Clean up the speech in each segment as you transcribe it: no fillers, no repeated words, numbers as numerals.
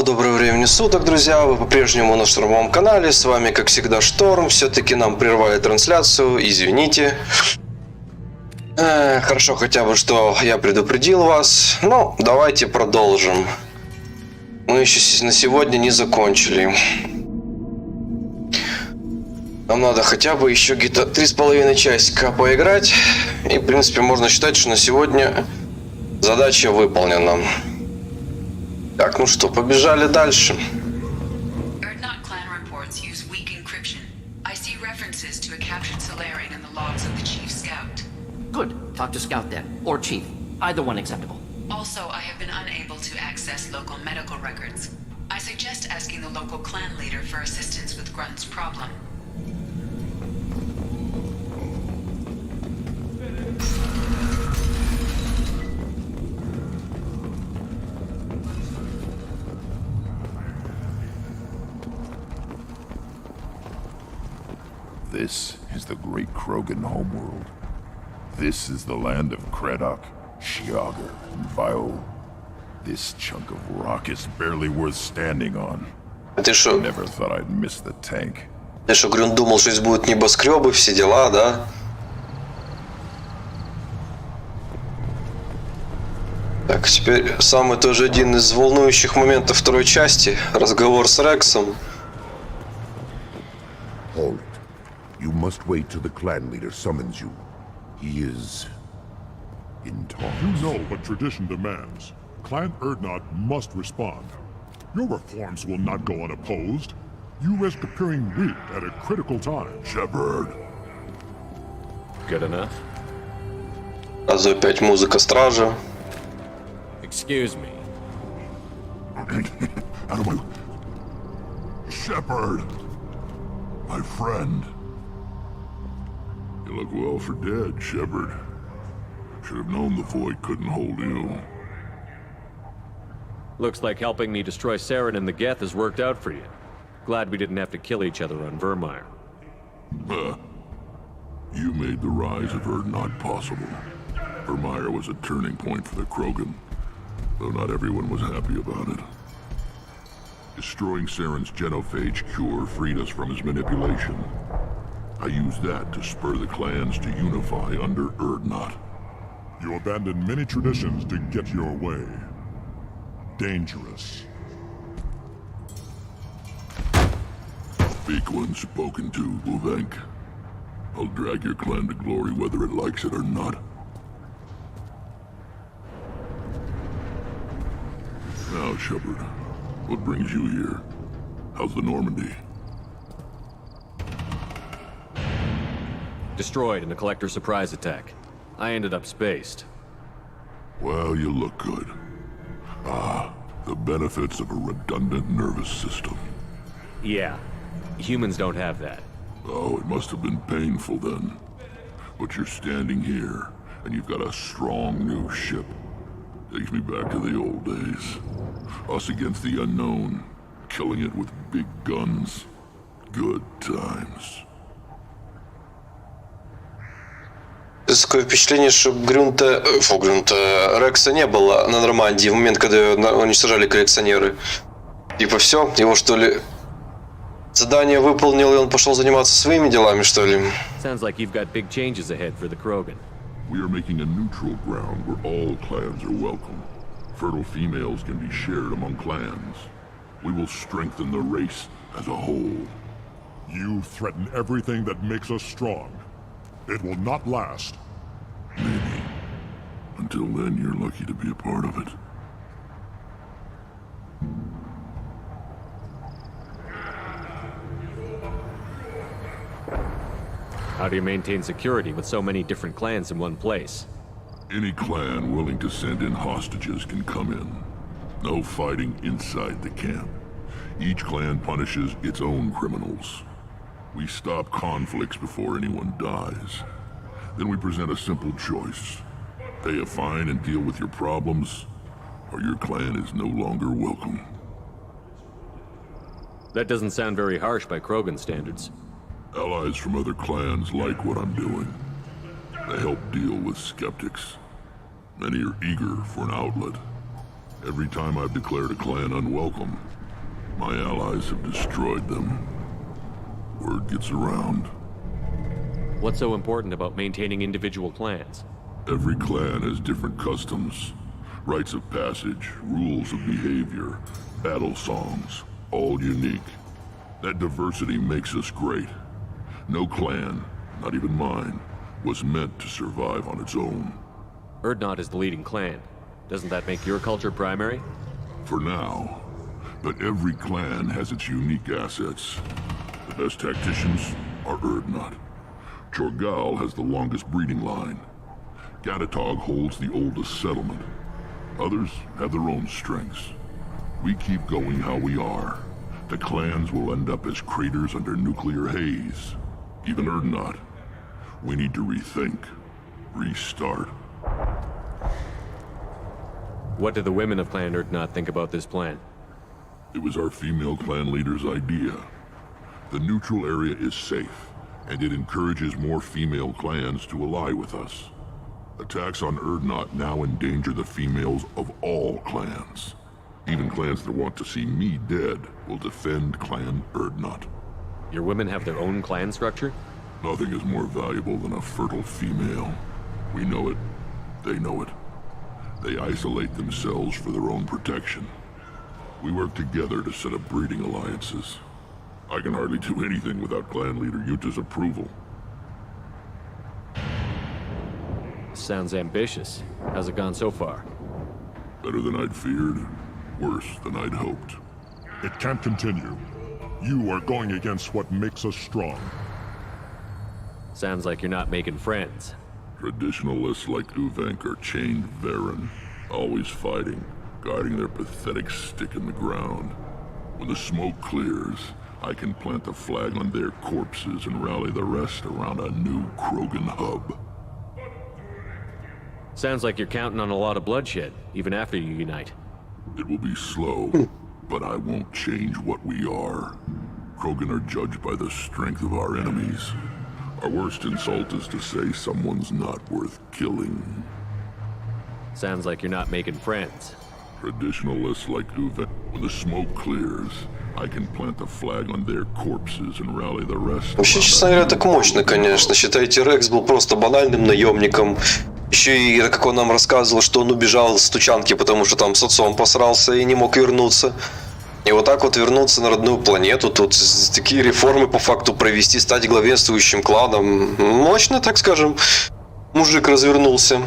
доброго времени суток, друзья. Вы по-прежнему на штурмовом канале. С вами, как всегда, Шторм. Все-таки нам прервали трансляцию. Извините. Хорошо хотя бы, что я предупредил вас. Ну, давайте продолжим. Мы еще на сегодня не закончили. Нам надо хотя бы еще где-то 3,5 часика поиграть. И, в принципе, можно считать, что на сегодня задача выполнена. Так, ну что, побежали дальше. Good. Talk to Scout then, or Chief. Either one acceptable. Also, I have been unable to access local medical records. I suggest asking the local clan leader for assistance with Grunt's problem. This is the great Krogan homeworld. This is the land of Kredok, Shiagar, and Bio. This chunk of rock is barely worth standing on. Ты шо? Never thought I'd miss the tank. Ты что, Грюн, думал, что здесь будут небоскребы, все дела, да? Так, теперь самый тоже один из волнующих моментов второй части. Разговор с Рексом. Hold it. You must wait till the clan leader summons you. He is in talks. You know what tradition demands. Clan Erdnot must respond. Your reforms will not go unopposed. You risk appearing weak at a critical time. Shepard. Good enough? Сразу опять музыка стража. Excuse me. Out of my... Shepard. My friend. You look well for dead, Shepard. Should have known the void couldn't hold you. Looks like helping me destroy Saren and the Geth has worked out for you. Glad we didn't have to kill each other on Vermeer. You made the rise of Erdnot possible. Vermeer was a turning point for the Krogan, though not everyone was happy about it. Destroying Saren's genophage cure freed us from his manipulation. I used that to spur the clans to unify under Erdnot. You abandoned many traditions to get your way. Dangerous. Speak when spoken to, Buvank. I'll drag your clan to glory whether it likes it or not. Now, Shepard, what brings you here? How's the Normandy? Destroyed in a collector surprise attack. I ended up spaced. Well, you look good. Ah, the benefits of a redundant nervous system. Yeah. Humans don't have that. Oh, it must have been painful then. But you're standing here, and you've got a strong new ship. Takes me back to the old days. Us against the unknown, killing it with big guns. Good times. Такое впечатление, что Грюнта, Рекса не было на Нормандии в момент, когда его уничтожали коллекционеры. Типа все, его что ли задание выполнил, и он пошел заниматься своими делами, что ли? Sounds like you've got big changes ahead for the Krogan. We are making a neutral ground where all clans are welcome. Fertile females can be shared among clans. We will strengthen the race as a whole. You threaten everything that makes us strong. It will not last. Maybe. Until then, you're lucky to be a part of it. How do you maintain security with so many different clans in one place? Any clan willing to send in hostages can come in. No fighting inside the camp. Each clan punishes its own criminals. We stop conflicts before anyone dies. Then we present a simple choice. Pay a fine and deal with your problems, or your clan is no longer welcome. That doesn't sound very harsh by Krogan standards. Allies from other clans like what I'm doing. They help deal with skeptics. Many are eager for an outlet. Every time I've declared a clan unwelcome, My allies have destroyed them. Word gets around. What's so important about maintaining individual clans? Every clan has different customs, rites of passage, rules of behavior, battle songs, all unique. That diversity makes us great. No clan, not even mine, was meant to survive on its own. Urdnot is the leading clan. Doesn't that make your culture primary? For now. But every clan has its unique assets. The best tacticians are Urdnot. Chorgal has the longest breeding line. Gatatog holds the oldest settlement. Others have their own strengths. We keep going how we are. The clans will end up as craters under nuclear haze. Even Urdnot. We need to rethink. Restart. What do the women of Clan Urdnot think about this plan? It was our female clan leader's idea. The neutral area is safe, and it encourages more female clans to ally with us. Attacks on Urdnot now endanger the females of all clans. Even clans that want to see me dead will defend Clan Urdnot. Your women have their own clan structure? Nothing is more valuable than a fertile female. We know it. They know it. They isolate themselves for their own protection. We work together to set up breeding alliances. I can hardly do anything without clan leader Yuta's approval. Sounds ambitious. How's it gone so far? Better than I'd feared. Worse than I'd hoped. It can't continue. You are going against what makes us strong. Sounds like you're not making friends. Traditionalists like Uvenk are chained Varen, always fighting, guarding their pathetic stick in the ground. When the smoke clears, I can plant the flag on their corpses and rally the rest around a new Krogan hub. Sounds like you're counting on a lot of bloodshed, even after you unite. It will be slow, but I won't change what we are. Krogan are judged by the strength of our enemies. Our worst insult is to say someone's not worth killing. Sounds like you're not making friends. Traditionalists like Uvenk, when the smoke clears, I can plant the flag on their corpses and rally the rest. Вообще, честно говоря, так мощно, конечно. Считайте, Рекс был просто банальным наемником. Еще и, как он нам рассказывал, что он убежал с Тучанки, потому что там с отцом посрался и не мог вернуться. И вот так вот вернуться на родную планету, тут такие реформы по факту провести, стать главенствующим кланом. Мощно, так скажем, мужик развернулся.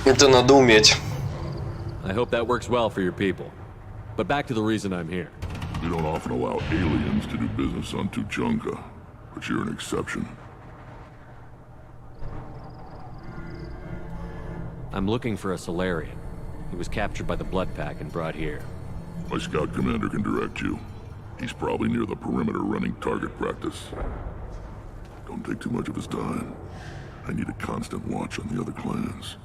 Это надо уметь. I hope that works well for your people. But back to the reason I'm here. We don't often allow aliens to do business on Tuchanka, but you're an exception. I'm looking for a Solarian. He was captured by the Blood Pack and brought here. My scout commander can direct you. He's probably near the perimeter running target practice. Don't take too much of his time. I need a constant watch on the other clans.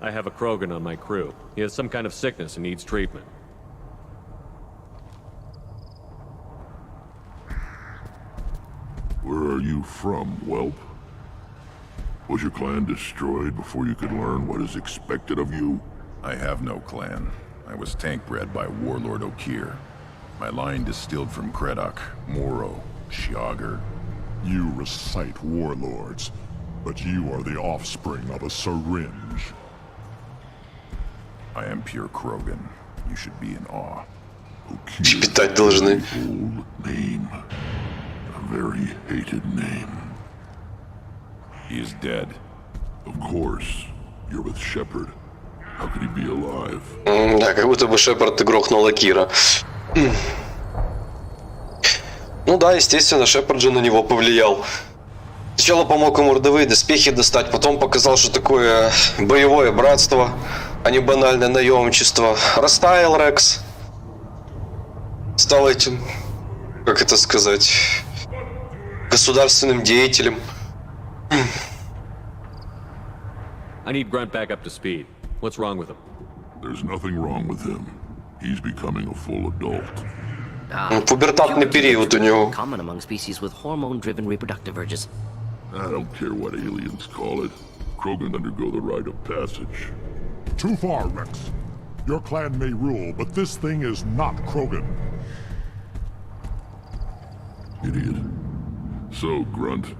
I have a Krogan on my crew. He has some kind of sickness and needs treatment. Where are you from, whelp? Was your clan destroyed before you could learn what is expected of you? I have no clan. I was tank bred by Warlord Okir. My line distilled from Kredok, Moro, Shiagar. You recite warlords, but you are the offspring of a syringe. I am pure Krogan. You should be in awe. Okir Питать должны. old name. A very hated name. He is dead. Of course. You're with Shepard. How could he be alive? Да, как будто бы Шепард грохнул Кира. Ну да, естественно, Шепард же на него повлиял. Сначала помог ему родовые доспехи достать, потом показал, что такое боевое братство, а не банальное наемничество. Растаял Рекс. Стал этим, как это сказать, государственным деятелем. I need Grunt back up to speed. What's wrong with him? There's nothing wrong with him. He's becoming a full adult. Пубертатный период у него. Common among species with hormone-driven reproductive urges. I don't care what aliens call it. Krogan undergo the rite of passage. Too far, Rex. Your clan may rule, but this thing is not Krogan. Idiot. So, Grunt,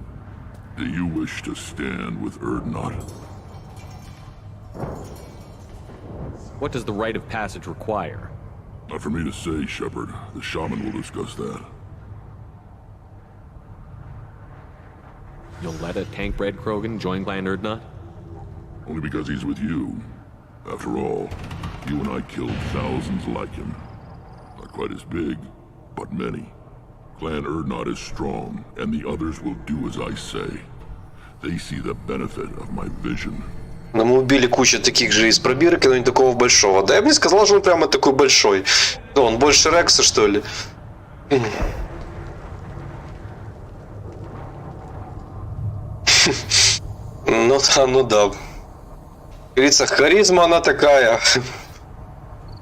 do you wish to stand with Erdnot? What does the rite of passage require? Not for me to say, Shepard. The shaman will discuss that. You'll let a tank-bred Krogan join Clan Erdnot? Only because he's with you. After all, you and I killed thousands like him. Not quite as big, but many. Clan Erdnot is strong, and the others will do as I say. They see the benefit of my vision. Но мы убили кучу таких же из пробирки, но не такого большого. Да я бы не сказал, что он прямо такой большой. Да, он больше Рекса, что ли? Ну да, ну да. Говорится, харизма она такая.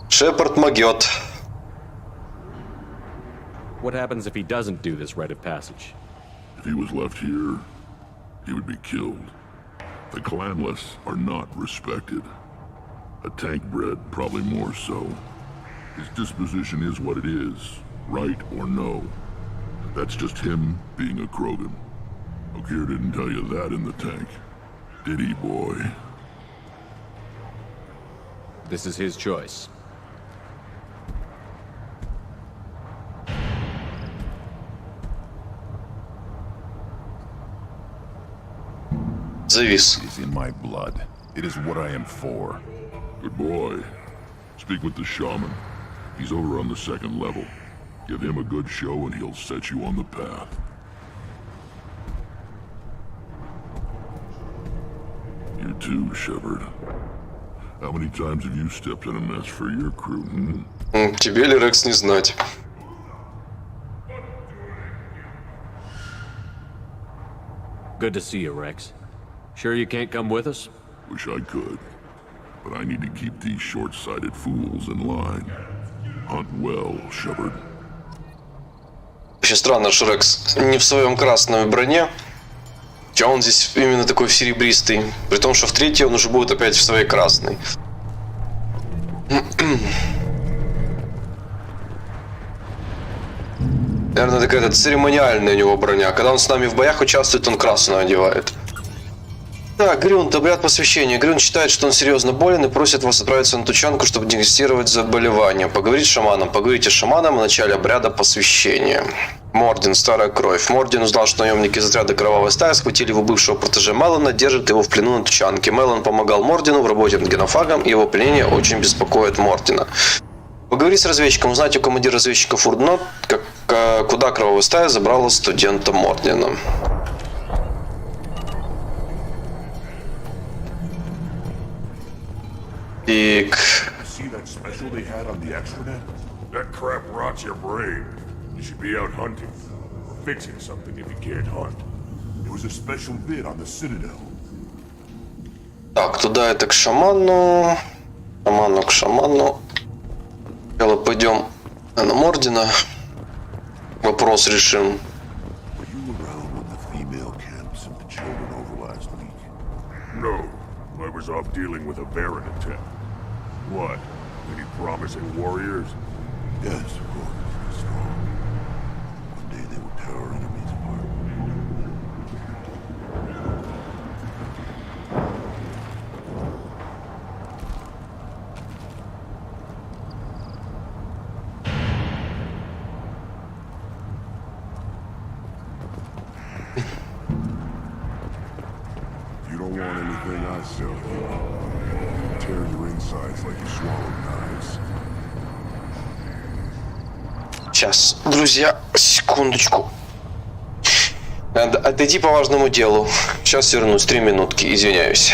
Шепард могет. What happens if he doesn't do this rite of passage? If he was left here, he would be killed. The clanless are not respected. A tank bred, probably more so. His disposition is what it is, right or no. That's just him being a Krogan. Okir didn't tell you that in the tank. Did he, boy? This is his choice. Завис. It is in my blood. It is what I am for. Good boy. Speak with the shaman. He's over on the second level. Give him a good show and he'll set you on the path. You too, Shepard. How many times have you stepped in a mess for your crew, hmm? Тебе ли, Рекс, не знать? Good to see you, Rex. Sure you can't come with us? Wish I could. But I need to keep these short-sighted fools in line. Hunt well, Shepard. Вообще странно, что Рекс не в своем красной броне. А он здесь именно такой серебристый. При том, что в третьей он уже будет опять в своей красной. Наверное, такая церемониальная у него броня. Когда он с нами в боях участвует, он красную одевает. Так, Грюнт, обряд посвящения. Грюнт считает, что он серьезно болен и просит вас отправиться на тучанку, чтобы диагностировать заболевание. Поговорить с шаманом. Поговорите с шаманом в начале обряда посвящения. Мордин, старая кровь. Мордин узнал, что наемники из отряда кровавой стаи схватили его бывшего протеже Мелана, держат его в плену на тучанке. Мелан помогал Мордину в работе над генофагом, и его пленение очень беспокоит Мордина. Поговори с разведчиком, узнать у командира разведчиков УРДНО, куда кровавая стая забрала студента Мордина. Так. See that special they had on the extranet? That crap rots your brain. You should be out hunting. Or fixing something if you can't hunt. It was a special bid on the Citadel. Так, туда это к шаману. К шаману. Сначала пойдем на Мордина. Вопрос решим. Were you around when the female camp sent the children over last week? No. I was off dealing with a Baron attack. What? Any promising warriors? Yes, of course. Strong. One day they will tear our enemies apart. You don't want anything I sell you. Tear your insides like you swallowed knives. Сейчас, друзья, секундочку. Надо отойти по важному делу. Сейчас вернусь, 3 минутки, извиняюсь.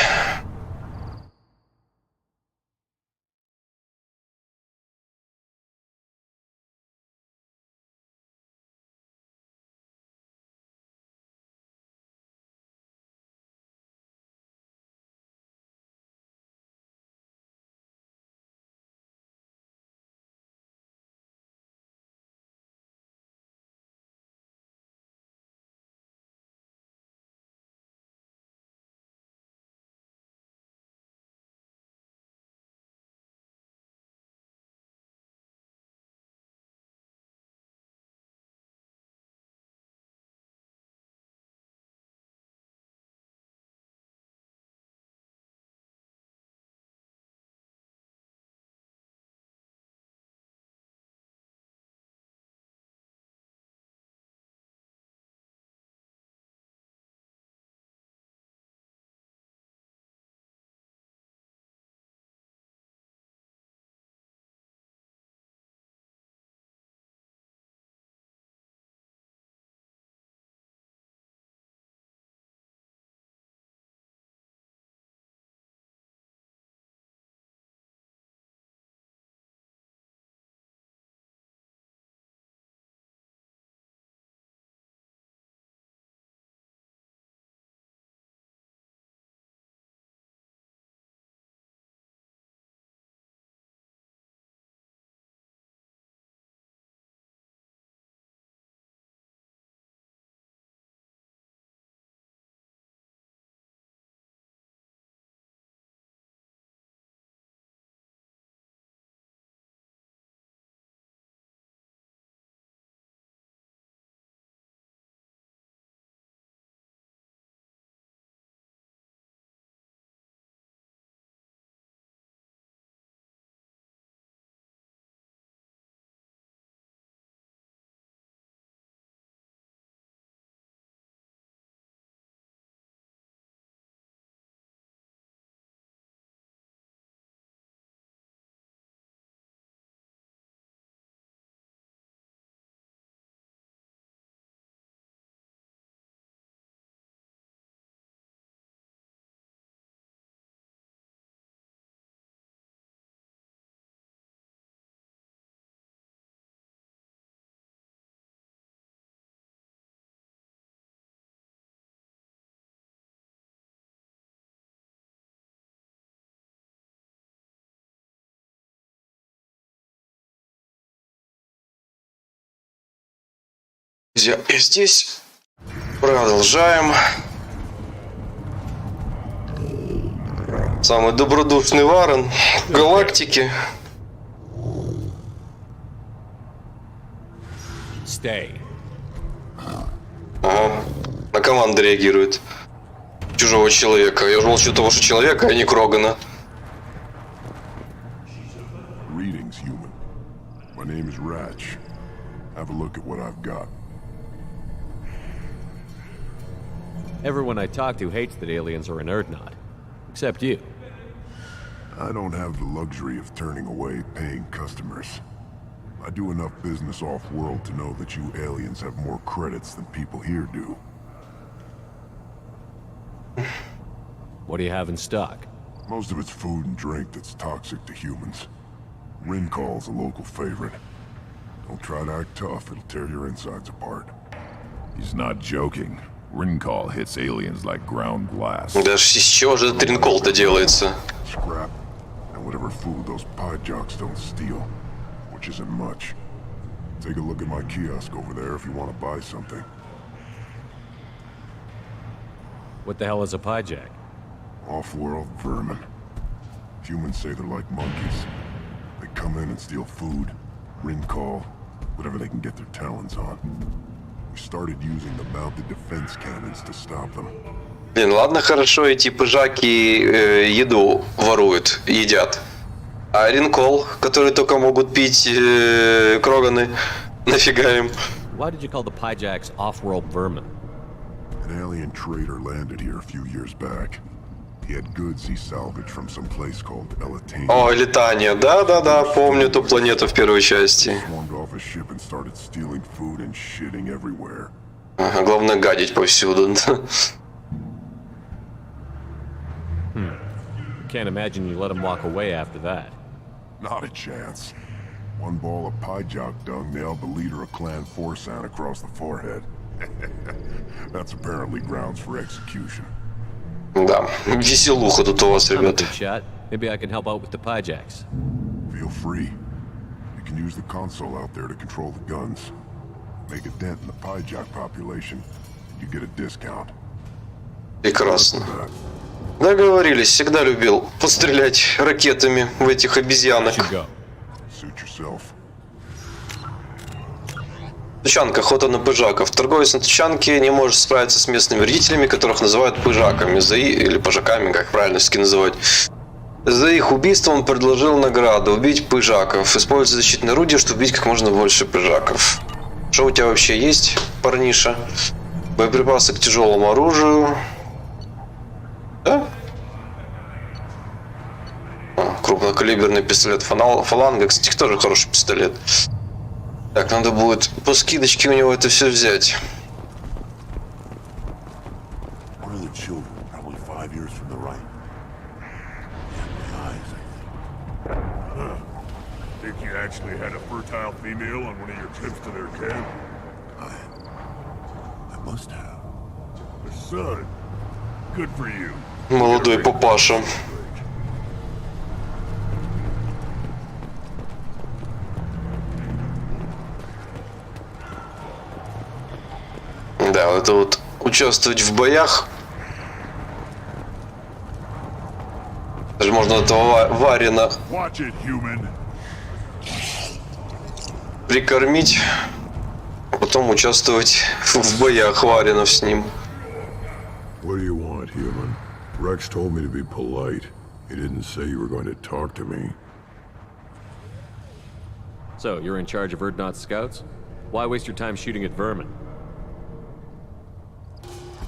Друзья, и здесь продолжаем. Самый добродушный Варен галактики. Stay. Ага. На команды реагирует. Чужого человека. Я ждал что-то вашего человека, а не Крогана. Greetings, human. My name is Ratch. Have a look at what I've got. Everyone I talk to hates that aliens are an Erdnot. Except you. I don't have the luxury of turning away paying customers. I do enough business off-world to know that you aliens have more credits than people here do. What do you have in stock? Most of it's food and drink that's toxic to humans. Rincall's a local favorite. Don't try to act tough, it'll tear your insides apart. He's not joking. Rincall hits aliens like ground glass. Даже из чего же этот ринкол-то делается? Scrap, and whatever food those pie jocks don't steal, which isn't much. Take a look at my kiosk over there if you want to buy something. What the hell is a pyjack? Off-world vermin. Humans say they're like monkeys. They come in and steal food, Rincall, whatever they can get their talons on. We started using the mounted defense cannons to stop them. Блин, ладно, хорошо, эти пыжаки еду воруют, едят. А ринкол, которые только могут пить Кроганы, нафига им? Why did you call the pyjacks off-world vermin? An alien trader landed here a few years back. He had goods he salvaged from some place called Elatania. О, Летания, да-да-да, помню эту планету в первой части. Swarmed off a ship and started stealing food and shitting everywhere. Ага, главное гадить повсюду. Can't imagine you let him walk away after that. Not a chance. One ball of pie jock dung nailed the leader of Clan Forsan across the forehead. That's apparently grounds for execution. Да, веселуха тут у вас, I'm a ребята. big shot. Maybe I can help out with the pyjacks. Feel free. You can use the console out there to control the guns. Make a dent in the pie jock population, and you get a discount. Прекрасно. Договорились, всегда любил пострелять ракетами в этих обезьянок. Should go. Suit yourself. Тучанка, охота на пыжаков. Торговец на Тучанке не может справиться с местными вредителями, которых называют пыжаками, или пыжаками, как правильно все-таки называть. За их убийство он предложил награду – убить пыжаков. Используя защитное орудие, чтобы убить как можно больше пыжаков. Что у тебя вообще есть, парниша? Боеприпасы к тяжелому оружию. Да? Крупнокалиберный пистолет фаланга. Кстати, тоже хороший пистолет. Так, надо будет по скидочке у него это все взять. One of the children, probably 5 years from the right. My eyes, I think. Think you actually had a fertile female on one of your trips to their camp? I must have. A son. Good for you. Молодой папаша. Да, вот это вот участвовать в боях. Даже можно этого Варена Watch it, human. прикормить, а потом участвовать в боях Варенов с ним. What do you want, human? Rex told me to be polite. He didn't say you were going to talk to me. So, you're in charge of Erdnot scouts? Why waste your time shooting at vermin?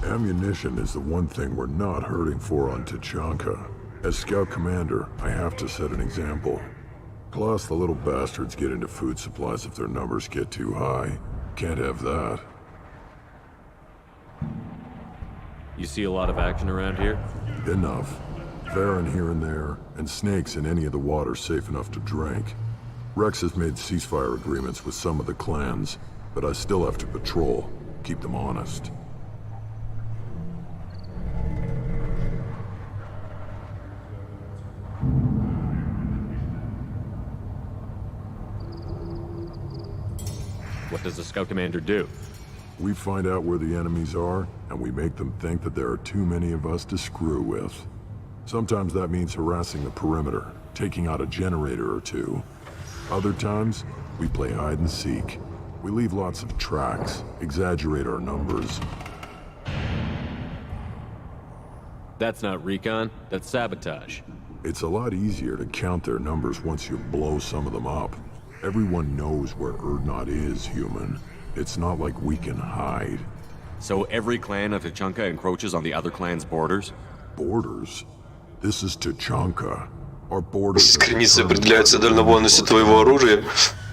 Ammunition is the one thing we're not hurting for on Tachanka. As scout commander, I have to set an example. Plus, the little bastards get into food supplies if their numbers get too high. Can't have that. You see a lot of action around here? Enough. Varen here and there, and snakes in any of the water safe enough to drink. Rex has made ceasefire agreements with some of the clans, but I still have to patrol, keep them honest. What does the scout commander do? We find out where the enemies are, and we make them think that there are too many of us to screw with. Sometimes that means harassing the perimeter, taking out a generator or two. Other times, we play hide and seek. We leave lots of tracks, exaggerate our numbers. That's not recon, that's sabotage. It's a lot easier to count their numbers once you blow some of them up. Everyone knows where Erdnot is, human. It's not like we can hide. So every clan of Tachanka encroaches on the other clan's borders? Borders? This is Tachanka. Our borders Границы определяются дальнобойностью твоего оружия.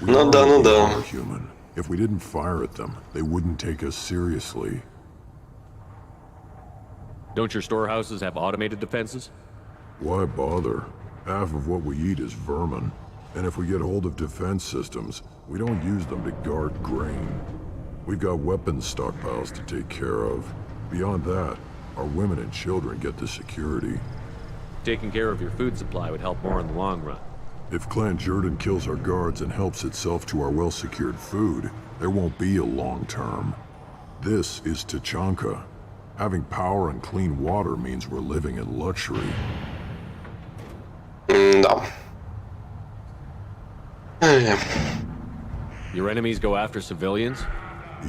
Ну да, ну да. Human. If we didn't fire at them, they wouldn't take us seriously. Don't your storehouses have automated defenses? Why bother? Half of what we eat is vermin. And if we get hold of defense systems, we don't use them to guard grain. We've got weapons stockpiles to take care of. Beyond that, our women and children get the security. Taking care of your food supply would help more in the long run. If Clan Jordan kills our guards and helps itself to our well-secured food, there won't be a long term. This is Tachanka. Having power and clean water means we're living in luxury. Да. Your enemies go after civilians?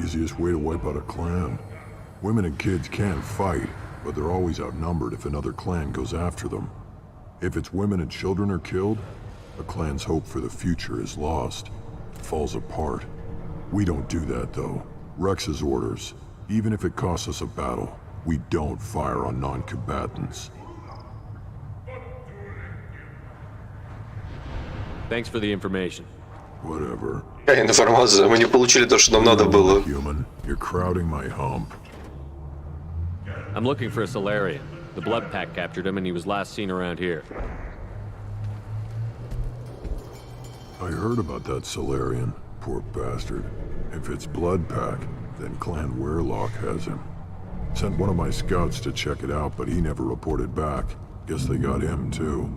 Easiest way to wipe out a clan. Women and kids can fight, but they're always outnumbered if another clan goes after them. If its women and children are killed, a clan's hope for the future is lost. It falls apart. We don't do that, though. Rex's orders. Even if it costs us a battle, we don't fire on non-combatants. Thanks for the information. Whatever. Какая информация? Мы не получили то, что нам надо было. Human, you're crowding my hump. I'm looking for a Solarian. The Blood Pack captured him and he was last seen around here. I heard about that Solarian. Poor bastard. If it's Blood Pack, then Clan Werlock has him. Sent one of my scouts to check it out, but he never reported back. Guess they got him too.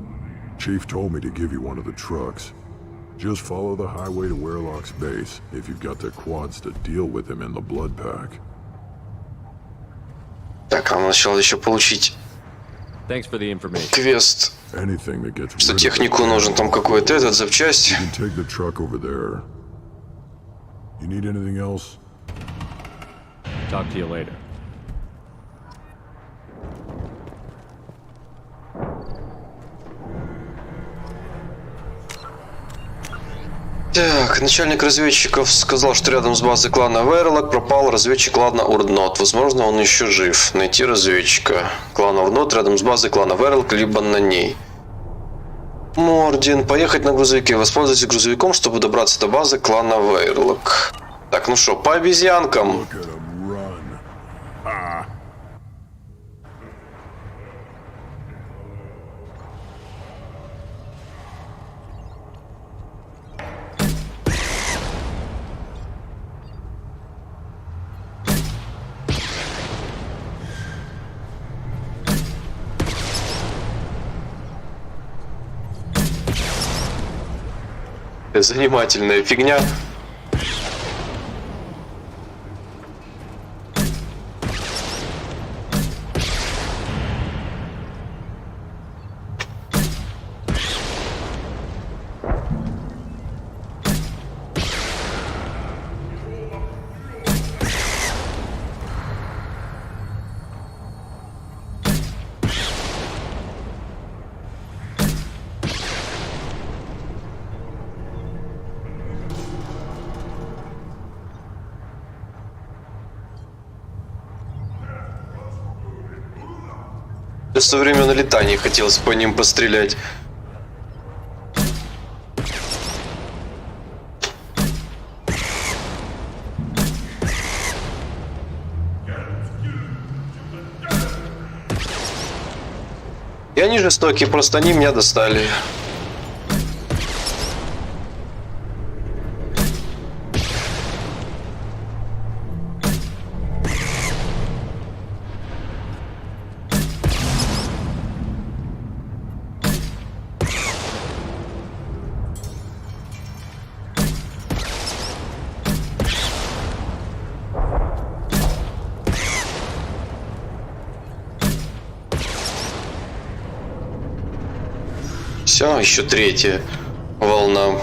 Chief told me to give you one of the trucks. Just follow the highway to Werlock's base if you've got the quads to deal with him in the Blood Pack. Так, а сначала еще получить Thanks for the information. квест. Anything that gets Что rid of технику it, нужен там какой-то этот запчасть. you can take the truck over there. You need anything else? Talk to you later. Так, начальник разведчиков сказал, что рядом с базой клана Werlock пропал разведчик клана Erdnot. Возможно, он еще жив. Найти разведчика клана Erdnot рядом с базой клана Werlock, либо на ней. Мордин, поехать на грузовике. Воспользуйтесь грузовиком, чтобы добраться до базы клана Werlock. Так, ну что, по обезьянкам. Look at him run. Ah. Занимательная фигня. Со времен летания хотелось по ним пострелять. И они жестокие, просто они меня достали. Все, еще третья волна.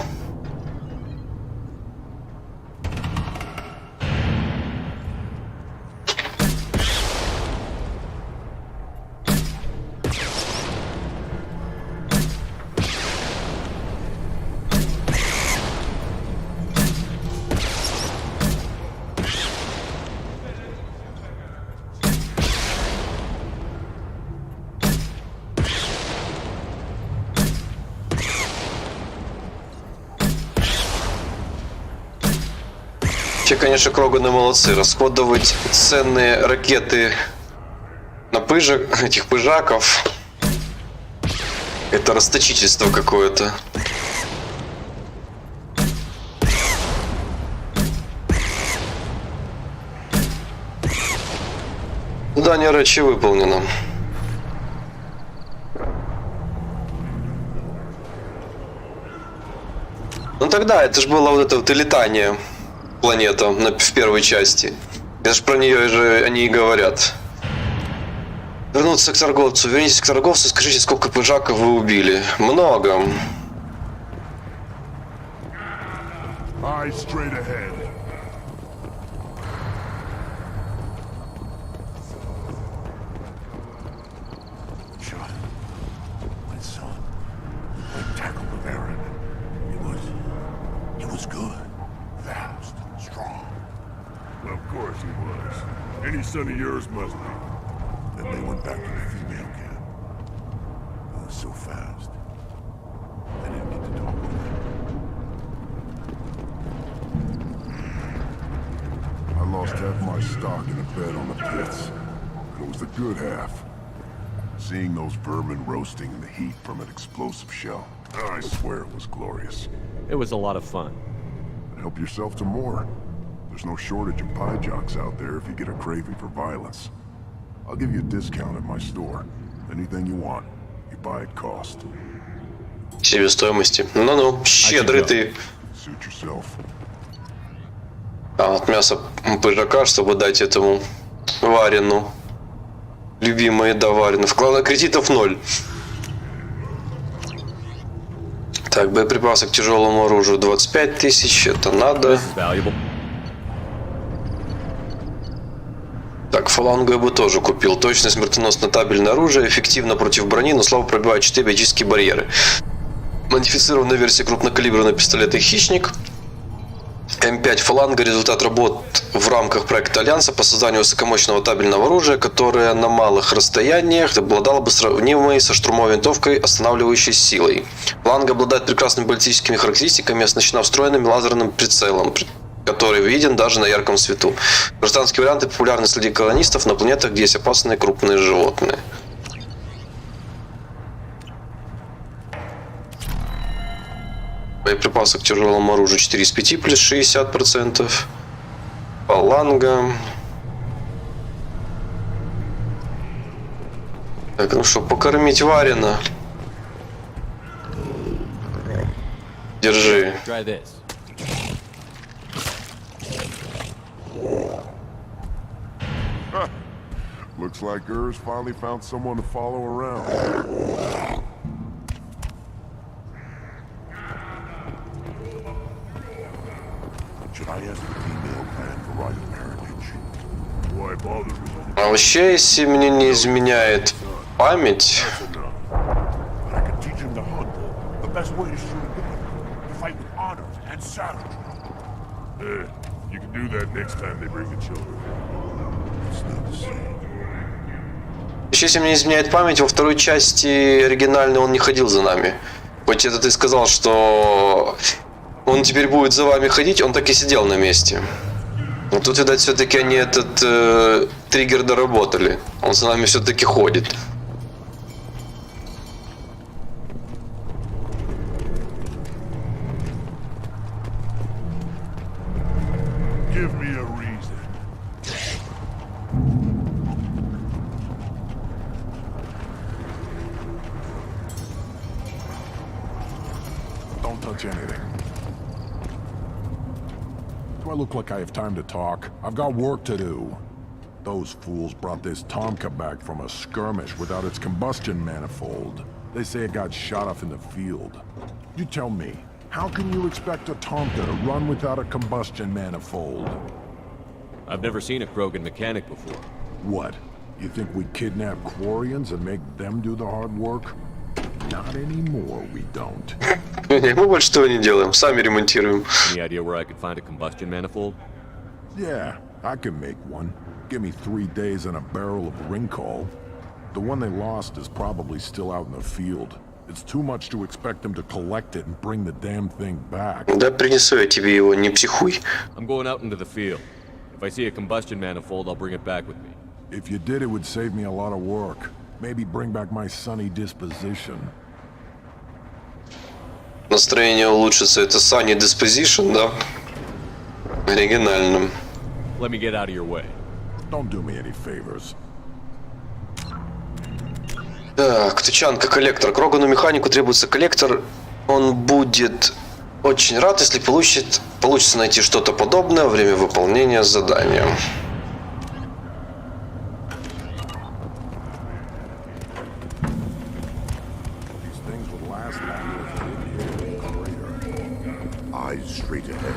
Те, конечно, Кроганы молодцы. Расходовать ценные ракеты на этих пыжаков. Это расточительство какое-то. Задание Рэчи выполнено. Ну тогда это же было вот это вот и летание. Планета в первой части. Это же про нее же они и говорят. Вернуться к торговцу. Вернитесь к торговцу, скажите, сколько пыжаков вы убили. Много. Any son of yours must be. Then they went back to the female camp. It was so fast. I didn't get to talk with them. I lost half my stock in a bet on the pits. But it was the good half. Seeing those vermin roasting in the heat from an explosive shell. I swear it was glorious. It was a lot of fun. Help yourself to more. There's no shortage of pie jocks out there if you get a craving for violence. I'll give you a discount at my store. Anything you want, you buy at cost. Себестоимости. Ну-ну, щедрый ты. Suit yourself. А от мяса пыжака, чтобы дать этому Варину. Любимая еда Варина. Вклада кредитов 0. Так, боеприпасы к тяжелому оружию 25 тысяч. Это надо. Так, фалангу я бы тоже купил. Точно смертоносное табельное оружие, эффективно против брони, но слабо пробивает 4 биологические барьеры. Модифицированная версия крупнокалиберного пистолета «Хищник». М5 фаланга – результат работ в рамках проекта Альянса по созданию высокомощного табельного оружия, которое на малых расстояниях обладало бы сравнимой со штурмовой винтовкой останавливающей силой. Фаланга обладает прекрасными баллистическими характеристиками, оснащена встроенным лазерным прицелом, который виден даже на ярком свету. Гражданские варианты популярны среди колонистов на планетах, где есть опасные крупные животные. Боеприпасы к тяжелому оружию 4 из 5 плюс 60%. Фаланга. Так, ну что, покормить Варина. Держи. Looks like Urs finally found someone to follow around. Should I ask the female clan for right of parentage? Why bother with it? А вообще, если мне не изменяет память... But I could teach him to hunt. The best way to shoot a good to fight with honor and savagery. You can do that next time they bring the children. It's not the same. Еще если мне не изменяет память, во второй части оригинальной он не ходил за нами. Хоть это ты сказал, что он теперь будет за вами ходить, он так и сидел на месте. Но тут, видать, все-таки они этот триггер доработали. Он за нами все-таки ходит. Give me a reason. Don't touch anything. Do I look like I have time to talk? I've got work to do. Those fools brought this Tomka back from a skirmish without its combustion manifold. They say it got shot off in the field. You tell me, how can you expect a Tonka to run without a combustion manifold? I've never seen a Krogan mechanic before. What? You think we kidnap Quarians and make them do the hard work? Not anymore, we don't. Мы больше того не делаем, сами ремонтируем. Any idea where I could find a combustion manifold? Yeah, I can make one. Give me 3 days and a barrel of Ringcall. The one they lost is probably still out in the field. It's too much to expect them to collect it and bring the damn thing back. Да принесу я тебе его, не психуй. I'm going out into the field. If I see a combustion manifold, I'll bring it back with me. If you did, it would save me a lot of work. Maybe bring back my sunny disposition. Настроение улучшится. Это Sunny Disposition, да? Оригинально. Let me get out of your way. Don't do me any favors. Так, тучанка, коллектор. Крогану механику требуется коллектор. Он будет очень рад, если получится найти что-то подобное во время выполнения задания. Eyes straight ahead.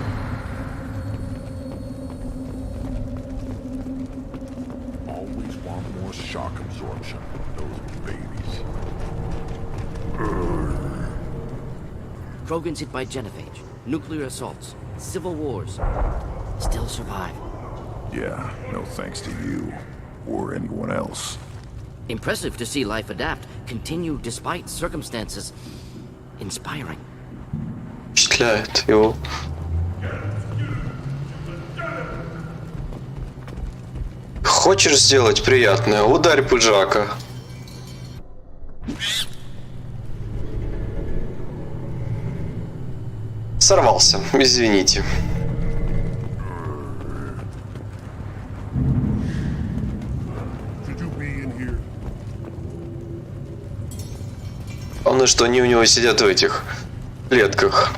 Always want more shock absorption. Those babies. Krogans hit by genophage, nuclear assaults, civil wars. Still survive. Yeah, no thanks to you. Or anyone else. Impressive to see life adapt, continue despite circumstances. Inspiring. Впечатляет его. Хочешь сделать приятное? Ударь пыжака. Сорвался, извините. Главное, что они у него сидят в этих клетках.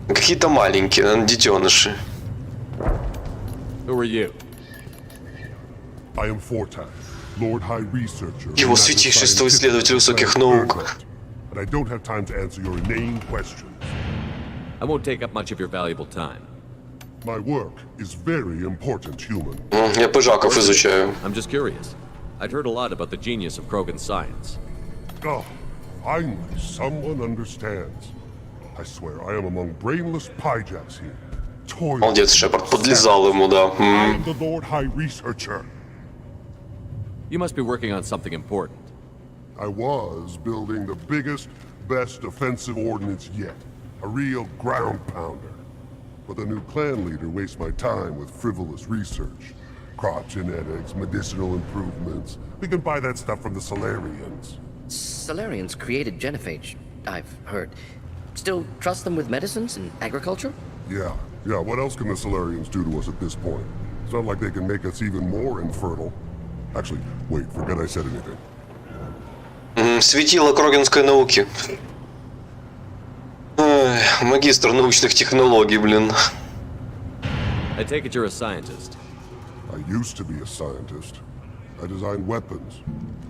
Какие-то маленькие, наверное, детеныши. Who are you? I am Fortan, Lord High Researcher. Его святейшество исследователь высоких наук. But I don't have time to answer your inane questions. I won't take up much of your valuable time. My work is very important, human. Я пыжаков изучаю. I'm just curious. I'd heard a lot about the genius of Krogan science. Oh, finally, someone understands. I swear, I am among brainless pyjacks here. Молодец, Шепард, подлезал ему, да. I am the Lord High Researcher. You must be working on something important. I was building the biggest, best offensive ordnance yet. A real ground pounder. But the new clan leader wastes my time with frivolous research. Crop genetics, medicinal improvements. We can buy that stuff from the Solarians. Solarians created genophage, I've heard. Still trust them with medicines and agriculture? Yeah, what else can the Solarians do to us at this point? It's not like they can make us even more infertile. Actually, wait, forget I said anything. Светило крогенской науки. Ой, магистр научных технологий, блин. I take it you're a scientist. I used to be a scientist. I designed weapons.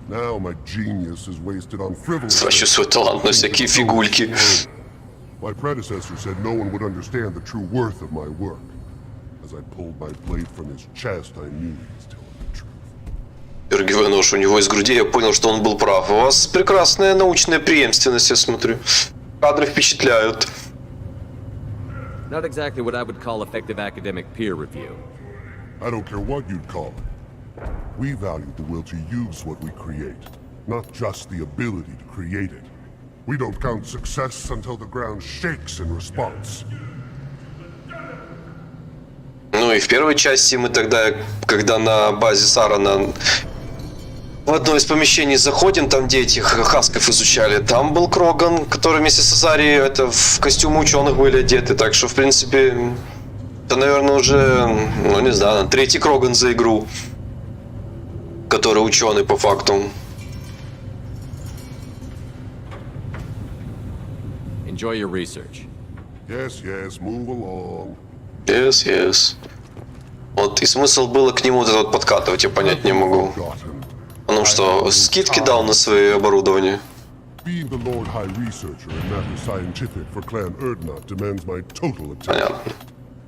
Now my genius is wasted on frivolous... Трачу свой талант на всякие фигульки. My predecessor said no one would understand the true worth of my work. As I pulled my blade from his chest, I knew he was telling the truth. Дергивая нож у него из груди, я понял, что он был прав. У вас прекрасная научная преемственность, я смотрю. Кадры впечатляют. Not exactly what I would call effective academic peer review. I don't care what you'd call it. We value the will to use what we create, not just the ability to create it. We don't count success until the ground shakes in response. Ну и в первой части мы тогда, когда на базе Сарана в одно из помещений заходим, там где этих хасков изучали, там был Кроган, который вместе с Азарией это в костюмы ученых были одеты, так что в принципе это, наверное, уже, ну не знаю, третий Кроган за игру, который ученый по факту. Enjoy your research. Yes, move along. Yes. Вот и смысл было к нему вот этот вот подкатывать, я понять не могу. Потому что, скидки дал на свое оборудование? Being the Lord High Researcher in matters scientific for Clan Erdnot demands my total attention. Понятно.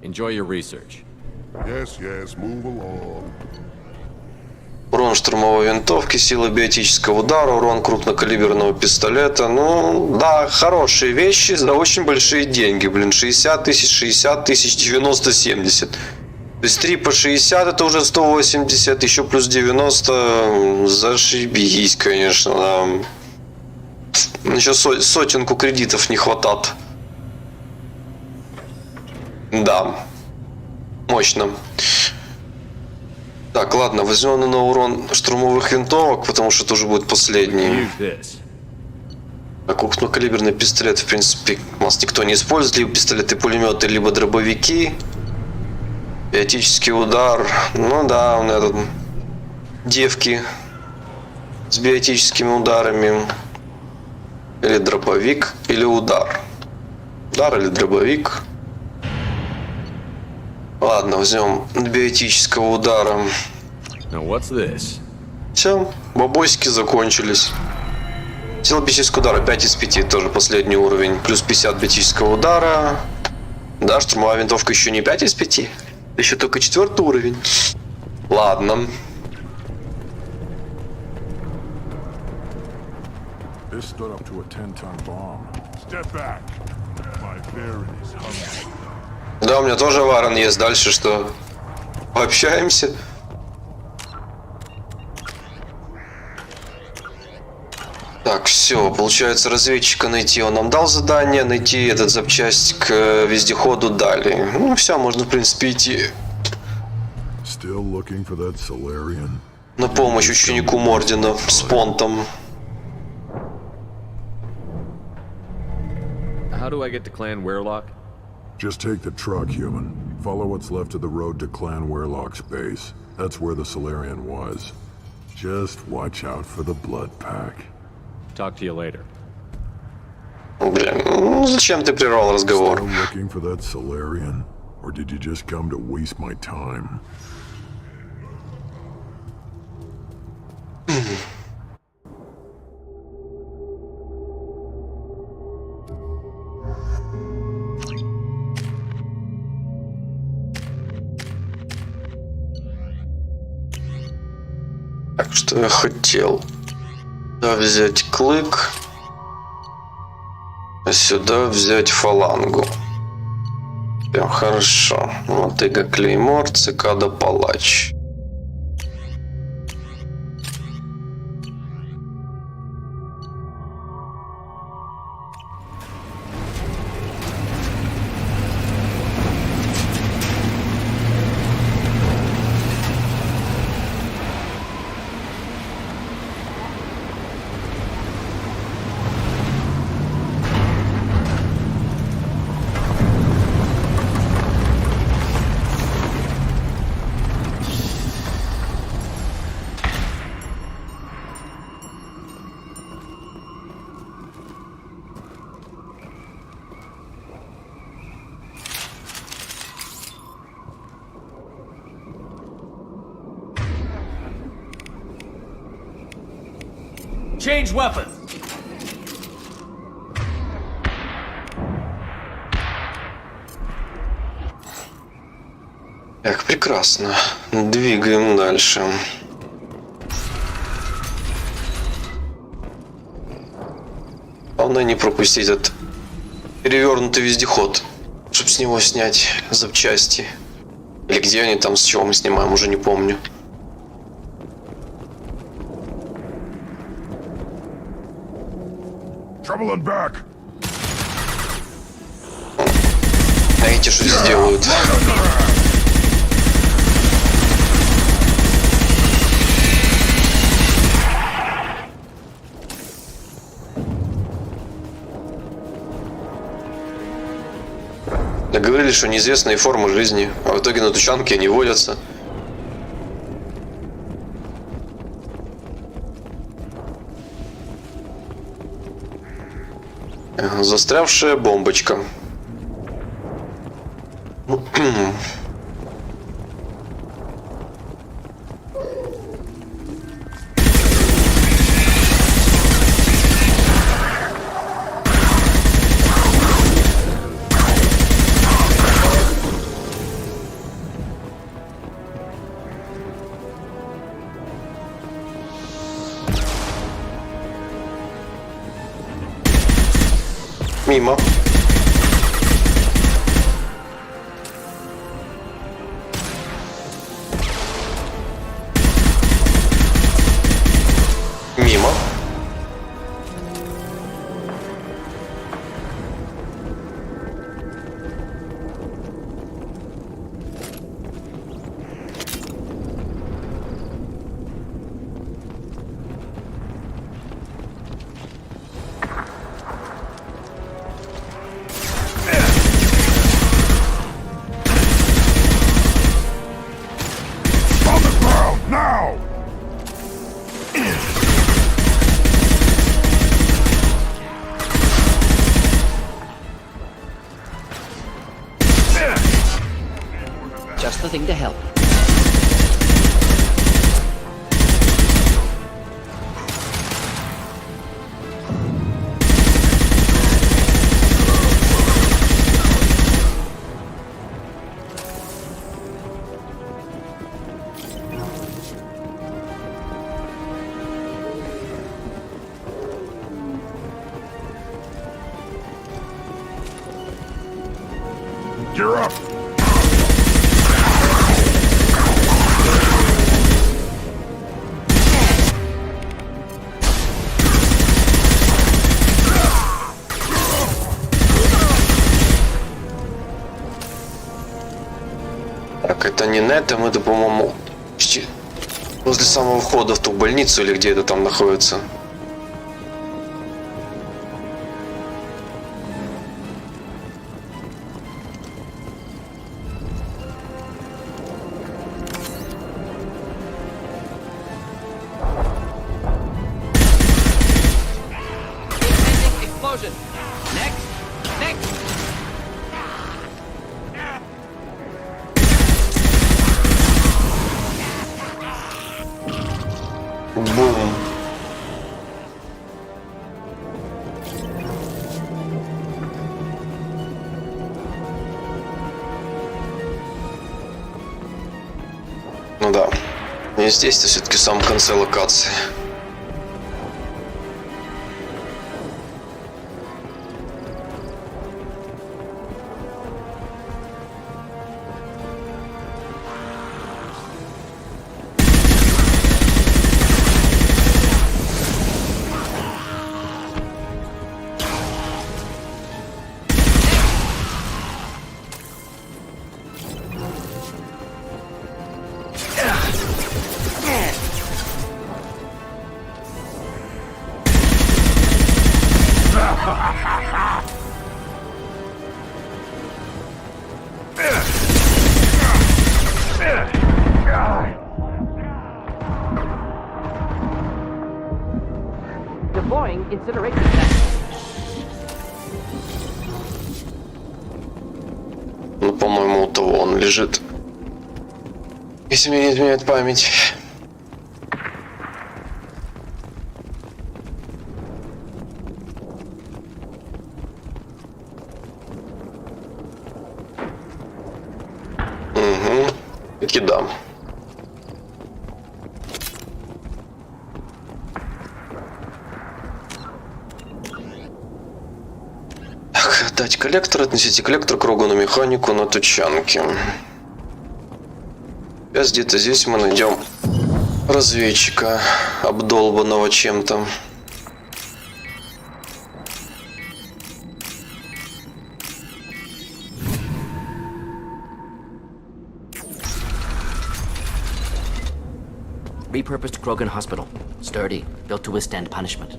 Enjoy your research. Yes, yes, move along. Урон штурмовой винтовки, сила биотического удара, урон крупнокалиберного пистолета. Ну, да, хорошие вещи за очень большие деньги. Блин, 60 тысяч, 90, 70. То есть 3 по 60 это уже 180, еще плюс 90. Зашибись, конечно, да. Еще сотенку кредитов не хватает. Да. Мощно. Так, ладно, возьмем на урон штурмовых винтовок, потому что это уже будет последний. А крупнокалиберный пистолет, в принципе, у нас никто не использует. Либо пистолеты, пулеметы, либо дробовики. Биотический удар. Ну да, он этот... Девки с биотическими ударами. Или дробовик, или удар. Удар или дробовик. Ладно, возьмем биотического удара. Now what's this? Все, бабосики закончились. Сила биотического удара 5 из 5, тоже последний уровень. Плюс 50 биотического удара. Да, штурмовая винтовка еще не 5 из 5. Еще только 4 уровень. Ладно. This stood up to a 10-ton bomb. Step back. My baron is hungry. Да, у меня тоже варен есть. Дальше что? Пообщаемся. Так, все. Получается, разведчика найти. Он нам дал задание. Найти этот запчасть к вездеходу дали. Ну, все, можно, в принципе, идти. Still looking for that Solarian. На помощь ученику Мордина с понтом. How do I get to Clan Werelock? Just take the truck, human. Follow what's left of the road to Clan Werelock's base. That's where the Solarian was. Just watch out for the blood pack. Talk to you later. Блин, ну зачем ты прервал разговор? Still looking for that Solarian? Or did you just come to waste my time? Так, что я хотел? Сюда взять клык, а сюда взять фалангу. Прям хорошо. Мотыга клеймор, цикада палач. Change weapon. Так, прекрасно. Двигаем дальше. Главное не пропустить этот перевернутый вездеход, чтобы с него снять запчасти. Или где они там, с чего мы снимаем, уже не помню. Trouble and back. А эти что здесь делают? Договорились, что неизвестные формы жизни, а в итоге на тучанке они водятся. Застрявшая бомбочка. Мимо. Мимо. On the ground, now! Just the thing to help. You're up! Так, это не это, мы-то, по-моему, почти возле самого входа в ту больницу или где это там находится. Explosion. Next. Next. Бум. Ну да. И здесь-то все-таки в самом конце локации. Deploying incineration tank. Ну, по-моему, у того он лежит. Если мне не изменяет память. Угу. Таки да. Дать коллектор, отнесите коллектор к Рогану механику на тучанке. Сейчас где-то здесь мы найдем разведчика, обдолбанного чем-то. Repurposed Krogan Hospital. Sturdy, built to withstand punishment.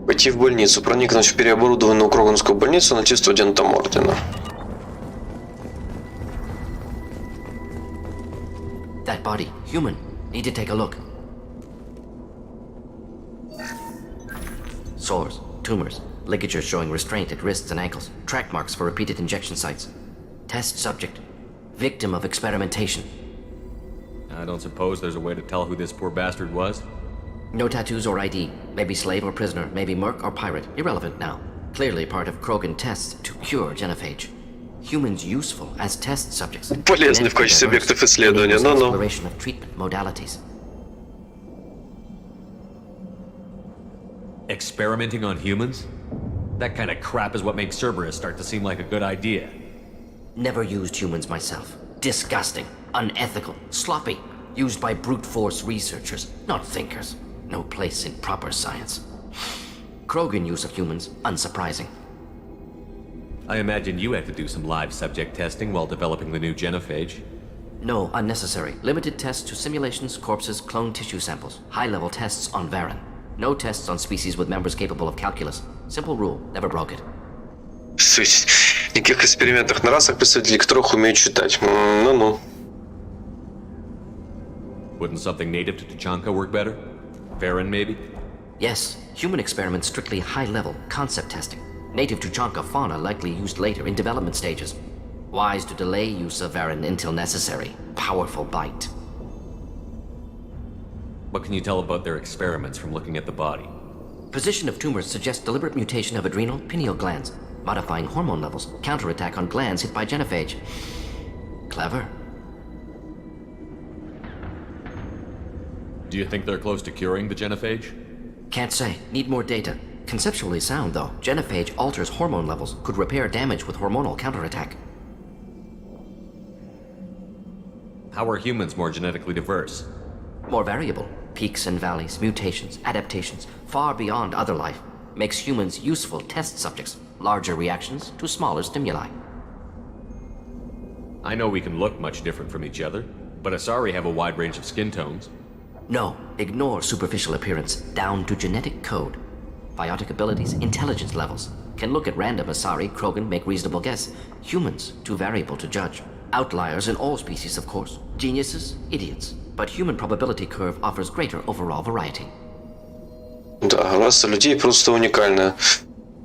Пойти в больницу, проникнуть в переоборудованную Кроганскую больницу, найти студентам ордена. That body, human. Need to take a look. Sores, tumors, ligatures showing restraint at wrists and ankles, track marks for repeated injection sites. Test subject, victim of experimentation. I don't suppose there's a way to tell who this poor bastard was? No tattoos or ID. Maybe slave or prisoner, maybe merc or pirate. Irrelevant now. Clearly part of Krogan tests to cure genophage. Humans useful as test subjects. Полезны в качестве объектов исследования, но-но. Exploration of treatment modalities. Experimenting on humans? That kind of crap is what makes Cerberus start to seem like a good idea. Never used humans myself. Disgusting, unethical, sloppy. Used by brute force researchers, not thinkers. No place in proper science. Krogan use of humans, unsurprising. I imagine you had to do some live subject testing while developing the new genophage. No, unnecessary. Limited tests to simulations, corpses, cloned tissue samples. High-level tests on Varen. No tests on species with members capable of calculus. Simple rule, never broke it. То есть, никаких экспериментах на расах, представители которых умеют читать. Ну-ну. Wouldn't something native to Tuchanka work better? Varen, maybe? Yes, human experiments strictly high-level, concept testing. Native Tuchanka fauna likely used later in development stages. Wise to delay use of Varen until necessary. Powerful bite. What can you tell about their experiments from looking at the body? Position of tumors suggests deliberate mutation of adrenal, pineal glands, modifying hormone levels, counterattack on glands hit by genophage. Clever. Do you think they're close to curing the genophage? Can't say. Need more data. Conceptually sound, though. Genophage alters hormone levels, could repair damage with hormonal counterattack. How are humans more genetically diverse? More variable. Peaks and valleys, mutations, adaptations, far beyond other life. Makes humans useful test subjects. Larger reactions to smaller stimuli. I know we can look much different from each other, but Asari have a wide range of skin tones. No, ignore superficial appearance, down to genetic code. Biotic abilities, intelligence levels. Can look at random Asari, Krogan, make reasonable guess. Humans, too variable to judge. Outliers in all species, of course. Geniuses, idiots. But human probability curve offers greater overall variety. Да, раса людей просто уникальная.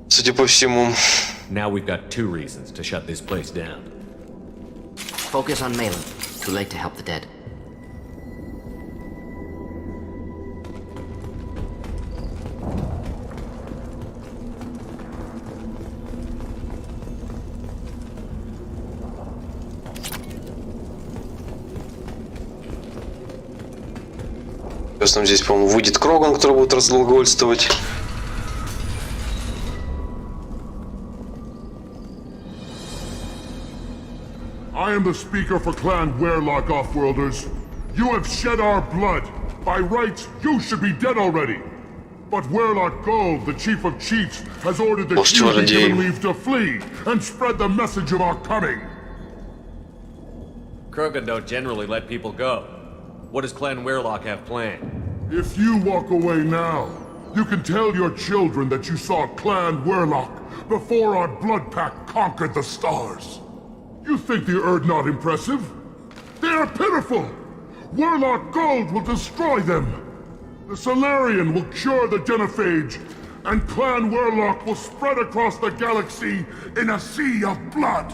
Судя по всему. Now we've got two reasons to shut this place down. Focus on Malin. Too late to help the dead. Сейчас нам здесь, по-моему, выйдет Кроган, который будет разглагольствовать. I am the speaker for Clan Werlock, Offworlders. You have shed our blood. By rights, you should be dead already. But Werlock Gold, the chief of chiefs, has ordered that you be given leave to flee and spread the message of our coming. Krogan don't generally let people go. What does Clan Werlock have planned? If you walk away now, you can tell your children that you saw Clan Werlock before our blood pact conquered the stars. You think the Erd not impressive? They are pitiful! Werlock Gold will destroy them! The Solarian will cure the genophage, and Clan Werlock will spread across the galaxy in a sea of blood!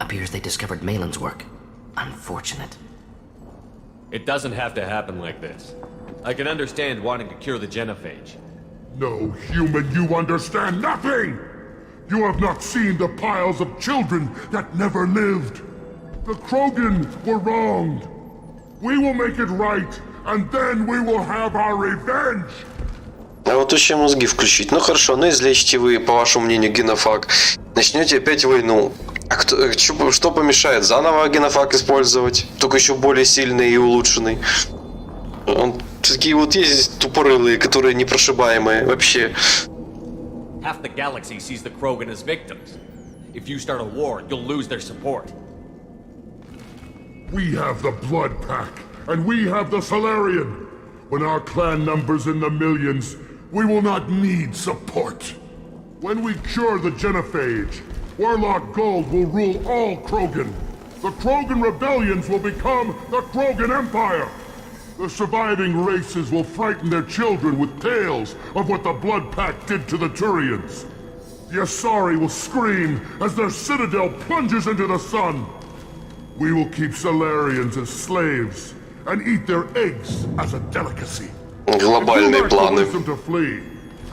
Appears they discovered Malin's work. Unfortunate. It doesn't have to happen like this. I can understand wanting to cure the genophage. No, human, you understand nothing! You have not seen the piles of children that never lived. The Krogan were wronged. We will make it right, and then we will have our revenge. А вот еще мозги включить. Ну хорошо, ну излечите вы, по вашему мнению, генофаг. Начнете опять войну. А что помешает заново генофаг использовать? Только еще более сильный и улучшенный. Такие вот есть тупорылые, которые непрошибаемые вообще. Half the galaxy sees the Krogan as victims. If you start a war, you'll lose their support. We have the Blood Pack, and we have the Solarian. When our clan numbers in the millions, we will not need support. When we cure the genophage, Warlock Gold will rule all Krogan. The Krogan rebellions will become the Krogan Empire. The surviving races will frighten their children with tales of what the Blood Pact did to the Turians. The Asari will scream as their citadel plunges into the sun. We will keep Solarians as slaves and eat their eggs as a delicacy. Глобальные планы. If you to flee,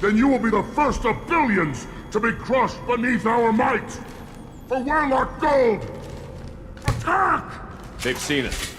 then you will be the first of billions to be crushed beneath our might. For Warlock Gold, attack! They've seen us.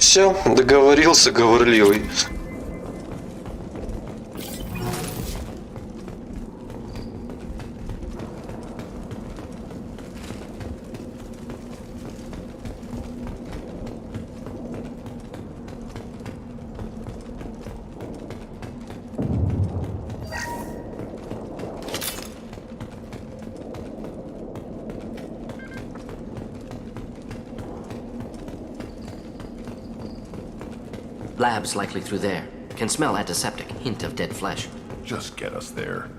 Все, договорился, говорливый. Labs likely through there. Can smell antiseptic, hint of dead flesh. Just get us there.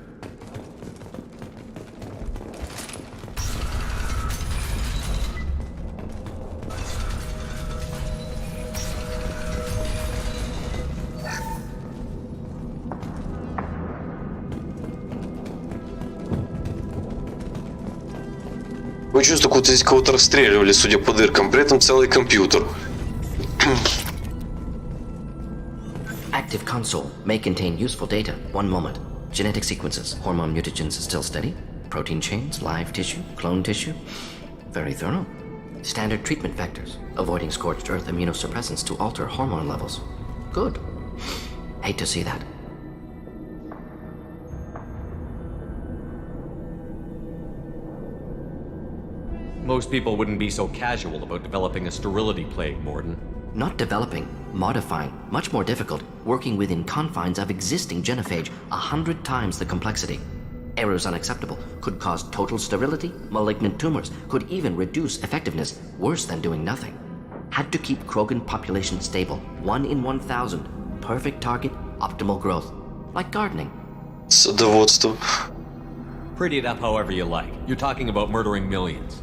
Вы чувствуете, будто здесь кого-то расстреливали, судя по дыркам, при этом целый компьютер. Active console may contain useful data. One moment. Genetic sequences, hormone mutagens still steady. Protein chains, live tissue, clone tissue. Very thorough. Standard treatment vectors, avoiding scorched earth immunosuppressants to alter hormone levels. Good. Hate to see that. Most people wouldn't be so casual about developing a sterility plague, Morden. Not developing, modifying, much more difficult, working within confines of existing genophage, 100 times the complexity. Errors unacceptable, could cause total sterility, malignant tumors, could even reduce effectiveness, worse than doing nothing. Had to keep Krogan population stable, 1 in 1,000, perfect target, optimal growth. Like gardening. Садоводство. Pretty it up however you like. You're talking about murdering millions.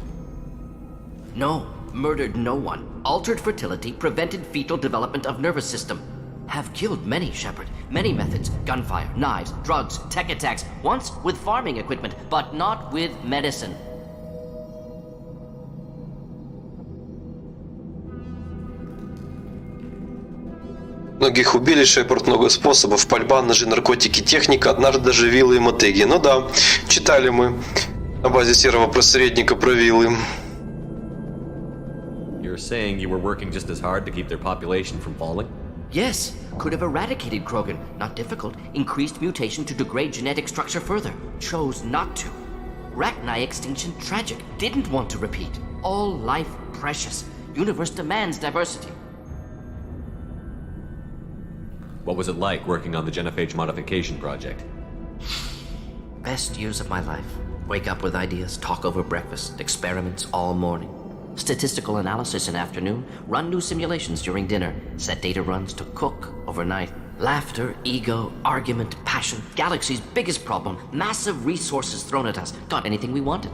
No, murdered no one. Altered fertility, prevented fetal development of nervous system. Have killed many, Shepard. Many methods. Gunfire, knives, drugs, tech attacks. Once with farming equipment, but not with medicine. Многих убили, Шепард, много способов. Пальба, ножи, наркотики, техника, однажды даже вилы и мотыги. Ну да, читали мы на базе серого посредника про вилы. You're saying you were working just as hard to keep their population from falling? Yes, could have eradicated Krogan. Not difficult. Increased mutation to degrade genetic structure further. Chose not to. Rachni extinction tragic. Didn't want to repeat. All life precious. Universe demands diversity. What was it like working on the genophage modification project? Best years of my life. Wake up with ideas, talk over breakfast, experiments all morning. Statistical analysis in afternoon, run new simulations during dinner, set data runs to cook overnight. Laughter, ego, argument, passion, galaxy's biggest problem, massive resources thrown at us. Got anything we wanted.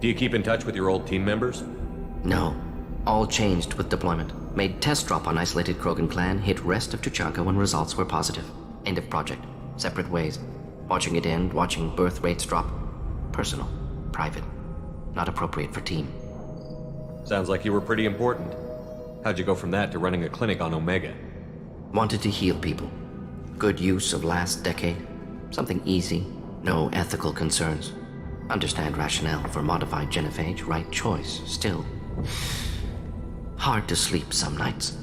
Do you keep in touch with your old team members? No. All changed with deployment. Made test drop on isolated Krogan clan, hit rest of Tuchanka when results were positive. End of project. Separate ways. Watching it end, watching birth rates drop. Personal. Private. Not appropriate for team. Sounds like you were pretty important. How'd you go from that to running a clinic on Omega? Wanted to heal people. Good use of last decade. Something easy. No ethical concerns. Understand rationale for modified genophage. Right choice. Still. Hard to sleep some nights.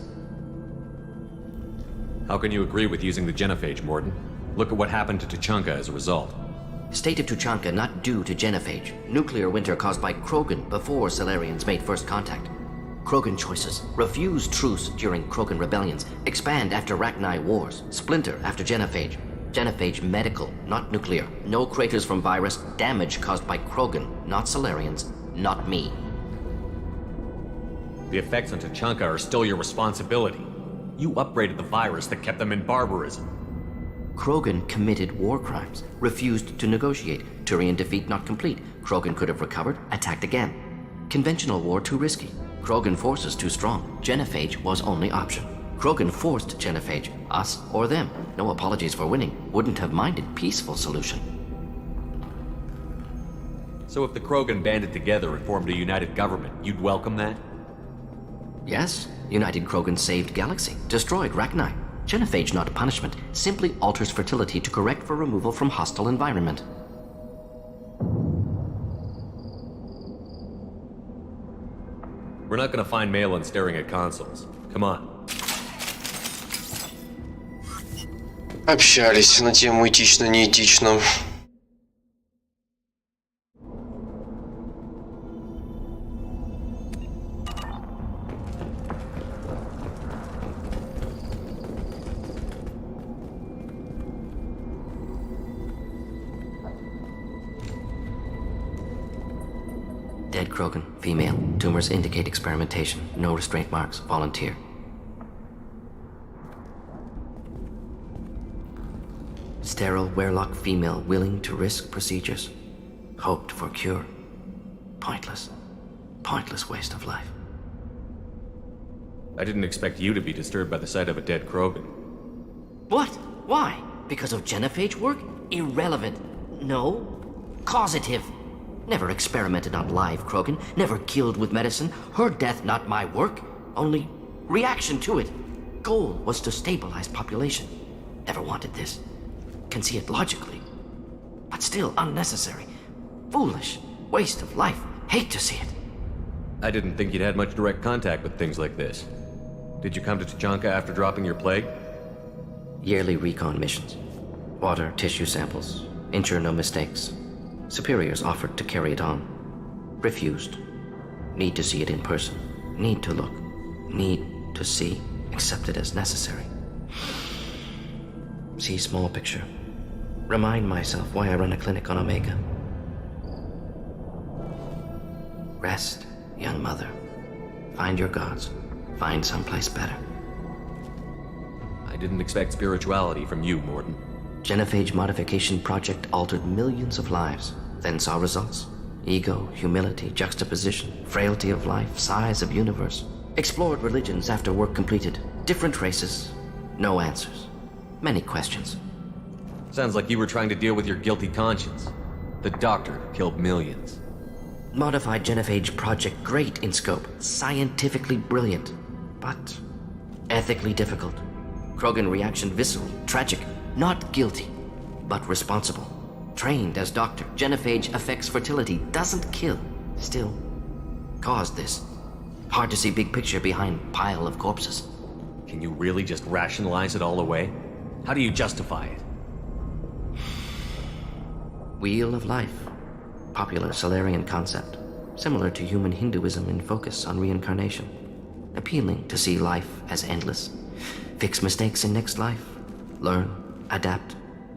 How can you agree with using the genophage, Morden? Look at what happened to Tuchanka as a result. State of Tuchanka not due to genophage. Nuclear winter caused by Krogan before Solarians made first contact. Krogan choices. Refuse truce during Krogan rebellions. Expand after Rachni wars. Splinter after genophage. Genophage medical, not nuclear. No craters from virus. Damage caused by Krogan, not Solarians, not me. The effects on Tuchanka are still your responsibility. You upgraded the virus that kept them in barbarism. Krogan committed war crimes, refused to negotiate. Turian defeat not complete. Krogan could have recovered, attacked again. Conventional war too risky. Krogan forces too strong. Genophage was only option. Krogan forced genophage, us or them. No apologies for winning. Wouldn't have minded peaceful solution. So if the Krogan banded together and formed a united government, you'd welcome that? Yes, United Krogan saved Galaxy, destroyed Rachni. Genophage not punishment, simply alters fertility to correct for removal from hostile environment. We're not gonna find Malin staring at consoles. Come on. Общались на тему этично-неэтично. Dead Krogan, female. Tumors indicate experimentation. No restraint marks. Volunteer. Sterile Werelock female willing to risk procedures. Hoped for cure. Pointless. Pointless waste of life. I didn't expect you to be disturbed by the sight of a dead Krogan. What? Why? Because of genophage work? Irrelevant. No. Causative. Never experimented on live Krogan. Never killed with medicine. Her death not my work. Only reaction to it. Goal was to stabilize population. Never wanted this. Can see it logically. But still unnecessary. Foolish. Waste of life. Hate to see it. I didn't think you'd had much direct contact with things like this. Did you come to Tuchanka after dropping your plague? Yearly recon missions. Water, tissue samples. Ensure no mistakes. Superiors offered to carry it on. Refused. Need to see it in person. Need to look. Need to see. Accept it as necessary. See small picture. Remind myself why I run a clinic on Omega. Rest, young mother. Find your gods. Find someplace better. I didn't expect spirituality from you, Morden. Genophage modification project altered millions of lives, then saw results. Ego, humility, juxtaposition, frailty of life, size of universe. Explored religions after work completed. Different races. No answers. Many questions. Sounds like you were trying to deal with your guilty conscience. The doctor killed millions. Modified genophage project great in scope. Scientifically brilliant. But ethically difficult. Krogan reaction visceral, tragic. Not guilty, but responsible. Trained as doctor. Genophage affects fertility. Doesn't kill. Still caused this. Hard to see big picture behind pile of corpses. Can you really just rationalize it all away? How do you justify it? Wheel of life. Popular Solarian concept. Similar to human Hinduism in focus on reincarnation. Appealing to see life as endless. Fix mistakes in next life. Learn, adapt,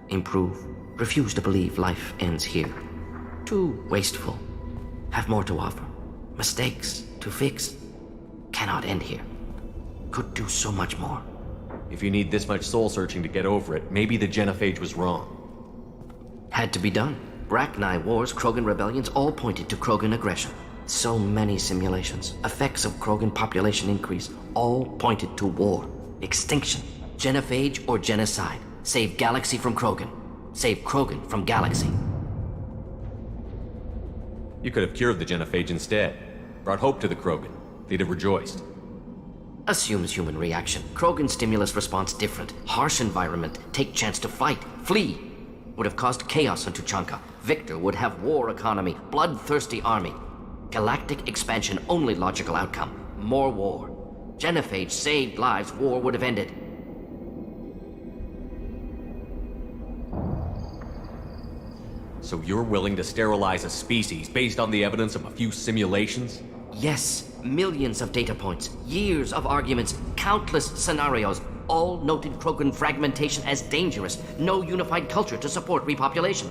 improve. Refuse to believe life ends here. Too wasteful. Have more to offer. Mistakes to fix. Cannot end here. Could do so much more. If you need this much soul-searching to get over it, maybe the genophage was wrong. Had to be done. Bracknai wars, Krogan rebellions, all pointed to Krogan aggression. So many simulations. Effects of Krogan population increase, all pointed to war. Extinction. Genophage or genocide. Save galaxy from Krogan. Save Krogan from galaxy. You could have cured the genophage instead. Brought hope to the Krogan. They'd have rejoiced. Assumes human reaction. Krogan stimulus response different. Harsh environment. Take chance to fight. Flee. Would have caused chaos on Tuchanka. Victor would have war economy. Bloodthirsty army. Galactic expansion only logical outcome. More war. Genophage saved lives. War would have ended. So you're willing to sterilize a species based on the evidence of a few simulations? Yes, millions of data points, years of arguments, countless scenarios, all noted Krogan fragmentation as dangerous, no unified culture to support repopulation.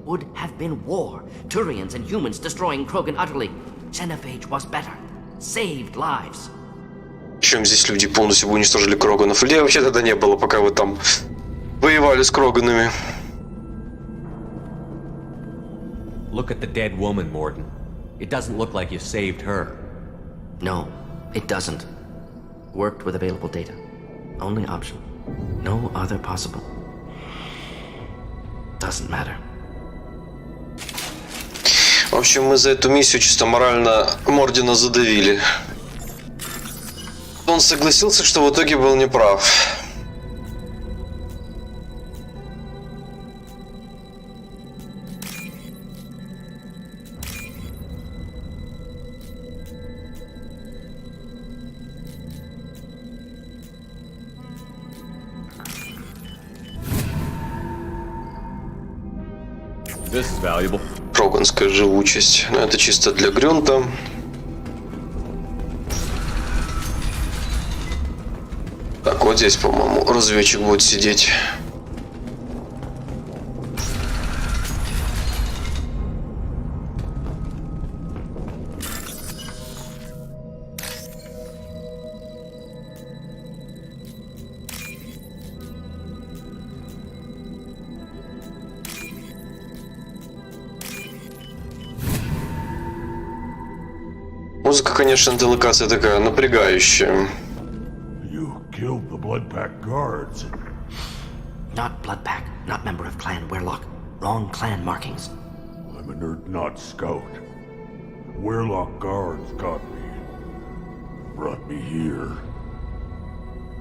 Would have been war, Turians and humans destroying Krogan utterly. Genophage was better, saved lives. Чем здесь люди полностью уничтожили Кроганов? Людей вообще тогда не было, пока вы там воевали с Кроганами. Look at the dead woman, Morden. It doesn't look like you saved her. No, it doesn't. Worked with available data. Only option. No other possible. Doesn't matter. В общем, мы за эту миссию чисто морально Мордина задавили. Он согласился, что в итоге был неправ. This is valuable. Кроганская живучесть. Но это чисто для Грюнта. Так, вот здесь, по-моему, разведчик будет сидеть. Музыка, конечно, эта локация такая напрягающая. Killed the Bloodpack guards. Not Bloodpack, not member of Clan Werlock. Wrong clan markings. I'm an Urdnot scout. Werlock guards got me. Brought me here.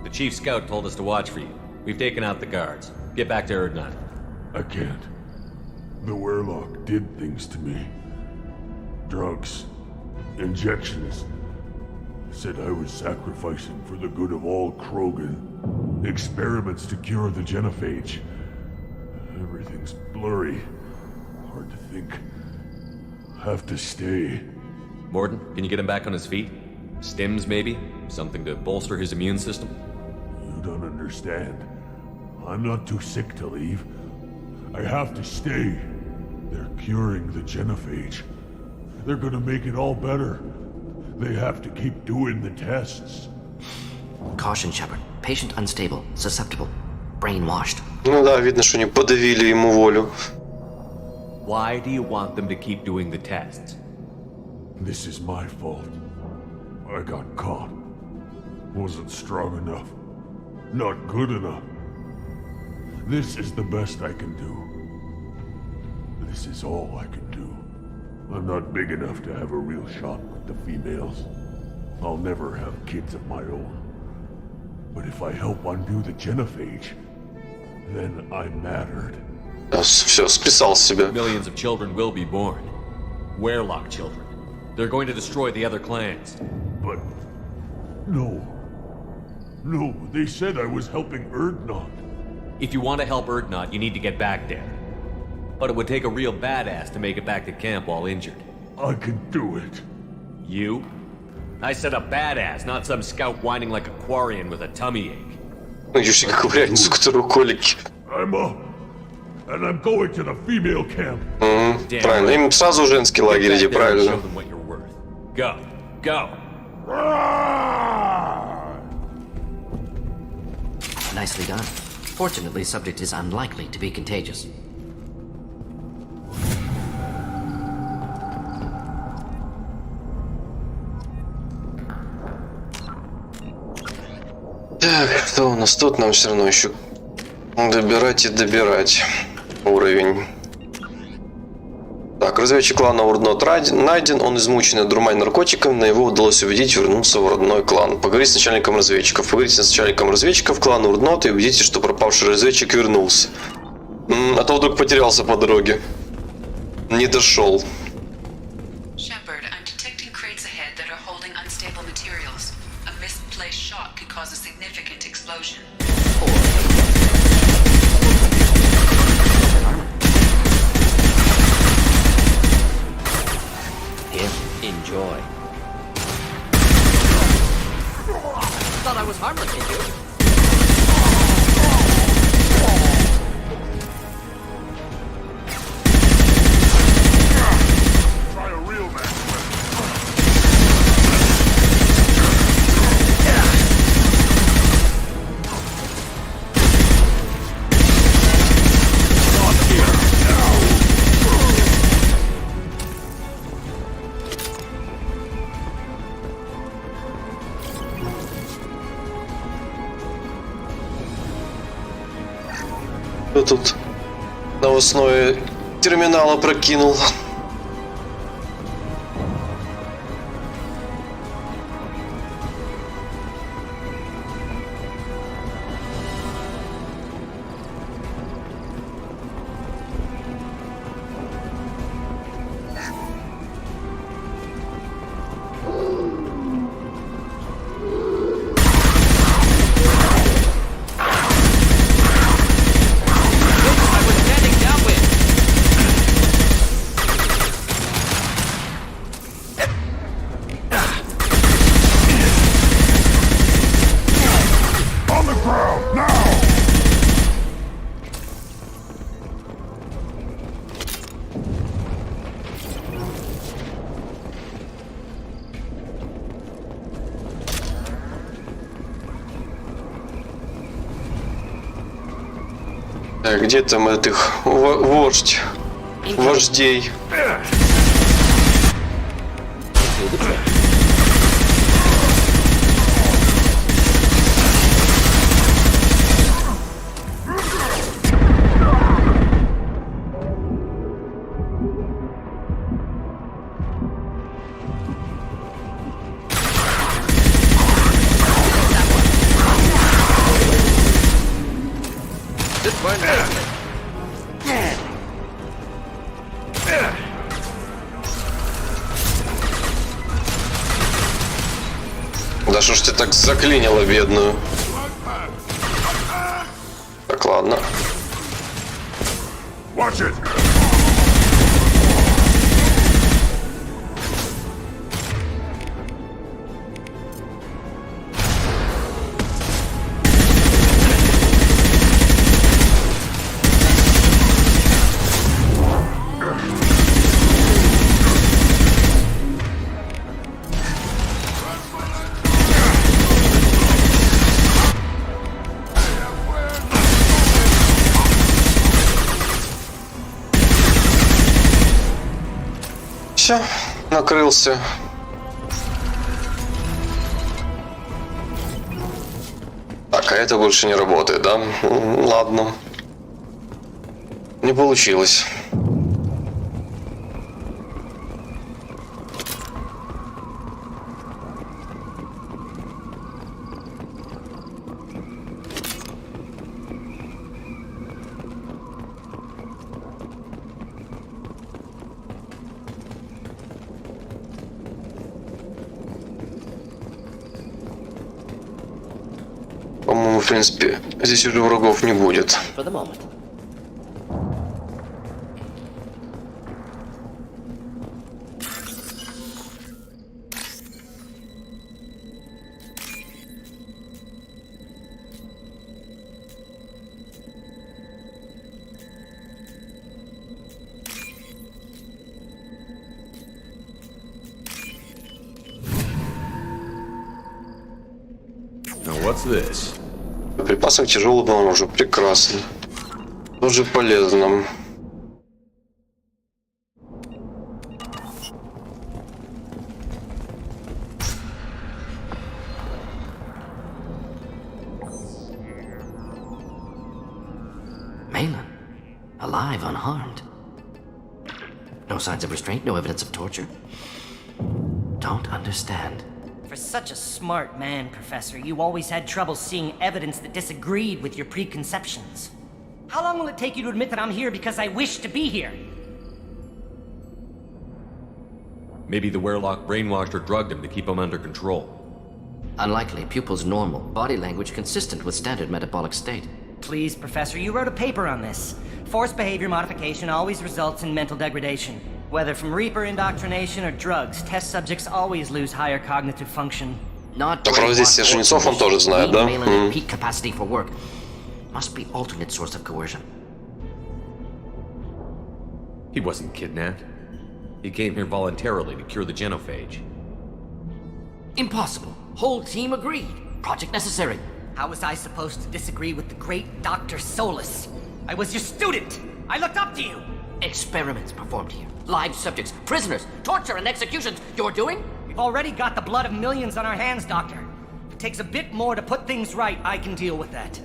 The chief scout told us to watch for you. We've taken out the guards. Get back to Urdnot. I can't. The Werlock did things to me. Drugs. Injections. Said I was sacrificing for the good of all Krogan. Experiments to cure the genophage. Everything's blurry. Hard to think. Have to stay. Morden, can you get him back on his feet? Stims, maybe? Something to bolster his immune system? You don't understand. I'm not too sick to leave. I have to stay. They're curing the genophage. They're gonna make it all better. They have to keep doing the tests. Caution, Shepard. Patient unstable, susceptible, brainwashed. Ну да, видно, что они подавили ему волю. Why do you want them to keep doing the tests? This is my fault. I got caught. Wasn't strong enough. Not good enough. This is the best I can do. This is all I can do. I'm not big enough to have a real shot with the females. I'll never have kids of my own. But if I help undo the genophage, then I mattered. Все, списал с себя. Millions of children will be born. Werlock children. They're going to destroy the other clans. But... no. No, they said I was helping Urdnot. If you want to help Urdnot, you need to get back there. But it would take a real badass to make it back to camp while injured. I can do it. You? I said a badass, not some scout whining like a Quarian with a tummy ache. Ну, еще как вариант, у которого колики. I'm up. And I'm going to the female camp. Правильно, им сразу женский лагерь иди, правильно. Show them what you're worth. Go. Go. Nicely done. Fortunately, subject is unlikely to be contagious. Так, что у нас тут? Нам все равно еще добирать и добирать уровень. Так, разведчик клана Урднот найден, он измучен и одурманен наркотиком, но его удалось убедить вернуться в родной клан. Поговорите с начальником разведчиков. Поговорите с начальником разведчиков клана Урднот и убедите, что пропавший разведчик вернулся. А то вдруг потерялся по дороге. Не дошел. Shepard, I'm detecting crates ahead that are holding unstable materials. A misplaced shot could cause a significant explosion. Here, enjoy. Thought I was harmless, did you? Try a real man. Кто тут новостное терминал опрокинул? Так, где там этих вождей? Да что ж ты так заклинила бедную? Так, ладно. Watch it! Все, накрылся. Так, а это больше не работает, да? Ладно. Не получилось. По-моему, в принципе, здесь уже врагов не будет. What's this? Припасов тяжелого оружия. Прекрасно. Тоже полезно. Malin, alive, unharmed. No signs of restraint, no evidence of torture. Don't understand. For such a smart man, Professor, you always had trouble seeing evidence that disagreed with your preconceptions. How long will it take you to admit that I'm here because I wish to be here? Maybe the Werelock brainwashed or drugged him to keep him under control. Unlikely. Pupil's normal. Body language consistent with standard metabolic state. Please, Professor, you wrote a paper on this. Forced behavior modification always results in mental degradation. Whether from Reaper indoctrination or drugs, test subjects always lose higher cognitive function. Not Так, правда, здесь Жнецов он тоже знает, да? Peak capacity for work. Must be alternate source of coercion. He wasn't kidnapped. He came here voluntarily to cure the genophage. Impossible. Whole team agreed. Project necessary. How was I supposed to disagree with the great Dr. Solus? I was your student. I looked up to you. Experiments performed here. Live subjects, prisoners, torture and executions. You're doing? We've already got the blood of millions on our hands, Doctor. If it takes a bit more to put things right, I can deal with that.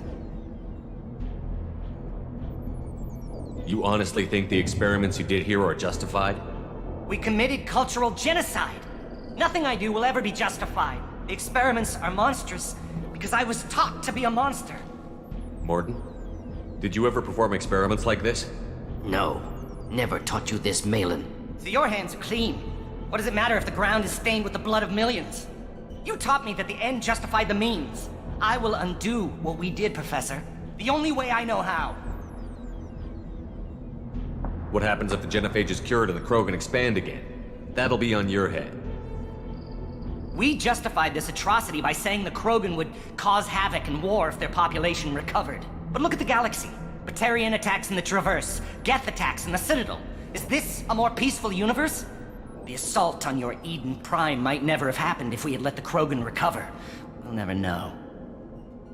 You honestly think the experiments you did here are justified? We committed cultural genocide. Nothing I do will ever be justified. The experiments are monstrous because I was taught to be a monster. Morton, did you ever perform experiments like this? No. Never taught you this, Malin. So your hands are clean. What does it matter if the ground is stained with the blood of millions? You taught me that the end justified the means. I will undo what we did, Professor. The only way I know how. What happens if the genophage is cured and the Krogan expand again? That'll be on your head. We justified this atrocity by saying the Krogan would cause havoc and war if their population recovered. But look at the galaxy. Batarian attacks in the Traverse, Geth attacks in the Citadel. Is this a more peaceful universe? The assault on your Eden Prime might never have happened if we had let the Krogan recover. We'll never know.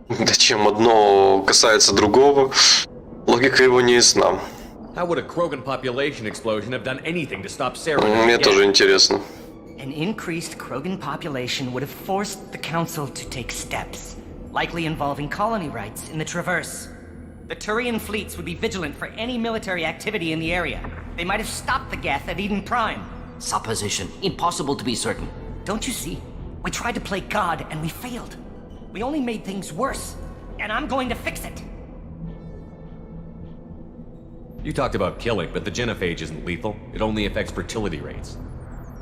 Да чем одно касается другого, логика его не ясна. How would a Krogan population explosion have done anything to stop Saren? Мне тоже интересно. An increased Krogan population would have forced the Council to take steps, likely involving colony rights in the Traverse. The Turian fleets would be vigilant for any military activity in the area. They might have stopped the Geth at Eden Prime. Supposition. Impossible to be certain. Don't you see? We tried to play God and we failed. We only made things worse, and I'm going to fix it. You talked about killing, but the genophage isn't lethal. It only affects fertility rates.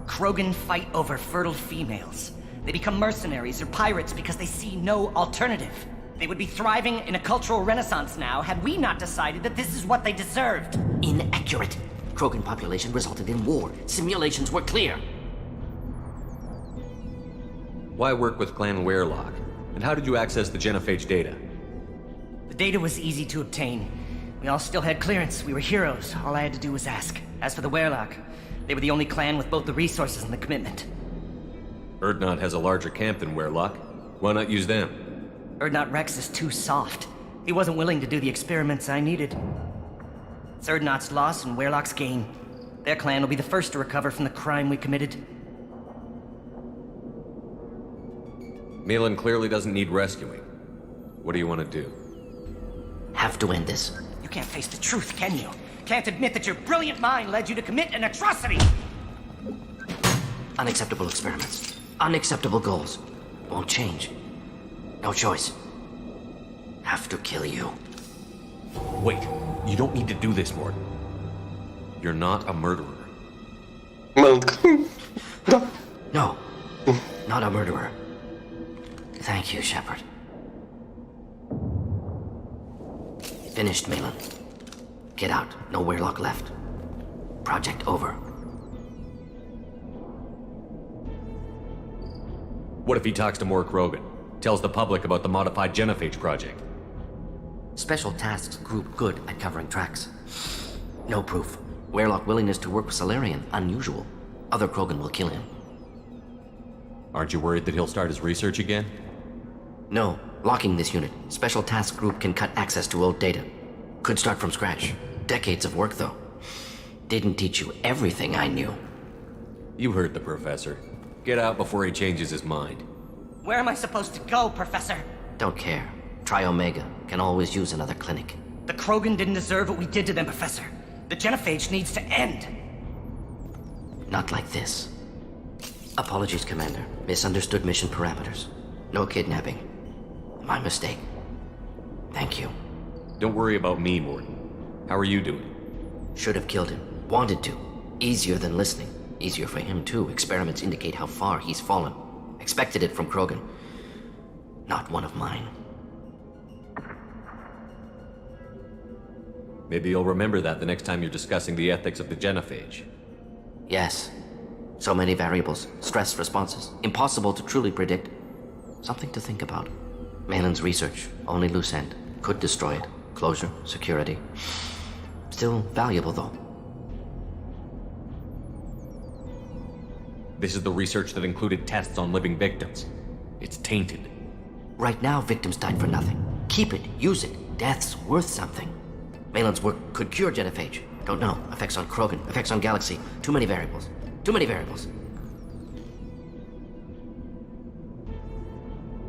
Krogan fight over fertile females. They become mercenaries or pirates because they see no alternative. They would be thriving in a cultural renaissance now had we not decided that this is what they deserved. Inaccurate. Krogan population resulted in war. Simulations were clear. Why work with Clan Werelock? And how did you access the genophage data? The data was easy to obtain. We all still had clearance. We were heroes. All I had to do was ask. As for the Werelock, they were the only clan with both the resources and the commitment. Urdnot has a larger camp than Werelock. Why not use them? Urdnot Rex is too soft. He wasn't willing to do the experiments I needed. It's Urdnot's loss and Werelock's gain. Their clan will be the first to recover from the crime we committed. Malin clearly doesn't need rescuing. What do you want to do? Have to end this. You can't face the truth, can you? Can't admit that your brilliant mind led you to commit an atrocity! Unacceptable experiments. Unacceptable goals. Won't change. No choice. Have to kill you. Wait, you don't need to do this, Morton. You're not a murderer. No. Not a murderer. Thank you, Shepard. Finished, Malin. Get out. No Werelock left. Project over. What if he talks to more Krogan? Tells the public about the modified genophage project? Special tasks group good at covering tracks. No proof. Werelock willingness to work with Salarian, unusual. Other Krogan will kill him. Aren't you worried that he'll start his research again? No. Locking this unit. Special task group can cut access to old data. Could start from scratch. Decades of work, though. Didn't teach you everything I knew. You heard the professor. Get out before he changes his mind. Where am I supposed to go, Professor? Don't care. Try Omega. Can always use another clinic. The Krogan didn't deserve what we did to them, Professor. The genophage needs to end. Not like this. Apologies, Commander. Misunderstood mission parameters. No kidnapping. My mistake. Thank you. Don't worry about me, Morton. How are you doing? Should have killed him. Wanted to. Easier than listening. Easier for him, too. Experiments indicate how far he's fallen. Expected it from Krogan. Not one of mine. Maybe you'll remember that the next time you're discussing the ethics of the genophage. Yes. So many variables. Stress responses. Impossible to truly predict. Something to think about. Malin's research. Only loose end. Could destroy it. Closure. Security. Still valuable, though. This is the research that included tests on living victims. It's tainted. Right now, victims died for nothing. Keep it. Use it. Death's worth something. Malin's work could cure genophage. Don't know. Effects on Krogan. Effects on Galaxy. Too many variables. Too many variables.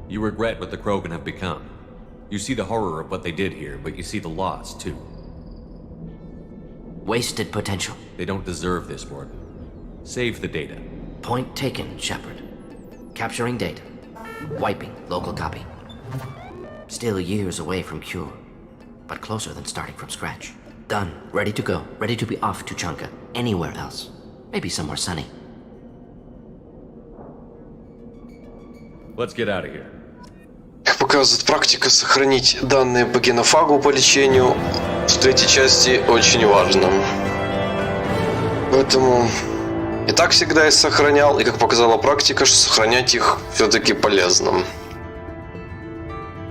You regret what the Krogan have become. You see the horror of what they did here, but you see the loss, too. Wasted potential. They don't deserve this, Morton. Save the data. Point taken, Shepard. Capturing data. Wiping local copy. Still years away from cure, but closer than starting from scratch. Done. Ready to go. Ready to be off to Chunka. Anywhere else. Maybe somewhere sunny. Let's get out of here. Как показывает практика, сохранить данные по генофагу по лечению в третьей части очень важно. Поэтому И так всегда и сохранял, и как показала практика, что сохранять их все-таки полезно.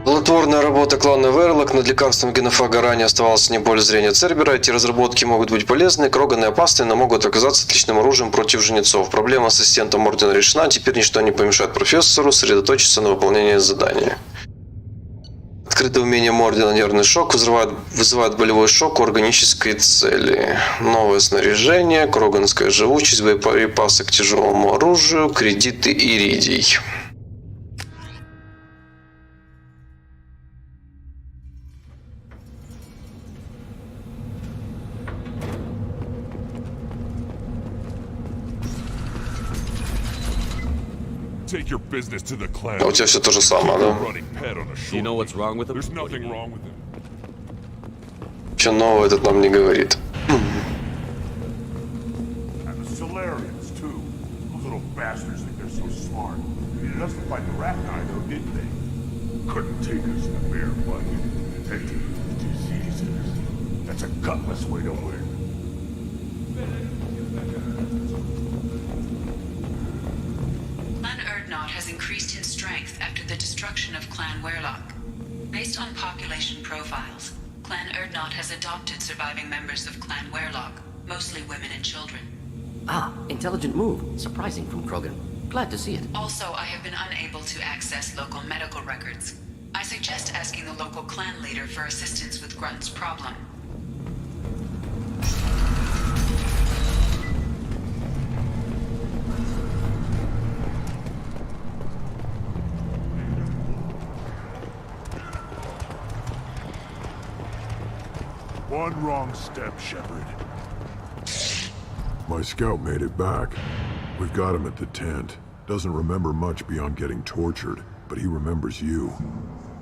Плодотворная работа клана Верлок над лекарством генофага ранее оставалась не в поле зрения Цербера. Эти разработки могут быть полезны, кроганы опасны, но могут оказаться отличным оружием против жнецов. Проблема с ассистентом Ордена решена, теперь ничто не помешает профессору сосредоточиться на выполнении задания. Открытое умение Ордена нервный шок вызывает болевой шок у органической цели. Новое снаряжение, кроганская живучесть, боеприпасы к тяжелому оружию, кредиты иридий. Take your business to the clan. А у тебя все то же самое, да? You know what's wrong with him? There's nothing wrong with him. Что нового этот нам не говорит? And the Solarians, too. Those little bastards think they're so smart. They needed us to fight the Rachni, though, didn't they? Couldn't take us in a bear fight. Taking diseases. That's a gutless way to win. Has increased in strength after the destruction of Clan Werlock. Based on population profiles, Clan Erdnot has adopted surviving members of Clan Werlock, mostly women and children. Ah, intelligent move. Surprising from Krogan. Glad to see it. Also, I have been unable to access local medical records. I suggest asking the local clan leader for assistance with Grunt's problem. One wrong step, Shepard. My scout made it back. We've got him at the tent. Doesn't remember much beyond getting tortured, but he remembers you.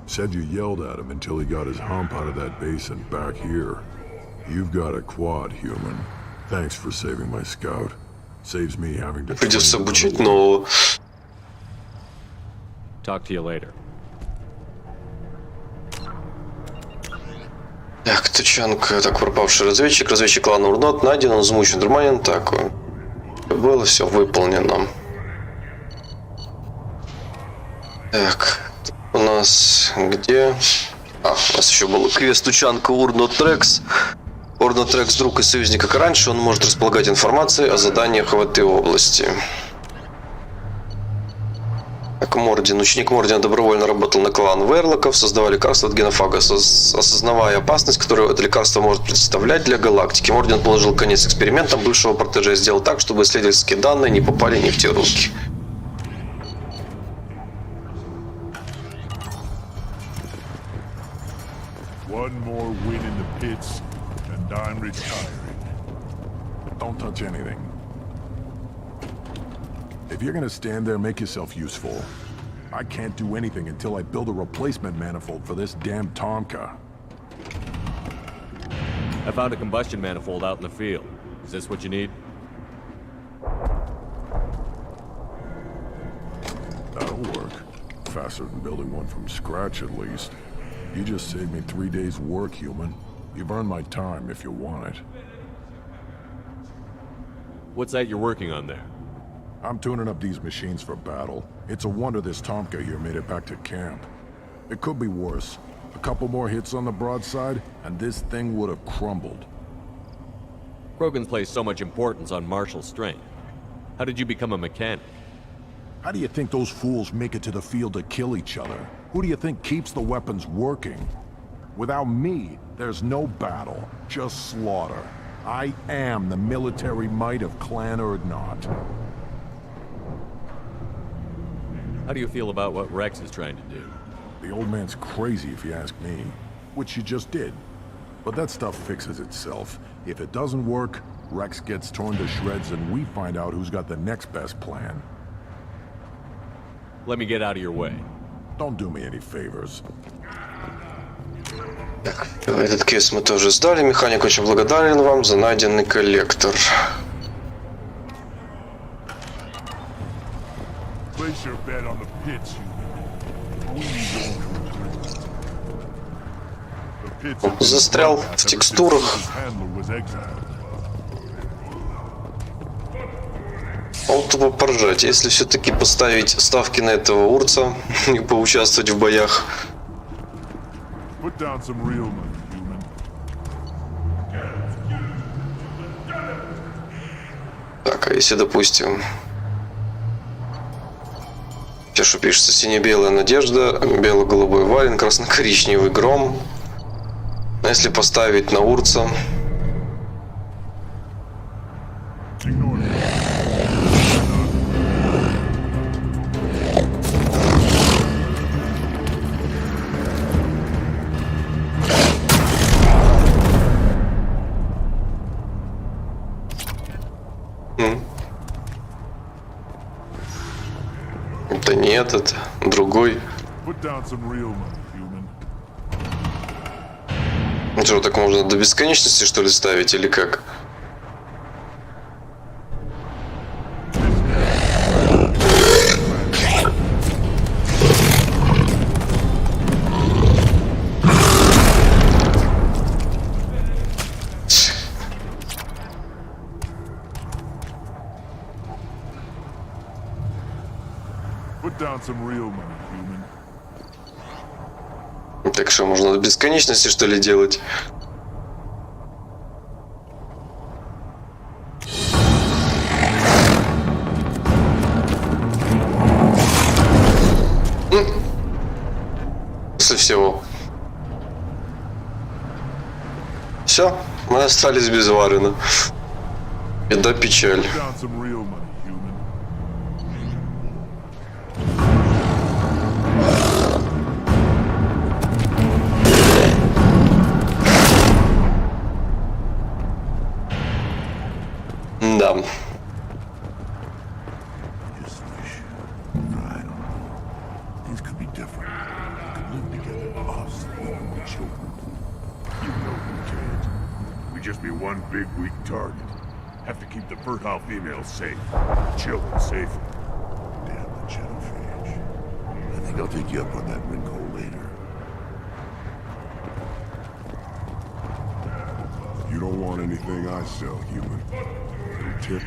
Said you yelled at him until he got his hump out of that basin back here. You've got a quad, human. Thanks for saving my scout. Saves me having to... Придется обучить нового. Talk to you later. Так, тучанка, так, пропавший разведчик. Разведчик клана Урнот найден, он измучен, дурманин. Так, было все выполнено. Так, у нас где? А, у нас еще был квест тучанка Урнот Трекс. Урнот Трекс друг и союзник, как и раньше, он может располагать информацией о заданиях в этой области. Так, Мордин. Ученик Мордина добровольно работал на клан Верлоков, создавая лекарства от генофага. Осознавая опасность, которую это лекарство может представлять для галактики, Мордин положил конец экспериментам бывшего протеже и сделал так, чтобы исследовательские данные не попали не в те руки. One more win in the pits, and I'm retiring. Don't touch anything. If you're gonna stand there, make yourself useful. I can't do anything until I build a replacement manifold for this damn Tonka. I found a combustion manifold out in the field. Is this what you need? That'll work. Faster than building one from scratch, at least. You just saved me 3 days' work, human. You've earned my time if you want it. What's that you're working on there? I'm tuning up these machines for battle. It's a wonder this Tomka here made it back to camp. It could be worse. A couple more hits on the broadside, and this thing would have crumbled. Krogan place so much importance on martial strength. How did you become a mechanic? How do you think those fools make it to the field to kill each other? Who do you think keeps the weapons working? Without me, there's no battle, just slaughter. I am the military might of Clan Erdnot. How do you feel about what Rex is trying to do? The old man's crazy if you ask me, which you just did. But that stuff fixes itself. If it doesn't work, Rex gets torn to shreds and we find out who's got the next best plan. Let me get out of your way. Don't do me any favors. Так, этот кейс мы тоже сдали. Механик очень благодарен вам за найденный коллектор. Place your bet on the pits, you. Застрял в текстурах. вот тупо поржать. Если все-таки поставить ставки на этого урца и поучаствовать в боях. Так, а если, допустим, сейчас что пишется: сине-белая надежда, бело-голубой вален, красно-коричневый гром. А если поставить на урца? Это нет, это другой. Что, так можно до бесконечности, что ли, ставить, или как? Так что, можно до бесконечности, что ли, делать? После всего. Все, мы остались без Варена. Беда, печаль. Да. Just be one big weak target. Have to keep the fertile females safe. Children safe. Damn the genophage. I think I'll take you up on that wrinkle later. You don't want anything I sell, human. Tip.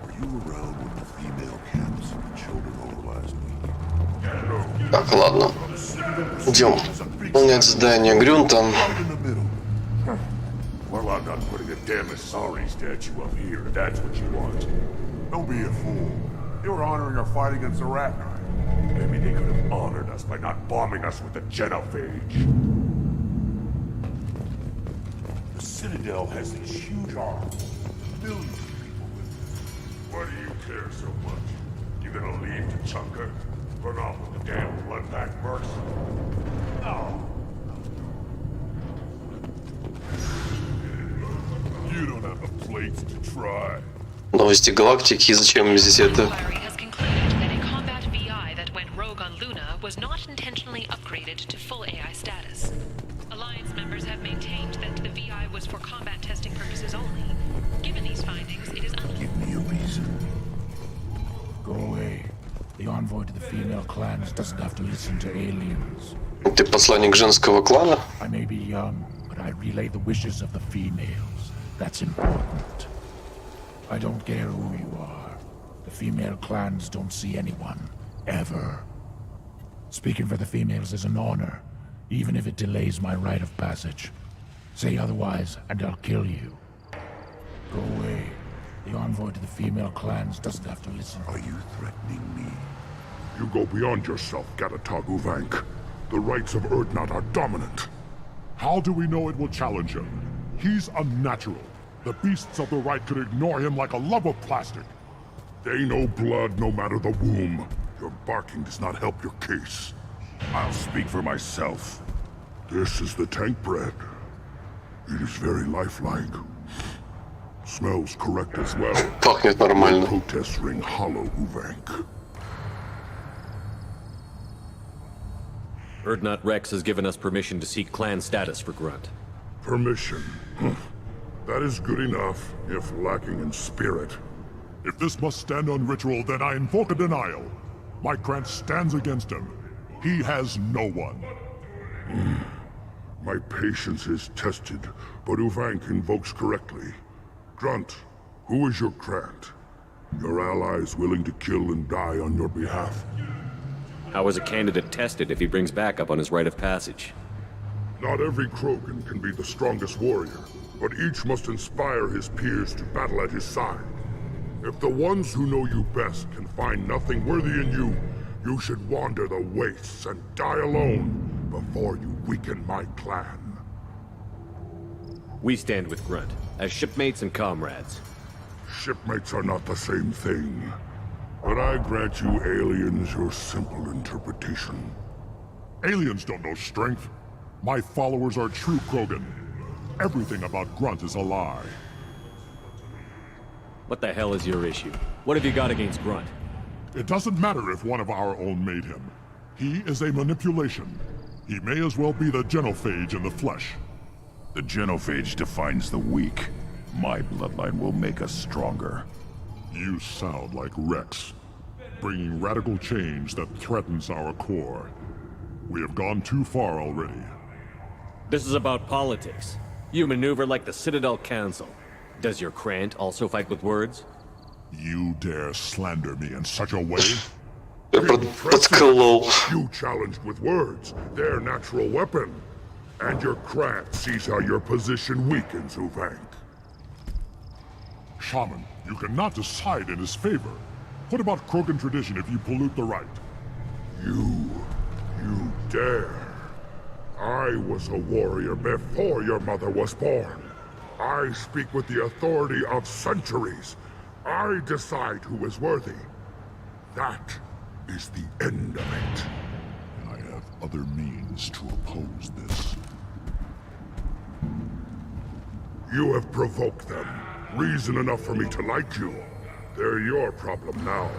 Were you around when the female camps and the children over last week? Так, ладно. Идем выполнять задание Грюнта. Well, I'm not putting a damn sorry statue up here, if that's what you want. Don't be a fool. You were honoring our fight against the Arachnid. Maybe they could have honored us by not bombing us with the genophage. The Citadel has these huge arms. Millions of people with it. Why do you care so much? You gonna leave Tachanka? Run off with the damn blood-packed mercs? No. You don't have the plates to try. Новости галактики. Зачем здесь это? Was not intentionally upgraded to full AI status. Alliance members have maintained that the VI was for combat testing purposes only. Given these findings, it is Give me a reason. Go away. The envoy to the female clans doesn't have to listen to aliens. Ты посланник женского клана? I may be young, but I relay the wishes of the females. That's important. I don't care who you are. The female clans don't see anyone. Ever. Speaking for the females is an honor, even if it delays my rite of passage. Say otherwise, and I'll kill you. Go away. The envoy to the female clans doesn't have to listen. Are you threatening me? You go beyond yourself, Gatatagu Vank. The rights of Urdnot are dominant. How do we know it will challenge him? He's unnatural. The beasts of the right could ignore him like a lump of plastic. They know blood no matter the womb. Your barking does not help your case. I'll speak for myself. This is the tank bread. It is very lifelike. Smells correct as well. Пахнет нормально. Protests ring hollow, Uvank. Urdnot Rex has given us permission to seek clan status for Grunt. Permission. That is good enough, if lacking in spirit. If this must stand on ritual, then I invoke a denial. My Grant stands against him. He has no one. My patience is tested, but Uvank invokes correctly. Grunt, who is your Krant? Your allies willing to kill and die on your behalf? How is a candidate tested if he brings backup on his rite of passage? Not every Krogan can be the strongest warrior, but each must inspire his peers to battle at his side. If the ones who know you best can find nothing worthy in you, you should wander the wastes and die alone before you weaken my clan. We stand with Grunt, as shipmates and comrades. Shipmates are not the same thing. But I grant you aliens your simple interpretation. Aliens don't know strength. My followers are true Krogan. Everything about Grunt is a lie. What the hell is your issue? What have you got against Grunt? It doesn't matter if one of our own made him. He is a manipulation. He may as well be the genophage in the flesh. The genophage defines the weak. My bloodline will make us stronger. You sound like Rex, bringing radical change that threatens our core. We have gone too far already. This is about politics. You maneuver like the Citadel Council. Does your Krant also fight with words? You dare slander me in such a way? Подколол. You challenged with words, their natural weapon. And your Krant sees how your position weakens Uvank. Shaman, you cannot decide in his favor. What about Krogan tradition if you pollute the rite? You dare. I was a warrior before your mother was born. I speak with the authority of centuries. I decide who is worthy. That is the end of it. I have other means to oppose this. You have provoked them. Reason enough for me to like you. They're your problem now.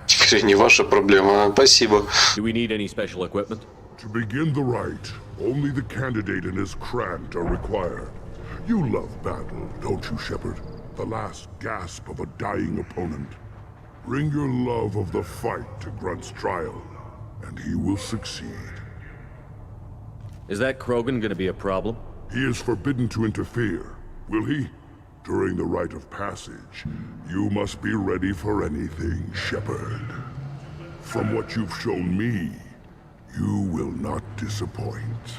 Теперь не ваша проблема. Спасибо. Do we need any special equipment? To begin the rite, only the candidate and his Krant are required. You love battle, don't you, Shepard? The last gasp of a dying opponent. Bring your love of the fight to Grunt's trial, and he will succeed. Is that Krogan gonna be a problem? He is forbidden to interfere, will he? During the rite of passage, you must be ready for anything, Shepard. From what you've shown me, you will not disappoint.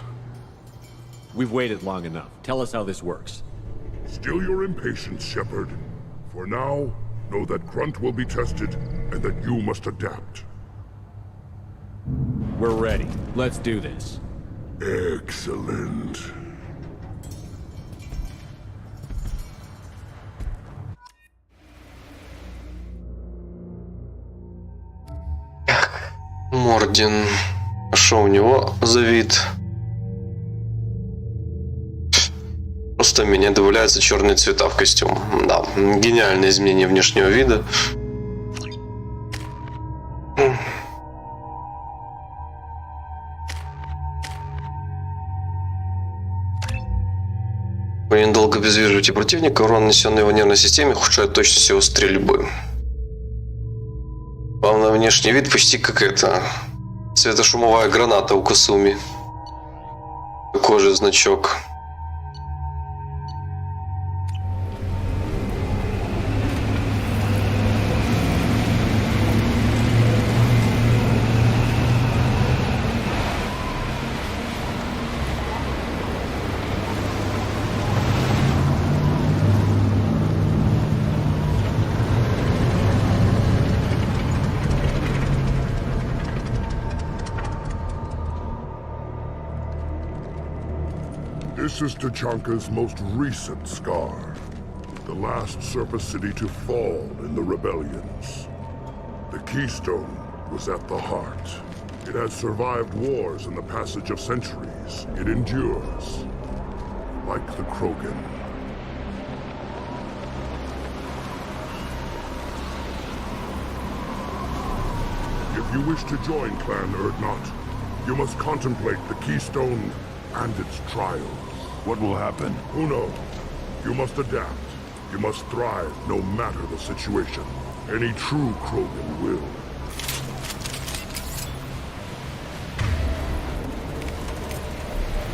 We've waited long enough. Tell us how this works. Still your impatience, Shepard. For now, know that Grunt will be tested, and that you must adapt. We're ready. Let's do this. Excellent. Мордин. А что у него за вид? Просто меня добавляются черные цвета в костюм. Да, гениальное изменение внешнего вида. Вы недолго обезвреживаете противника, урон, нанесенный его нервной системе, ухудшает точность его стрельбы. Главное, внешний вид почти как это. Светошумовая граната у Косуми. Такой же значок. This is Tachanka's most recent scar. The last surface city to fall in the rebellions. The Keystone was at the heart. It has survived wars and the passage of centuries. It endures. Like the Krogan. If you wish to join Clan Erdnot, you must contemplate the Keystone and its trials. What will happen? Who knows? You must adapt. You must thrive no matter the situation. Any true Krogan will.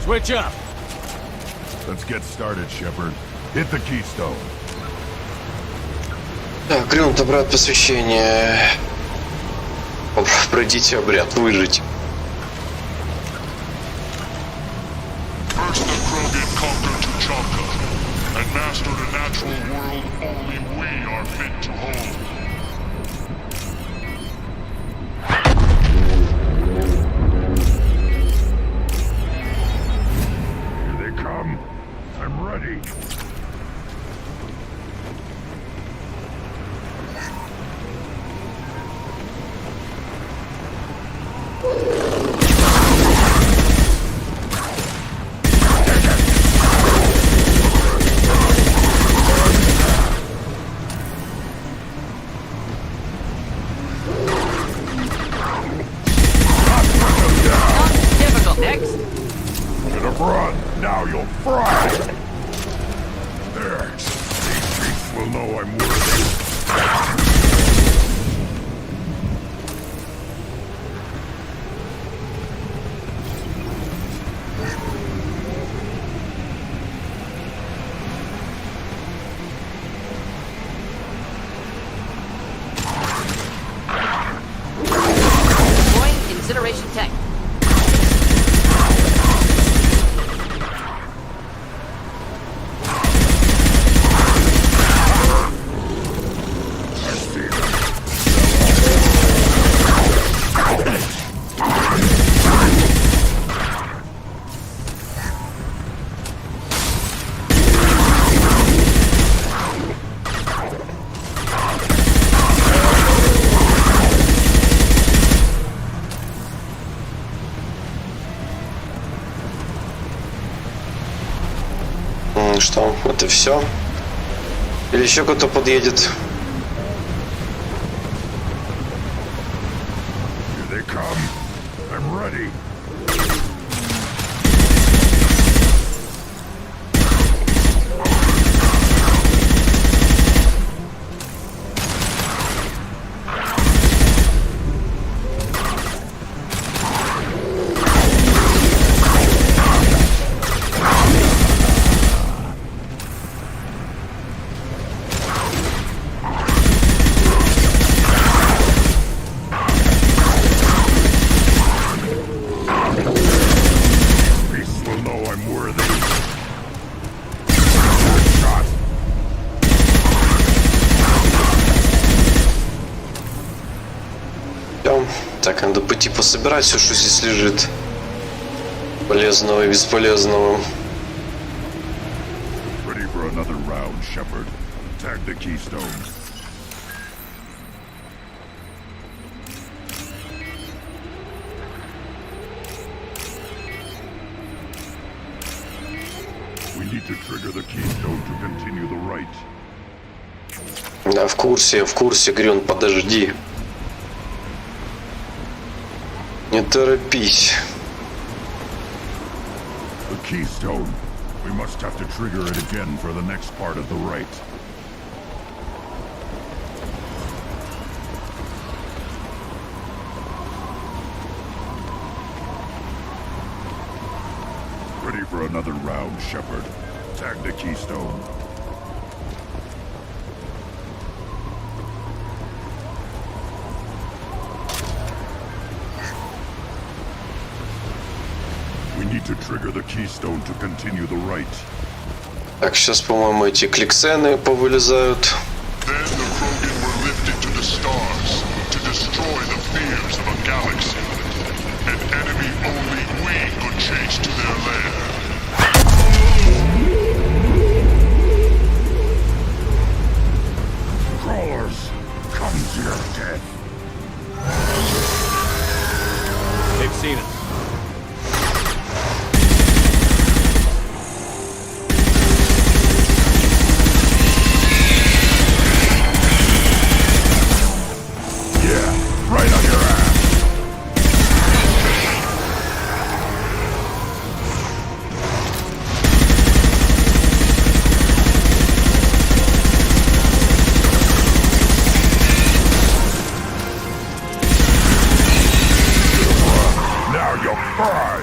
Switch up. Let's get started, Shepard. Hit the keystone. Так, Грюнт, обряд посвящения. Пройдите обряд, выжить. First the Krogan conquered Tuchanka and mastered a natural world only we are fit to hold. Here they come. I'm ready. Difficult. Next. Should have run. Now you'll fry. There. These beasts will know I'm worthy. Deploying incineration tech. Что, это все? Или еще кто-то подъедет? Here they come. I'm ready. Beasts will know I'm worthy. Shot. Всё. Так, надо пойти пособирать все, что здесь лежит. Полезного и бесполезного. Ready for another round, Shepard. Tag the keystone. We need to trigger the keystone to continue the rite. Да, в курсе, Грюн, подожди. Не торопись. The keystone. We must have to trigger it again for the next part of the rite. Ready for another round, Shepard. Tag the keystone. We need to trigger the keystone to continue the rite. Так, сейчас, по-моему, эти кликсены повылезают. Then the Krogan were lifted to the stars to destroy the fears of a galaxy. An enemy only we could chase to their lair. Crawlers, come to your death. They've seen us. Yeah, right on your ass. Now you'll cry.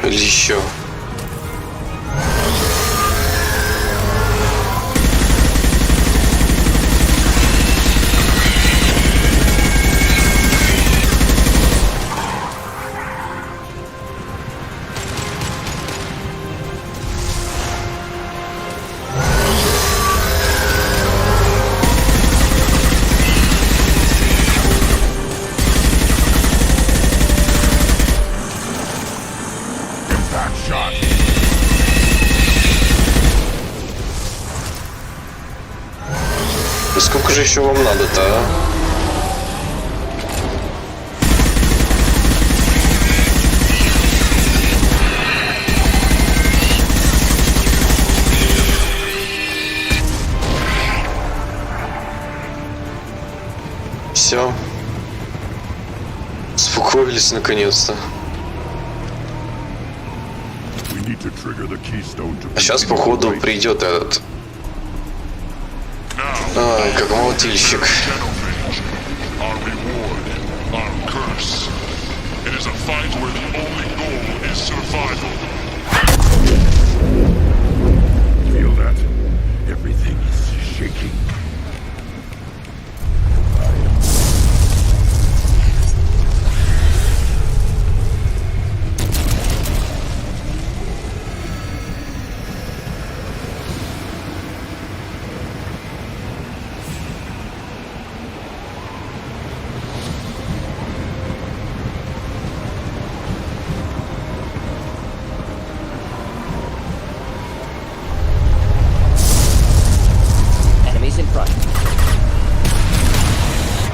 или еще? Сколько же еще вам надо-то, а? Все. Успокоились наконец-то. А сейчас, походу, придет этот... Ай, как молотильщик. Feel that? Everything is shaking.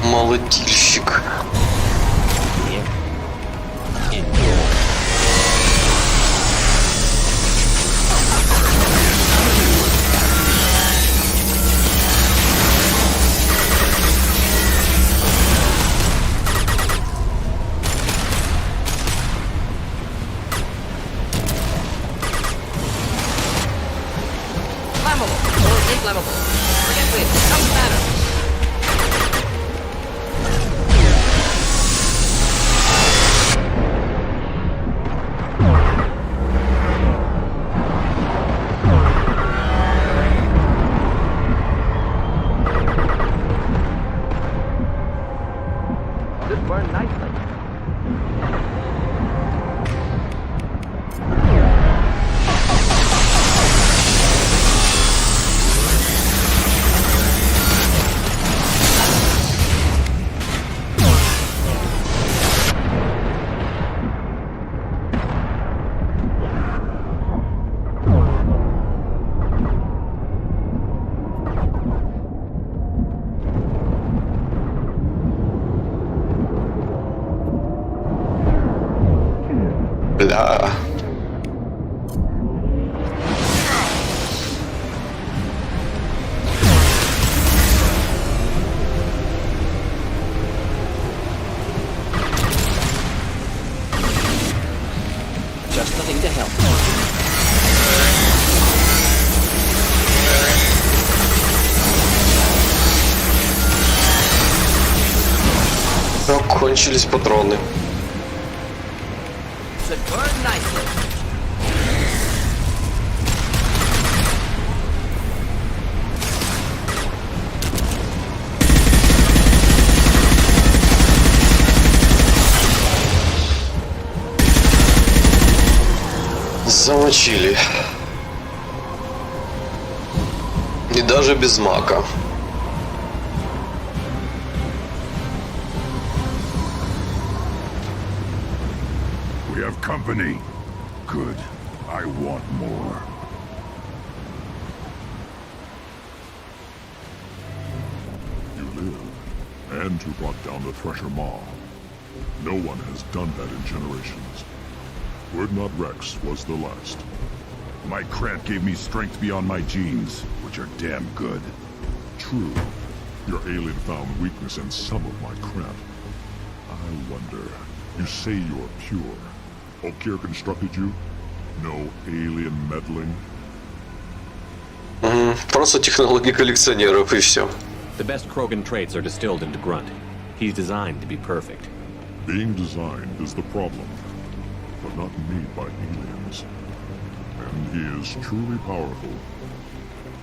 Молотильщик. Бля. Just nothing to help. Кончились патроны. Should burn nicely. Замочили. И даже без мака. We have company. Good. I want more. You live, and you brought down the Thresher Maw. No one has done that in generations. Word-Not Rex was the last. My Krant gave me strength beyond my genes, which are damn good. True. Your alien found weakness in some of my Krant. I wonder, you say you're pure. Okir constructed you? No alien meddling? Просто технологии коллекционеров и все. The best Krogan traits are distilled into Grunt. He's designed to be perfect. Being designed is the problem. But not made by aliens. And he is truly powerful.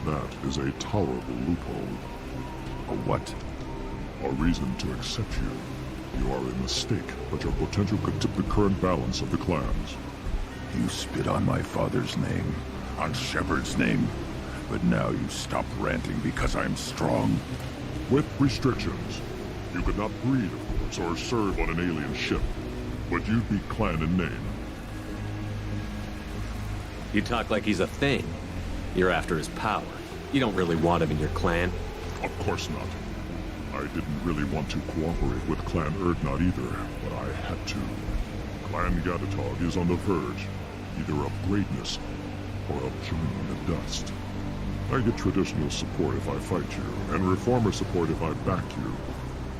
That is a tolerable loophole. A what? A reason to accept you. You are a mistake, but your potential could tip the current balance of the clans. You spit on my father's name, on Shepard's name, but now you stop ranting because I'm strong. With restrictions. You could not breed, of course, or serve on an alien ship, but you'd be clan in name. You talk like he's a thing. You're after his power. You don't really want him in your clan. Of course not. I didn't really want to cooperate with Clan Erdnot either, but I had to. Clan Gatatog is on the verge, either of greatness or of joining the dust. I get traditional support if I fight you, and reformer support if I back you.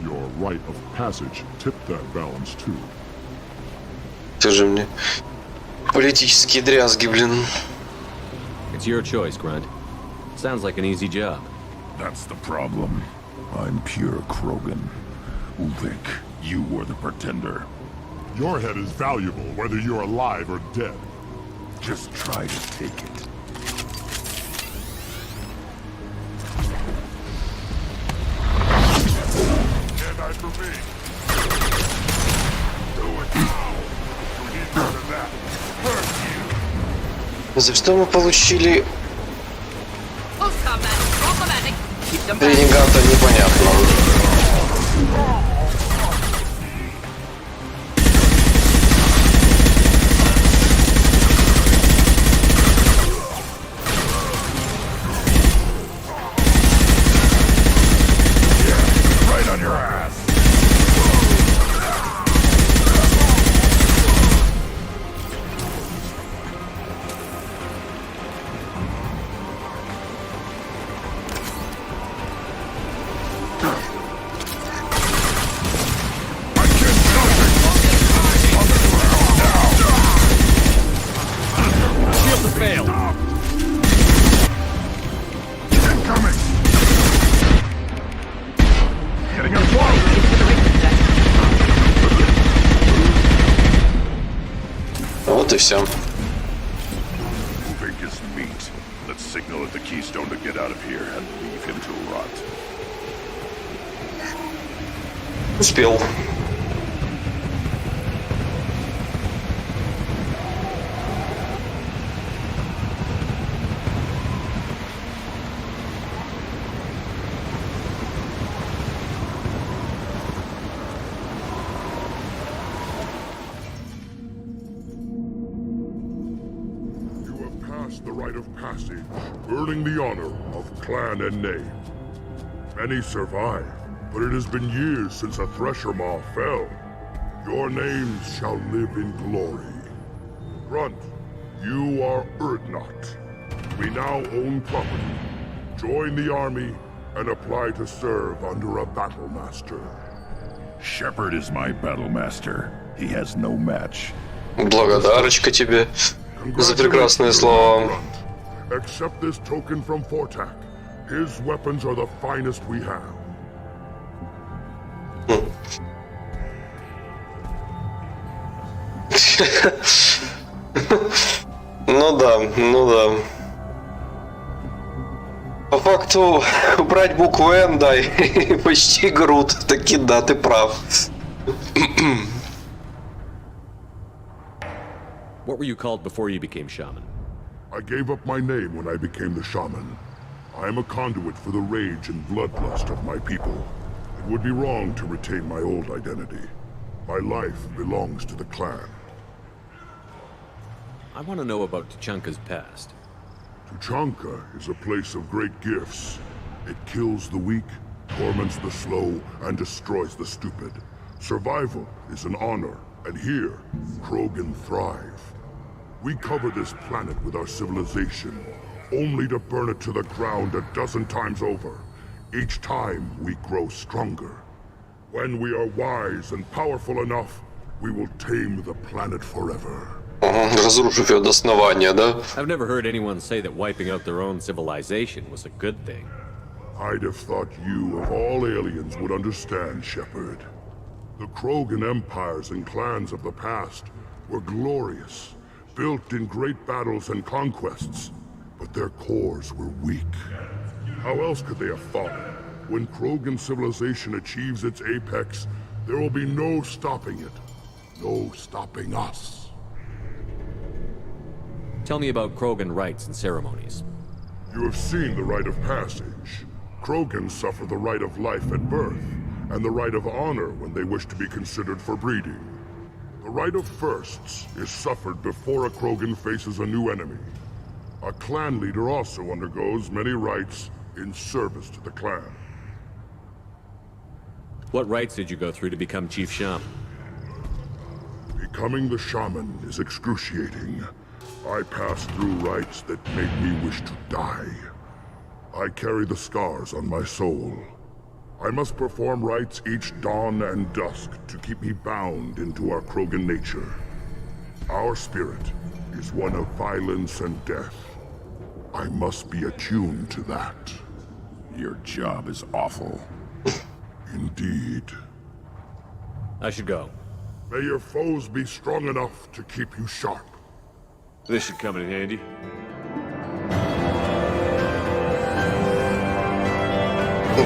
Your rite of passage tipped that balance too. Скажи мне. Политические дрязги, блин. It's your choice, Grunt. Sounds like an easy job. That's the problem. I'm pure Krogan. Uvik, you were the pretender. Your head is valuable, whether you're alive or dead. Just try to take it. Stand by for me. Do it now. You need more than that. Hurt you. За что мы получили ренегата, непонятно. Right on your ass. Вот и все. Uvik is meat. Let's signal at the keystone to get out of here and leave him to rot. Успел. The rite of passage, earning the honor of clan and name. Many survive, but it has been years since a Thresher Maw fell. Your names shall live in glory. Grunt, you are Erdnot. We now own property. Join the army and apply to serve under a battle master. Shepard is my battle master. He has no match. Благодарочка тебе за прекрасные слова. Accept this token from Fortak. His weapons are the finest we have. Ну да, ну да. По факту убрать букву Н, да, и почти Грут. Таки да, ты прав. What were you called before you became shaman? I gave up my name when I became the shaman. I am a conduit for the rage and bloodlust of my people. It would be wrong to retain my old identity. My life belongs to the clan. I want to know about Tuchanka's past. Tuchanka is a place of great gifts. It kills the weak, torments the slow, and destroys the stupid. Survival is an honor, and here, Krogan thrive. We cover this planet with our civilization, only to burn it to the ground a dozen times over. Each time, we grow stronger. When we are wise and powerful enough, we will tame the planet forever. Разрушив ее до основания, да? I've never heard anyone say that wiping out their own civilization was a good thing. I'd have thought you, of all aliens, would understand, Shepard. The Krogan empires and clans of the past were glorious, built in great battles and conquests, but their cores were weak. How else could they have fallen? When Krogan civilization achieves its apex, there will be no stopping it. No stopping us. Tell me about Krogan rites and ceremonies. You have seen the rite of passage. Krogans suffer the rite of life at birth, and the rite of honor when they wish to be considered for breeding. The rite of firsts is suffered before a Krogan faces a new enemy. A clan leader also undergoes many rites in service to the clan. What rites did you go through to become Chief Shaman? Becoming the shaman is excruciating. I passed through rites that made me wish to die. I carry the scars on my soul. I must perform rites each dawn and dusk to keep me bound into our Krogan nature. Our spirit is one of violence and death. I must be attuned to that. Your job is awful. Indeed. I should go. May your foes be strong enough to keep you sharp. This should come in handy.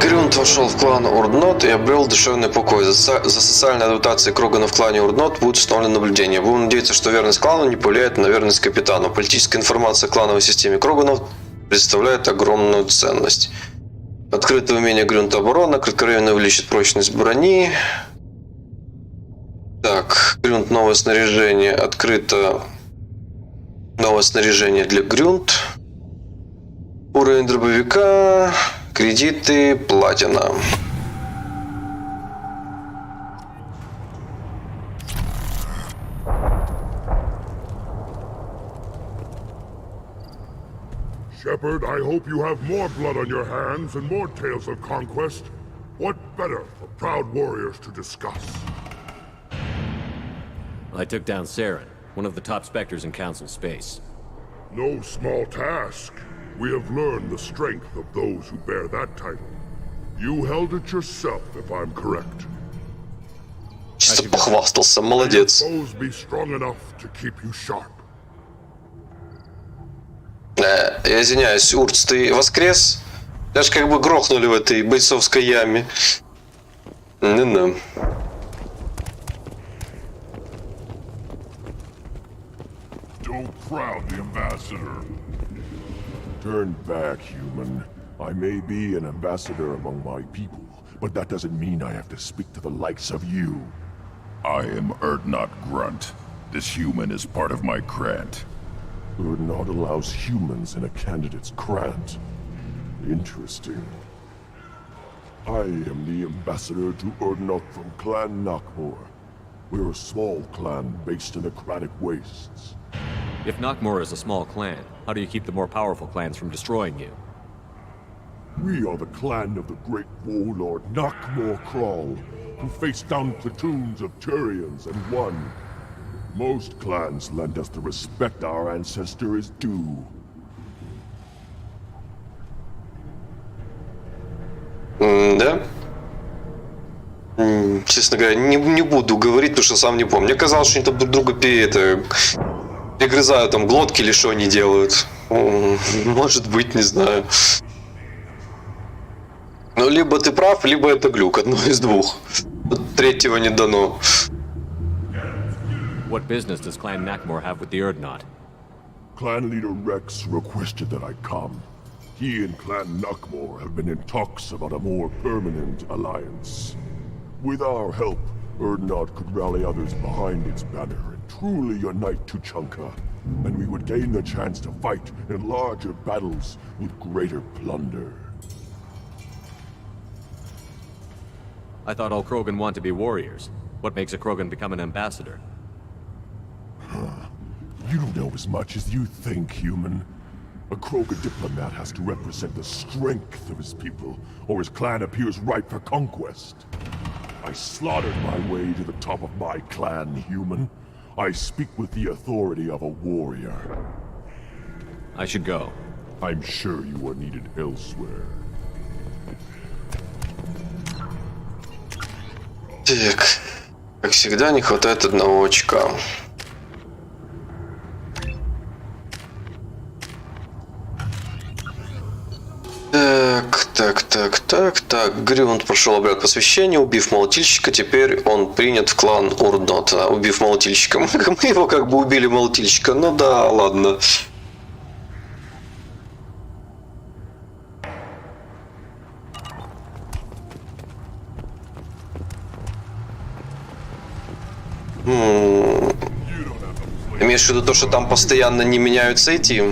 Грюнт вошел в клан Урднот и обрел душевный покой. За социальной адаптацией Крогана в клане Урднот будет установлено наблюдение. Будем надеяться, что верность клану не повлияет на верность капитану. Политическая информация о клановой системе Кроганов представляет огромную ценность. Открытое умение Грюнта оборона, кратковременно увеличит прочность брони. Так, Грюнт новое снаряжение. Открыто новое снаряжение для Грюнт. Уровень дробовика. Кредиты, платина. Shepard, I hope you have more blood on your hands and more tales of conquest. What better for proud warriors to discuss? I took down Saren, one of the top specters in Council space. No small task. We have learned the strength of those who bear that title. You held it yourself, if I'm correct. Чисто похвастался, молодец. May your foes be strong enough to keep you sharp. Я извиняюсь, Урц, ты воскрес? Тебя ж как бы грохнули в этой бойцовской яме. Ну-ну. Don't crowd the ambassador. Turn back, human. I may be an ambassador among my people, but that doesn't mean I have to speak to the likes of you. I am Urdnot Grunt. This human is part of my Krant. Urdnot allows humans in a candidate's Krant. Interesting. I am the ambassador to Urdnot from Clan Nakmor. We're a small clan based in the Kratic Wastes. If Nakmor is a small clan, how do you keep the more powerful clans from destroying you? We are the clan of the great warlord Nakmor Kral, who faced down platoons of Turians and won. Most clans lend us the respect our ancestor is due. Да? Честно говоря, не буду говорить, потому что сам не помню. Мне казалось, что они там друг друга перегрызают там глотки или что они делают. Может быть, не знаю. Ну, либо ты прав, либо это глюк. Одно из двух. Третьего не дано. What business does Clan Nakmor have with the Urdnot? Clan leader Rex requested that I come. He and Clan Nakmor have been in talks about a more permanent alliance. With our help, Urdnot could rally others behind its banner and truly unite Tuchanka, and we would gain the chance to fight in larger battles with greater plunder. I thought all Krogan want to be warriors. What makes a Krogan become an ambassador? You don't know as much as you think, human. A Krogan diplomat has to represent the strength of his people, or his clan appears ripe for conquest. I slaughtered my way to the top of my clan, human. I speak with the authority of a warrior. I should go. I'm sure you are needed elsewhere. Так, как всегда, не хватает одного очка. Так. Грюнд прошел обряд посвящения, убив молотильщика. Теперь он принят в клан Урднота, убив молотильщика. Мы его как бы убили молотильщика. Ну да, ладно. Имеешь в виду то, что там постоянно не меняются эти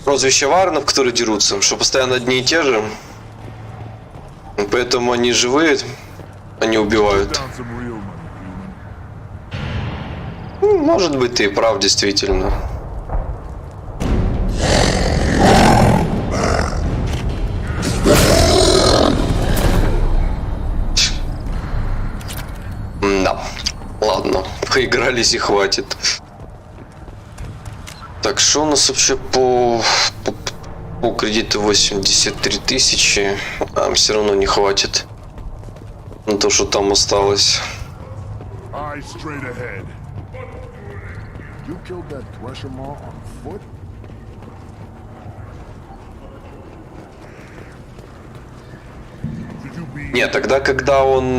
прозвища варнов, которые дерутся, что постоянно одни и те же. Поэтому они живые, они убивают. Может быть, ты и прав, действительно. Да. Ладно, поигрались и хватит. Так, что у нас вообще по кредиту 83 тысячи? А, все равно не хватит на то, что там осталось. Нет, тогда, когда он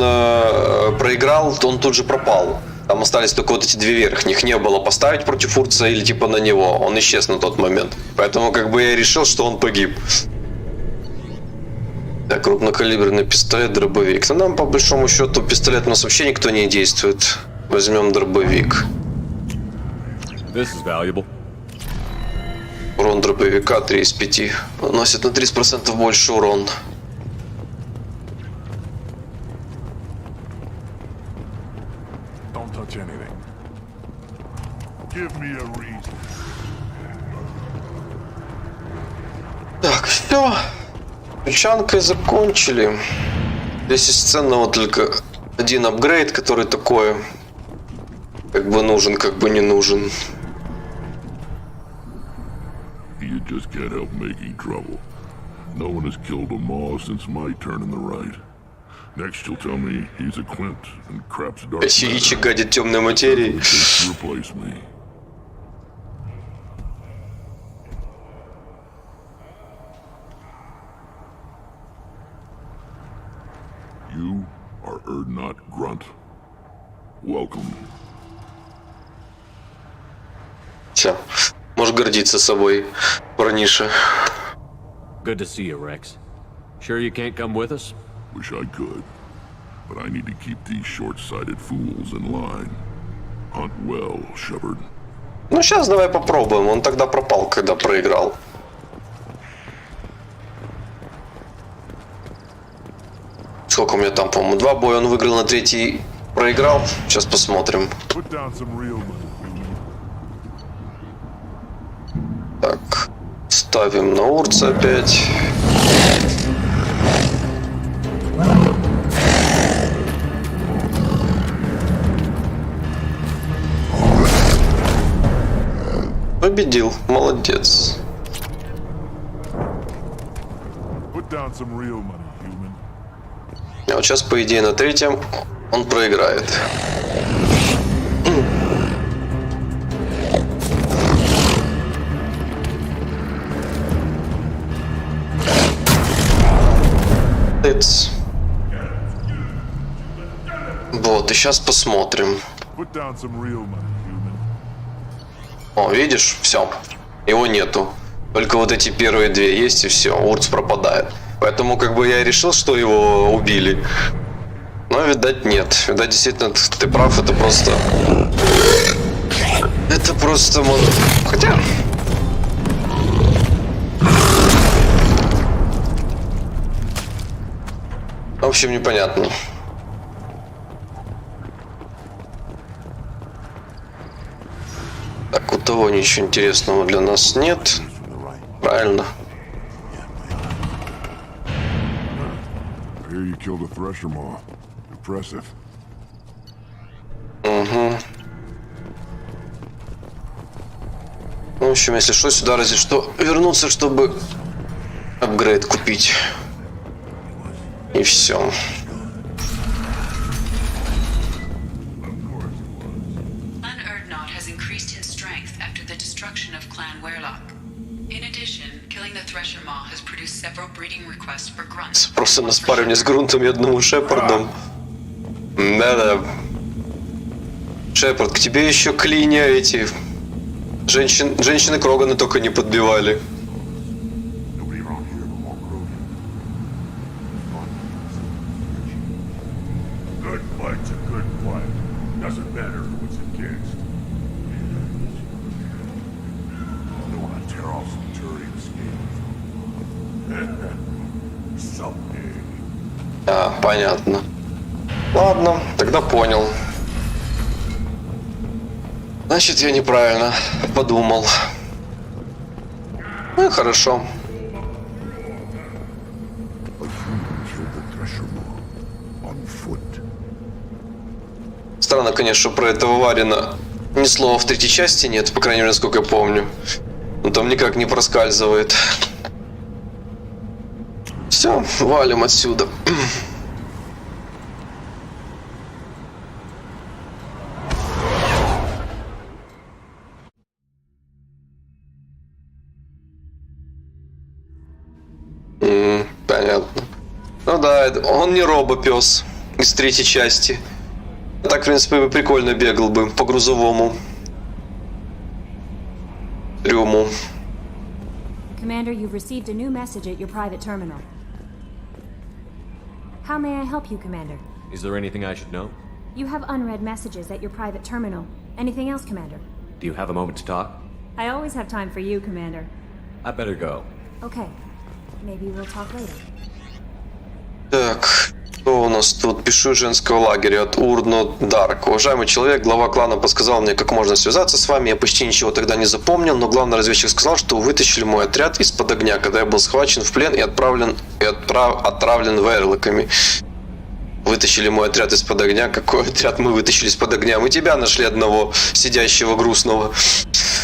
проиграл, то он тут же пропал. Там остались только вот эти две верхних. Не было поставить против Урца или типа на него. Он исчез на тот момент. Поэтому как бы я решил, что он погиб. Так, крупнокалиберный пистолет, дробовик. Но нам по большому счету пистолет у нас вообще никто не действует. Возьмем дробовик. Урон дробовика 3 из 5. Наносит на 30% больше урон. Так, все. Ключанкой закончили. Здесь из ценного только один апгрейд, который такой как бы нужен, как бы не нужен. You just can't help making trouble. No one has killed a Maw since my turn in the right. Next you'll tell me he's a Quint and craps dark matter. Сиричи гадит темной материей. Replace me. You are Erdnot Grunt. Welcome. Все. Можешь гордиться собой, парниша. Good to see you, Rex. Sure you can't come with us? Wish I could, but I need to keep these short-sighted fools in line. Hunt well, Shepard. Ну сейчас давай попробуем. Он тогда пропал, когда проиграл. Сколько у меня там, по-моему, 2 боя он выиграл, на 3-й проиграл. Сейчас посмотрим. Так, ставим на Урца опять. Победил, молодец. А вот сейчас, по идее, на 3-м он проиграет. Вот, и сейчас посмотрим. О, видишь, все, его нету. Только вот эти первые 2 есть, и все, Урц пропадает. Поэтому как бы я решил, что его убили. Но, видать, нет. Видать, действительно, ты прав, это просто... Это просто... Хотя... В общем, непонятно. Так, у того ничего интересного для нас нет. Правильно. Угу. В общем, если что, сюда разве что вернуться, чтобы апгрейд купить. И все. Clan Erdnot has increased in strength after the destruction of Clan Werlock. In addition, killing the Thresher Maw has produced produced several breeding requests for grunts. Просто на спаривание с грунтом и одному Шепардом. Да-да. Шепард, к тебе еще клинья эти. Женщины Кроганы только не подбивали. А, понятно. Ладно, тогда понял. Значит, я неправильно подумал. Ну и хорошо. Странно, конечно, что про этого Варина ни слова в третьей части нет, по крайней мере, насколько я помню. Он там никак не проскальзывает. Все, валим отсюда. Понятно. Ну да, он не робопес из третьей части. Так, в принципе, прикольно бегал бы по грузовому трюму. Commander, you've received a new message at your private terminal. How may I help you, Commander? Is there anything I should know? You have unread messages at your private terminal. Anything else, Commander? Do you have a moment to talk? I always have time for you, Commander. I better go. Okay. Maybe we'll talk later. Так, что у нас тут? Пишу из женского лагеря от Урно Дарк. Уважаемый человек, глава клана подсказал мне, как можно связаться с вами. Я почти ничего тогда не запомнил, но главный разведчик сказал, что вы вытащили мой отряд из-под огня, когда я был схвачен в плен и отправлен верлоками. Вытащили мой отряд из-под огня. Какой отряд мы вытащили из-под огня? Мы тебя нашли одного, сидящего грустного.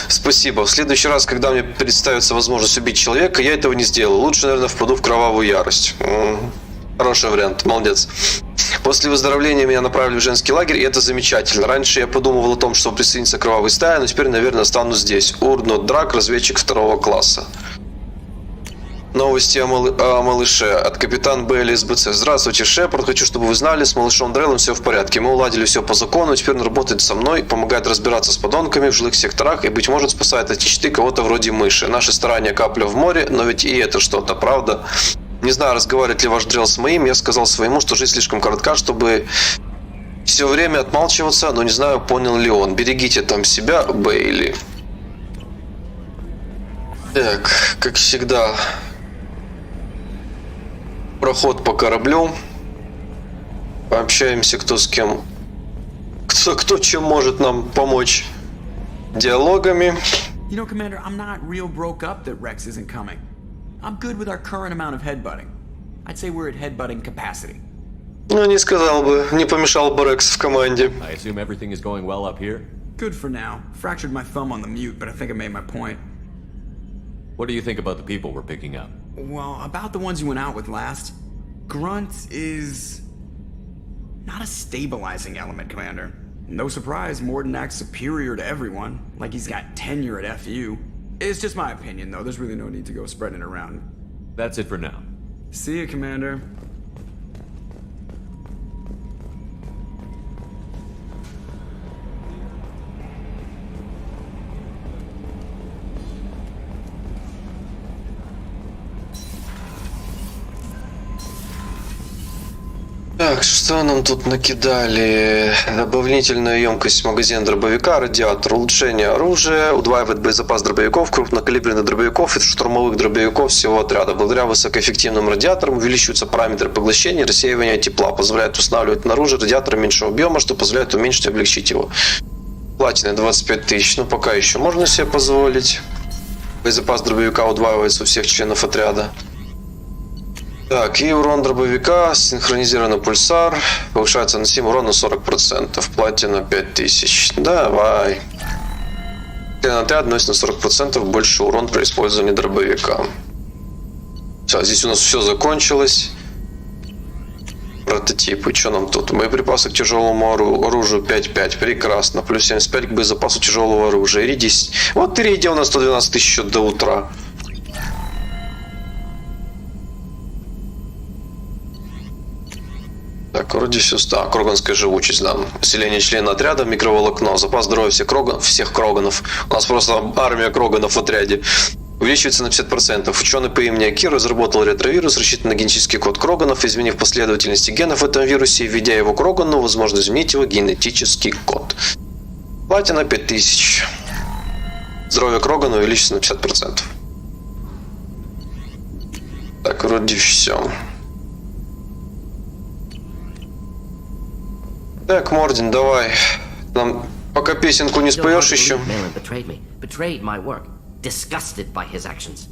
Спасибо. В следующий раз, когда мне представится возможность убить человека, я этого не сделаю. Лучше, наверное, впаду в кровавую ярость. Хороший вариант, молодец. После выздоровления меня направили в женский лагерь, и это замечательно. Раньше я подумывал о том, чтобы присоединиться к кровавой стае, но теперь, наверное, останусь здесь. Урно Драк, разведчик 2 класса. Новости о малыше от капитана Б. СБЦ. Здравствуйте, Шепард. Хочу, чтобы вы знали, с малышом Дреллом все в порядке. Мы уладили все по закону, теперь он работает со мной, помогает разбираться с подонками в жилых секторах и, быть может, спасает от нищеты кого-то вроде мыши. Наши старания капля в море, но ведь и это что-то, правда? Не знаю, разговаривает ли ваш Дрелл с моим. Я сказал своему, что жизнь слишком коротка, чтобы все время отмалчиваться, но не знаю, понял ли он. Берегите там себя, Бейли. Так, как всегда, проход по кораблю. Пообщаемся, кто с кем. Кто чем может нам помочь диалогами. You know, Commander, I'm not real broke up that Rex isn't coming. I'm good with our current amount of headbutting. I'd say we're at headbutting capacity. Ну, не сказал бы, не помешал бы Рекс в команде. I assume everything is going well up here? Good for now. Fractured my thumb on the mute, but I think I made my point. What do you think about the people we're picking up? Well, about the ones you went out with last, Grunt is not a stabilizing element, Commander. No surprise, Morden acts superior to everyone, like he's got tenure at FU. It's just my opinion, though. There's really no need to go spreading it around. That's it for now. See you, Commander. Так, что нам тут накидали? Дополнительная емкость магазина дробовика, радиатор, улучшение оружия, удваивает боезапас дробовиков, крупнокалиберных дробовиков и штурмовых дробовиков всего отряда. Благодаря высокоэффективным радиаторам увеличиваются параметры поглощения и рассеивания тепла, позволяет устанавливать наружу радиатор меньшего объема, что позволяет уменьшить и облегчить его. Платина 25 тысяч, ну пока еще можно себе позволить. Боезапас дробовика удваивается у всех членов отряда. Так, и урон дробовика, синхронизированный пульсар, повышается наносимый урон на 40%, платина 5000. Давай. Член отряда наносит на 40% больше урон при использовании дробовика. Все, здесь у нас все закончилось. Прототипы, что нам тут? Боеприпасы к тяжелому оружию 5-5, прекрасно. Плюс 75 к боезапасу тяжелого оружия. Ири 10. Вот Ири, у нас 112 тысяч еще до утра. Так, вроде все. А, кроганская живучесть, да. Поселение члена отряда, микроволокно. Запас здоровья всех кроганов. У нас просто армия кроганов в отряде. Увеличивается на 50%. Ученый по имени Аки разработал ретровирус, рассчитанный на генетический код кроганов, изменив последовательности генов в этом вирусе, введя его крогану, возможно изменить его генетический код. Платина 5000. Здоровье крогана увеличится на 50%. Так, вроде все. Так, Мордин, давай. Нам пока песенку не споешь еще. Disgusted by his actions.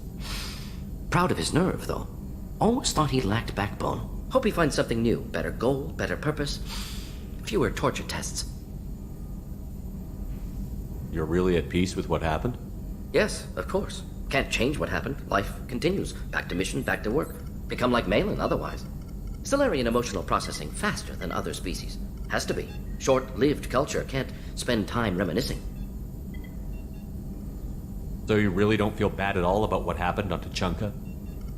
Proud of his nerve, though. Almost thought he lacked backbone. Hope he finds something new. Better goal, better purpose. Fewer torture tests. You're really at peace with what happened? Yes, of course. Can't change what happened. Life continues. Back to mission, back to work. Become like Malin otherwise. Solarian emotional processing faster than other species. Has to be. Short-lived culture can't spend time reminiscing. So you really don't feel bad at all about what happened on Tuchanka?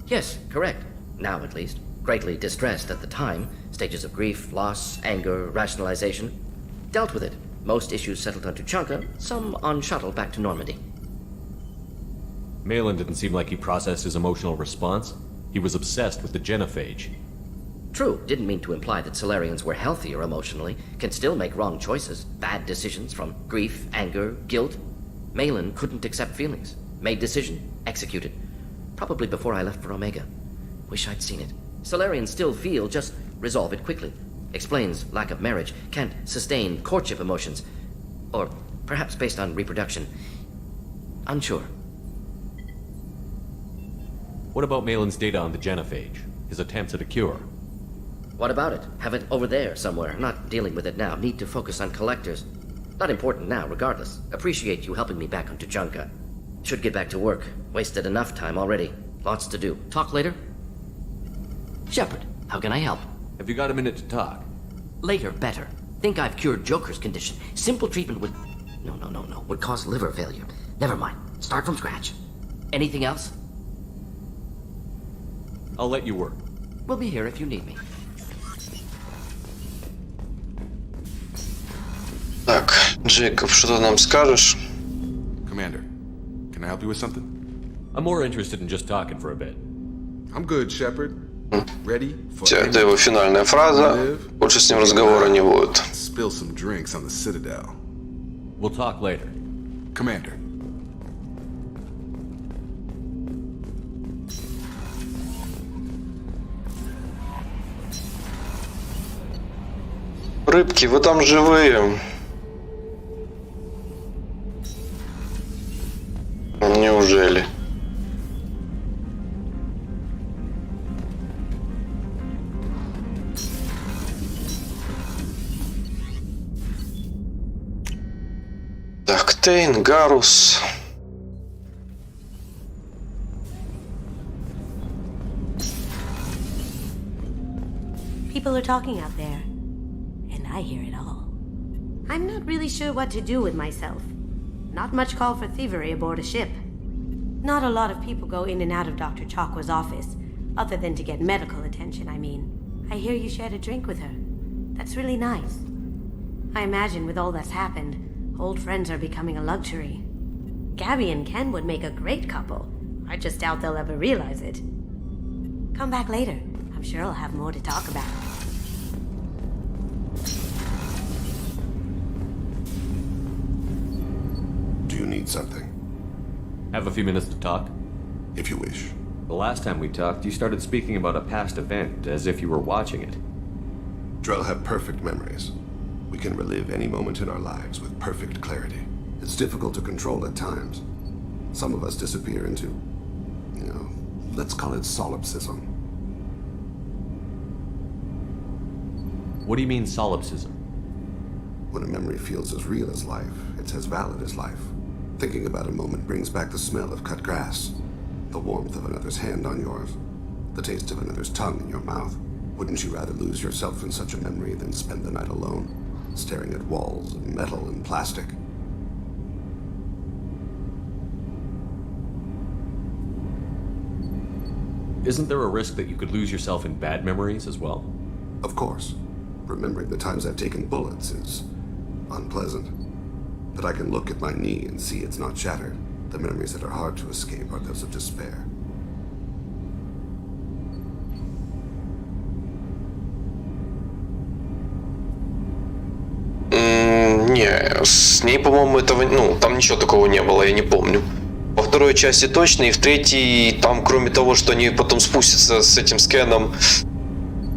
Yes, correct. Now at least. Greatly distressed at the time. Stages of grief, loss, anger, rationalization. Dealt with it. Most issues settled on Tuchanka, some on shuttle back to Normandy. Malin didn't seem like he processed his emotional response. He was obsessed with the genophage. True, didn't mean to imply that Solarians were healthier emotionally, can still make wrong choices, bad decisions from grief, anger, guilt. Malin couldn't accept feelings. Made decision. Executed. Probably before I left for Omega. Wish I'd seen it. Solarians still feel, just resolve it quickly. Explains lack of marriage. Can't sustain courtship emotions. Or perhaps based on reproduction. Unsure. What about Malin's data on the genophage? His attempts at a cure? What about it? Have it over there somewhere. Not dealing with it now. Need to focus on collectors. Not important now, regardless. Appreciate you helping me back on Tuchanka. Should get back to work. Wasted enough time already. Lots to do. Talk later? Shepard, how can I help? Have you got a minute to talk? Later, better. Think I've cured Joker's condition. Simple treatment would... No. Would cause liver failure. Never mind. Start from scratch. Anything else? I'll let you work. We'll be here if you need me. Так, Джейкоб, что ты нам скажешь? Commander, can I help you with something? I'm more interested in just talking for a bit. I'm good, Shepard. Ready for Это его финальная фраза. Больше с ним разговора не будет. Spill some drinks on the Citadel. We'll talk later. Commander. Рыбки, вы там живые? Неужели? Так, Тейн, Гарус. People are talking out there, and I hear it all. I'm not really sure what to do with myself. Not much call for thievery aboard a ship. Not a lot of people go in and out of Dr. Chakwa's office, other than to get medical attention, I mean. I hear you shared a drink with her. That's really nice. I imagine with all that's happened, old friends are becoming a luxury. Gabby and Ken would make a great couple. I just doubt they'll ever realize it. Come back later. I'm sure I'll have more to talk about. Do you need something? Have a few minutes to talk? If you wish. The last time we talked, you started speaking about a past event, as if you were watching it. Drell have perfect memories. We can relive any moment in our lives with perfect clarity. It's difficult to control at times. Some of us disappear into, let's call it solipsism. What do you mean, solipsism? When a memory feels as real as life, it's as valid as life. Thinking about a moment brings back the smell of cut grass, the warmth of another's hand on yours, the taste of another's tongue in your mouth. Wouldn't you rather lose yourself in such a memory than spend the night alone, staring at walls of metal and plastic? Isn't there a risk that you could lose yourself in bad memories as well? Of course. Remembering the times I've taken bullets is unpleasant. But I can look at my knee and see it's not shattered. The memories that are hard to escape are those of despair. Не, с ней, по-моему, этого, ну, там ничего такого не было, я не помню. Во второй части точно, и в третьей, там, кроме того, что они потом спустятся с этим скеном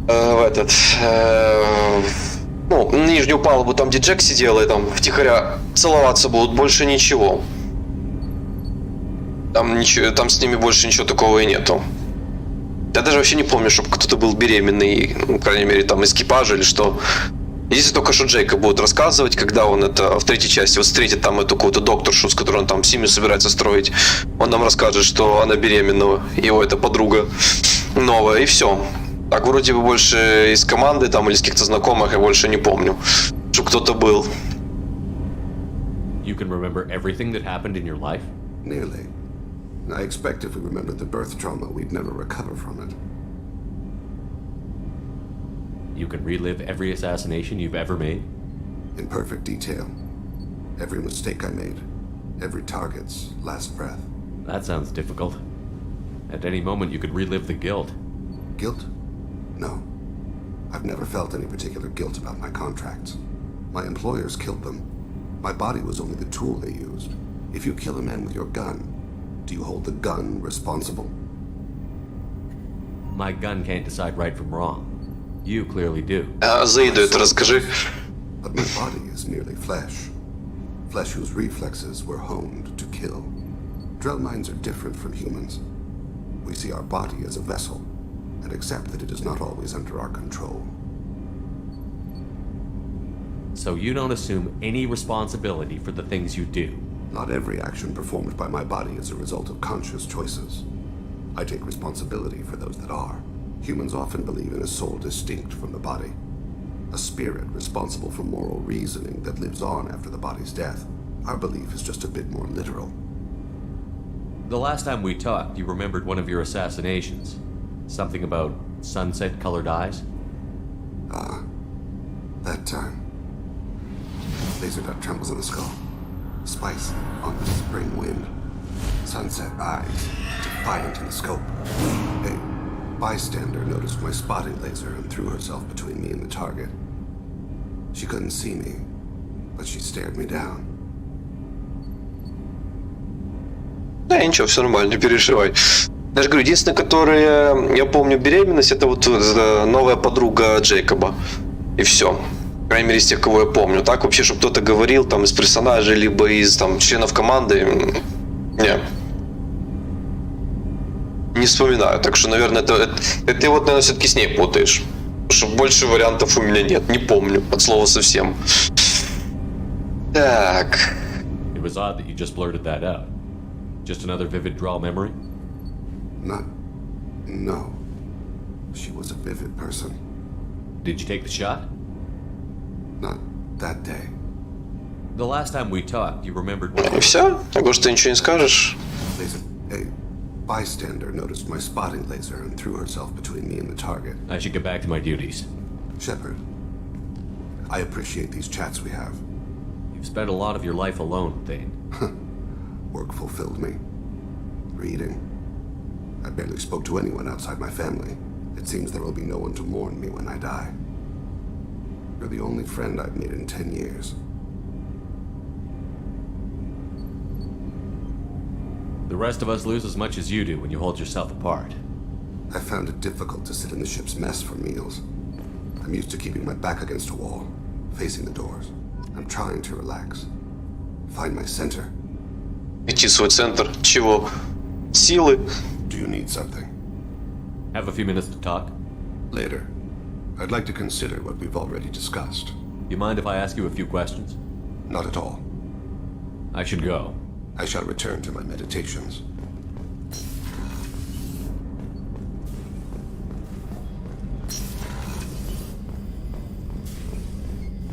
в этот, ну, на нижнюю палубу, там, где Джек сидел, и там втихаря целоваться будут, больше ничего. Там с ними больше ничего такого и нету. Я даже вообще не помню, чтобы кто-то был беременный, ну, по крайней мере, там, экипажа или что. Если только что Джейкоб будет рассказывать, когда он это в третьей части вот встретит там эту какую-то докторшу, с которой он там семью собирается строить, он нам расскажет, что она беременна, его это подруга новая, и все. Так вроде бы больше из команды там или из каких-то знакомых я больше не помню, чтобы кто-то был. You can remember everything that happened in your life? Nearly. I expect if we remembered the birth trauma, we'd never recover from it. You can relive every assassination you've ever made? In perfect detail. Every mistake I made. Every target's last breath. That sounds difficult. At any moment you could relive the guilt. Guilt? No. I've never felt any particular guilt about my contracts. My employers killed them. My body was only the tool they used. If you kill a man with your gun, do you hold the gun responsible? My gun can't decide right from wrong. You clearly do. Заиду это расскажи. But my body is merely flesh. Flesh whose reflexes were honed to kill. Drell minds are different from humans. We see our body as a vessel, and accept that it is not always under our control. So you don't assume any responsibility for the things you do? Not every action performed by my body is a result of conscious choices. I take responsibility for those that are. Humans often believe in a soul distinct from the body. A spirit responsible for moral reasoning that lives on after the body's death. Our belief is just a bit more literal. The last time we talked, you remembered one of your assassinations. Something about sunset-colored eyes? Ah, that time. Laser dot trembles in the skull. Spice on the spring wind. Sunset eyes, defiant in the scope. A bystander noticed my spotting laser and threw herself between me and the target. She couldn't see me, but she stared me down. Да, ничего, все нормально, не переживай. Я же говорю, единственное, которое я помню беременность, это вот новая подруга Джейкоба. И все. По крайней мере, из тех, кого я помню. Так вообще, чтобы кто-то говорил там из персонажей, либо из там членов команды, не вспоминаю. Так что, наверное, это ты вот, наверное, все-таки с ней путаешь. Потому что больше вариантов у меня нет. Не помню, от слова совсем. Так. It was odd that you just blurted that out. Just another vivid draw memory? No. She was a vivid person. Did you take the shot? Not that day. The last time we talked, you remembered what... И все? А может, ты ничего не скажешь? A bystander noticed my spotting laser and threw herself between me and the target. I should get back to my duties. Shepard, I appreciate these chats we have. You've spent a lot of your life alone, Thane. Work fulfilled me. Reading. I barely spoke to anyone outside my family. It seems there will be no one to mourn me when I die. You're the only friend I've made in 10 years. The rest of us lose as much as you do when you hold yourself apart. I found it difficult to sit in the ship's mess for meals. I'm used to keeping my back against a wall, facing the doors. I'm trying to relax. Find my center. Найти свой центр. Чего? Силы? Do you need something? Have a few minutes to talk? Later. I'd like to consider what we've already discussed. You mind if I ask you a few questions? Not at all. I should go. I shall return to my meditations.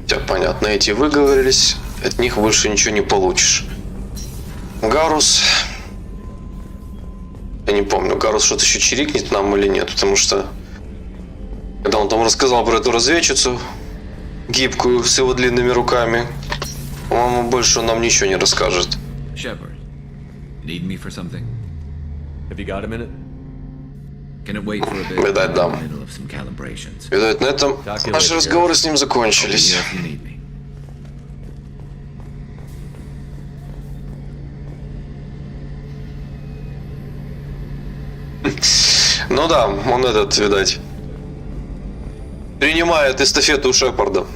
Все понятно, эти выговорились, от них больше ничего не получишь. Гарус. Я не помню, Гарус что-то еще чирикнет нам или нет, потому что когда он там рассказал про эту разведчицу, гибкую, с его длинными руками. По-моему, больше он нам ничего не расскажет. Shepard, need me for something? Have you got a minute? Can it wait for a bit? Видать, да. Middle of some calibrations. Видать, на этом наши разговоры с ним закончились. If you need me. Ну да, он этот, видать, принимает эстафету у Шепарда.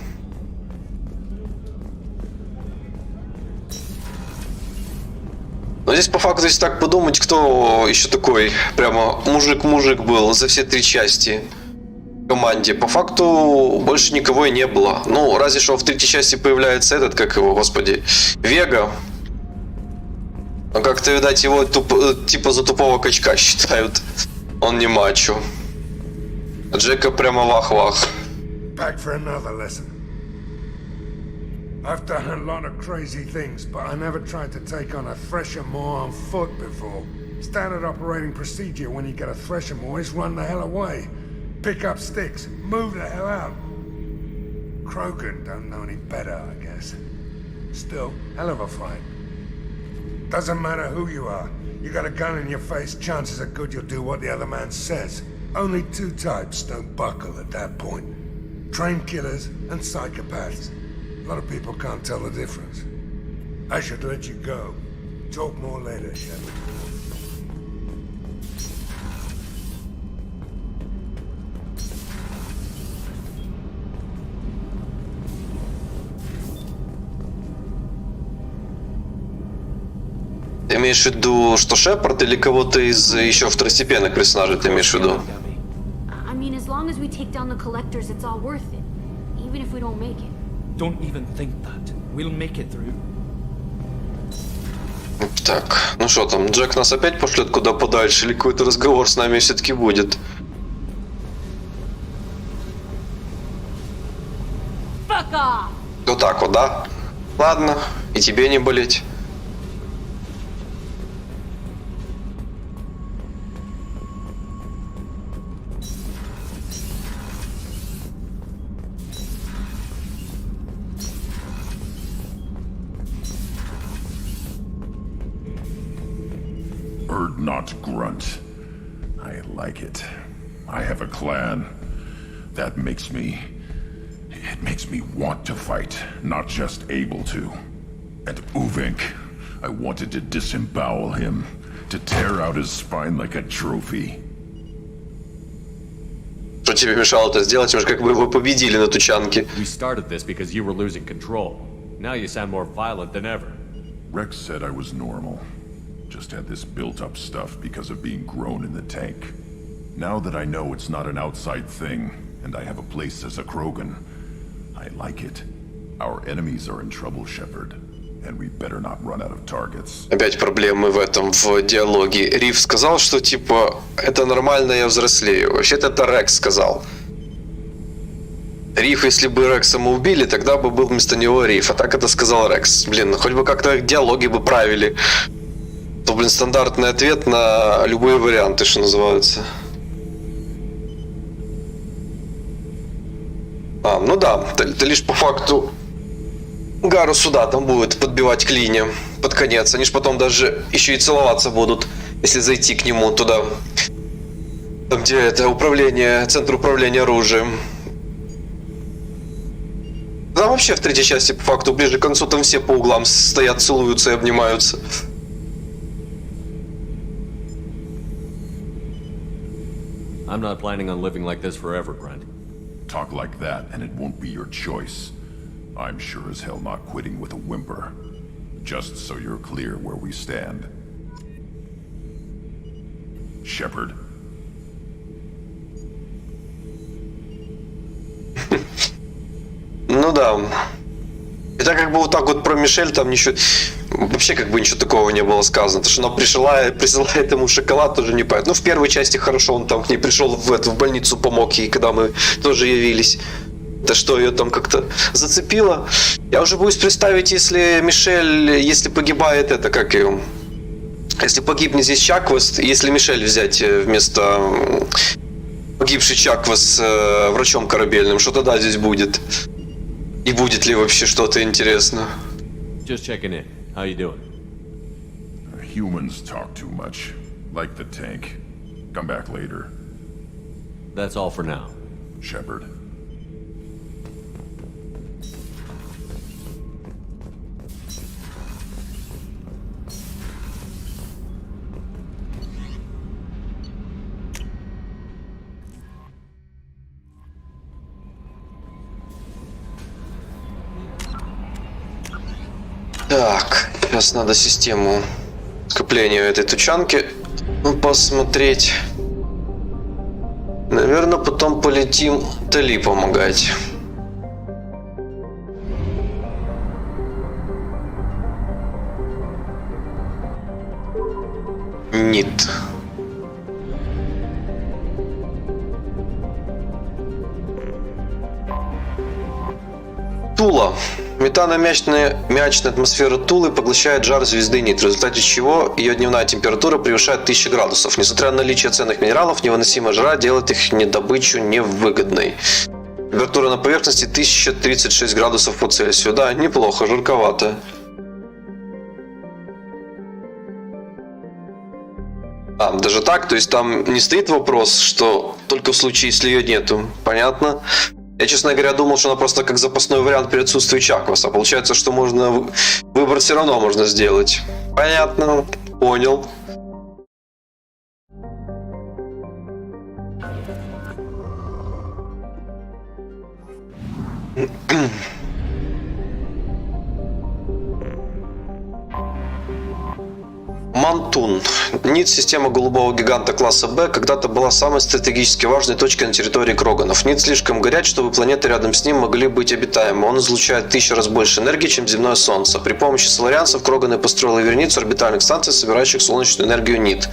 Но здесь по факту, если так подумать, кто еще такой прямо мужик-мужик был за все 3 части в команде, по факту больше никого и не было. Ну, разве что в 3-й части появляется этот, как его, господи, Вега. Но как-то, видать, его типа за тупого качка считают. Он не мачо. А Джека прямо вах-вах. Back for another lesson. I've done a lot of crazy things, but I never tried to take on a thresher more on foot before. Standard operating procedure when you get a thresher more is run the hell away. Pick up sticks, move the hell out. Krogan don't know any better, I guess. Still, hell of a fight. Doesn't matter who you are. You got a gun in your face, chances are good you'll do what the other man says. Only 2 types don't buckle at that point. Trained killers and psychopaths. A lot of people can't tell the difference. I should let you go. Talk more later, Shepard. Ты имеешь в виду, что Шепард или кого-то из еще второстепенных персонажей ты имеешь в виду? I mean, as long as we take down the collectors, it's all worth it. Even if we don't make it. Don't even think that. We'll make it through. Так, ну что там, Джек нас опять пошлет куда подальше, или какой-то разговор с нами все-таки будет? Fuck off! Вот так вот, да? Ладно, и тебе не болеть. Not grunt. I like it. I have a clan. That makes me... It makes me want to fight, not just able to. And Uvink, I wanted to disembowel him, to tear out his spine like a trophy. Что тебе мешало это сделать? Мы же как бы его победили на тучанке. We started this because you were losing control. Now you sound more violent than ever. Rex said I was normal. Just had this built-up stuff because of being grown in the tank. Now that I know it's not an outside thing, and I have a place as a Krogan, I like it. Our enemies are in trouble, Shepard, and we better not run out of targets. Опять проблемы в этом, в диалоге. Риф сказал, что типа, это нормально, я взрослею. Вообще-то это Рекс сказал. Риф, если бы Рекса мы убили, тогда бы был вместо него Риф. А так это сказал Рекс. Блин, хоть бы как-то диалоги бы правили. То, блин, стандартный ответ на любые варианты, что называется. Ну да, это лишь по факту Гару сюда там будет подбивать клинья под конец. Они ж потом даже еще и целоваться будут, если зайти к нему туда. Там, где это управление, центр управления оружием. Да, вообще в 3-й части по факту ближе к концу там все по углам стоят, целуются и обнимаются. I'm not planning on living like this forever, Grunt. Talk like that, and it won't be your choice. I'm sure as hell not quitting with a whimper. Just so you're clear where we stand. Shepard. Ну да. Это как бы вот так вот про Мишель там ничего... Вообще как бы ничего такого не было сказано. То, что она присылает ему шоколад, тоже не понятно. Ну, в первой части хорошо, он там к ней пришел в больницу, помог ей, когда мы тоже явились. Да что ее там как-то зацепило. Я уже боюсь представить, если Мишель, если погибает это, как ее... Если погибнет здесь Чаквест, если Мишель взять вместо погибший Чаквест врачом корабельным, что тогда здесь будет? И будет ли вообще что-то интересно? Just checking in. How you doing? Humans talk too much. Like the tank. Come back later. That's all for now. Shepard. Так, сейчас надо систему скопления этой тучанки посмотреть. Наверное, потом полетим Тали помогать. Нет. Тула. Метано-мячная атмосфера Тулы поглощает жар звезды Нит, в результате чего ее дневная температура превышает 1000 градусов. Несмотря на наличие ценных минералов, невыносимая жара делает их недобычу невыгодной. Температура на поверхности 1036 градусов по Цельсию. Да, неплохо, жарковато. Даже так? То есть там не стоит вопрос, что только в случае, если ее нету. Понятно? Я, честно говоря, думал, что она просто как запасной вариант при отсутствии чакваса. Получается, что можно выбор все равно можно сделать. Понятно. Понял. Мантун. НИТ, система голубого гиганта класса Б, когда-то была самой стратегически важной точкой на территории Кроганов. НИТ слишком горяч, чтобы планеты рядом с ним могли быть обитаемы. Он излучает 1000 раз больше энергии, чем земное Солнце. При помощи соларианцев Кроганы построили вереницу орбитальных станций, собирающих солнечную энергию НИТ.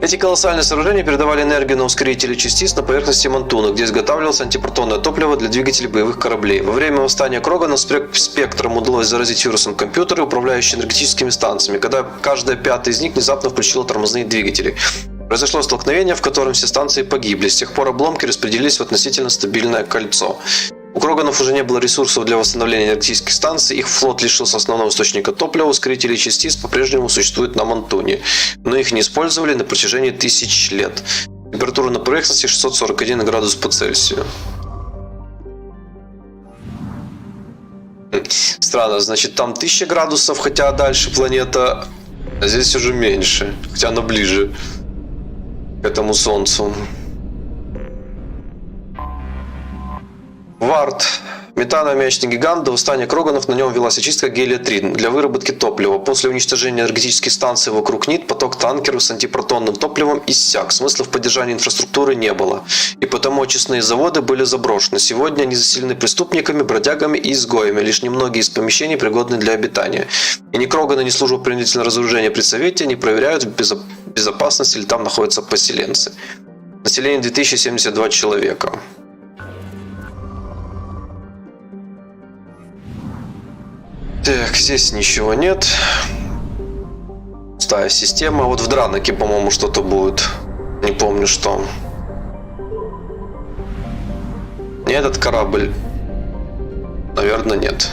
Эти колоссальные сооружения передавали энергию на ускорители частиц на поверхности Мантуна, где изготавливалось антипротонное топливо для двигателей боевых кораблей. Во время восстания Крогана спектром удалось заразить вирусом компьютеры, управляющие энергетическими станциями, когда каждая пятая из них внезапно включила тормозные двигатели. Произошло столкновение, в котором все станции погибли. С тех пор обломки распределились в относительно стабильное кольцо. У Кроганов уже не было ресурсов для восстановления энергетических станций, их флот лишился основного источника топлива, ускорители частиц по-прежнему существуют на Мантуне, но их не использовали на протяжении 1000 лет. Температура на поверхности 641 градус по Цельсию. Странно, значит там 1000 градусов, хотя дальше планета, а здесь уже меньше, хотя она ближе к этому Солнцу. Вард. Метано-мячный гигант. До восстания Кроганов на нем велась очистка гелия-3 для выработки топлива. После уничтожения энергетических станций вокруг НИТ поток танкеров с антипротонным топливом иссяк. Смысла в поддержании инфраструктуры не было. И потому очистные заводы были заброшены. Сегодня они заселены преступниками, бродягами и изгоями. Лишь немногие из помещений пригодны для обитания. И ни Кроганы, ни служба принудительного разоружения при Совете не проверяют безопасность, или там находятся поселенцы. Население 2072 человека. Так, здесь ничего нет. Пустая система. Вот в Дранаке, по-моему, что-то будет. Не помню, что. Не этот корабль. Наверное, нет.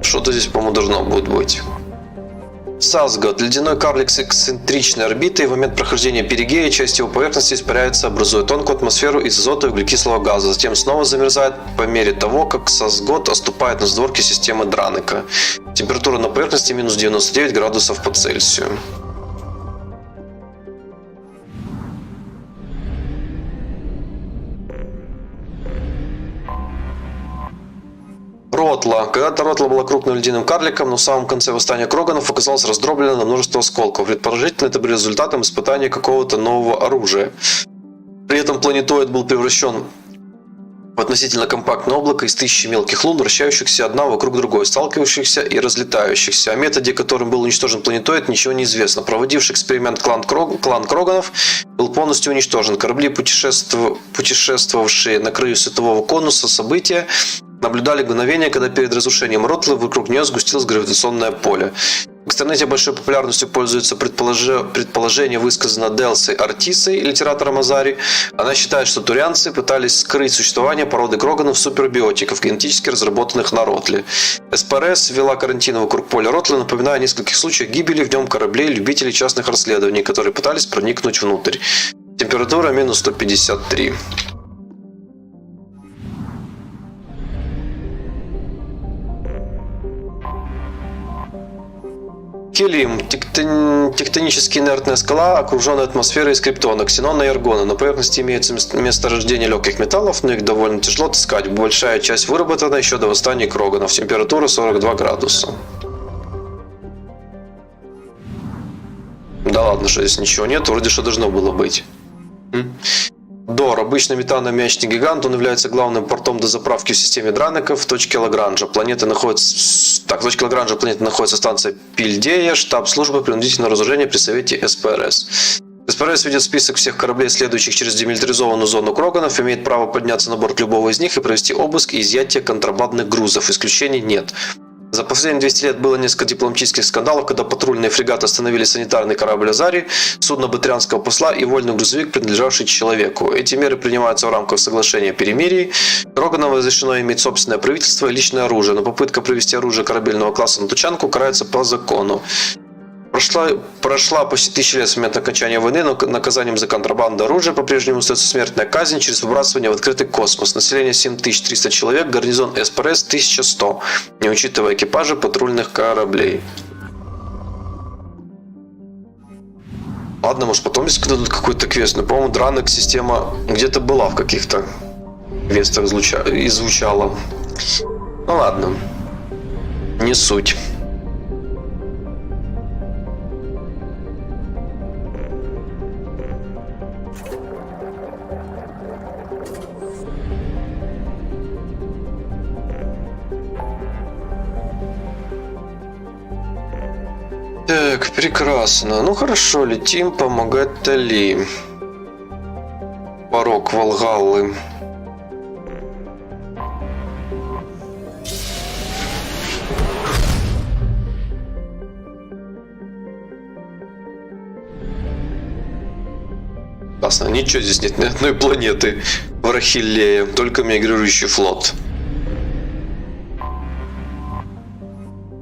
Что-то здесь, по-моему, должно будет быть. Сазгот. Ледяной карлик с эксцентричной орбитой. В момент прохождения перигея часть его поверхности испаряется, образуя тонкую атмосферу из азота и углекислого газа. Затем снова замерзает по мере того, как Сазгот оступает на сдворки системы Дранака. Температура на поверхности минус 99 градусов по Цельсию. Ротла. Когда-то Ротла была крупным ледяным карликом, но в самом конце восстания Кроганов оказалась раздроблена на множество осколков. Предположительно, это было результатом испытания какого-то нового оружия. При этом планетоид был превращен в относительно компактное облако из 1000 мелких лун, вращающихся одна вокруг другой, сталкивающихся и разлетающихся. О методе, которым был уничтожен планетоид, ничего не известно. Проводивший эксперимент клан Кроганов был полностью уничтожен. Корабли, путешествовавшие на краю светового конуса события, наблюдали мгновение, когда перед разрушением Ротлы вокруг нее сгустилось гравитационное поле. В интернете большой популярностью пользуется предположение, высказанное Делсой Артисой, литератором Азари. Она считает, что турианцы пытались скрыть существование породы кроганов супербиотиков, генетически разработанных на Ротле. СПРС ввела карантин вокруг поля Ротла, напоминая о нескольких случаях гибели в нем кораблей любителей частных расследований, которые пытались проникнуть внутрь. Температура минус 153. Келим. Тектонически инертная скала, окруженная атмосферой из криптона, ксенона и аргона. На поверхности имеется месторождение легких металлов, но их довольно тяжело таскать. Большая часть выработана еще до восстания кроганов. Температура 42 градуса. Да ладно, что здесь ничего нет. Вроде что должно было быть. Дор. Обычный метаномячный гигант. Он является главным портом дозаправки в системе Дранеков в точке Лагранжа. В точке Лагранжа планеты находится станция Пильдея, штаб службы принудительного разоружения при Совете СПРС. СПРС ведет список всех кораблей, следующих через демилитаризованную зону Кроганов, имеет право подняться на борт любого из них и провести обыск и изъятие контрабандных грузов. Исключений нет. За последние 200 лет было несколько дипломатических скандалов, когда патрульные фрегаты остановили санитарный корабль Азари, судно батарианского посла и вольный грузовик, принадлежавший человеку. Эти меры принимаются в рамках соглашения о перемирии. Кроганам разрешено иметь собственное правительство и личное оружие, но попытка привести оружие корабельного класса на тучанку карается по закону. Прошла почти 1000 лет с момента окончания войны, но наказанием за контрабанду оружия по-прежнему остается смертная казнь через выбрасывание в открытый космос. Население 7300 человек, гарнизон СПРС 1100, не учитывая экипажи патрульных кораблей. Ладно, может потом здесь дадут какой-то квест, но, по-моему, Дранек система где-то была в каких-то квестах и звучала. Ну ладно, не суть. Так, прекрасно. Ну хорошо, летим помогать Тали. Порог Волгаллы. Классно, ничего здесь нет, ни одной планеты в Рахиллее, только мигрирующий флот.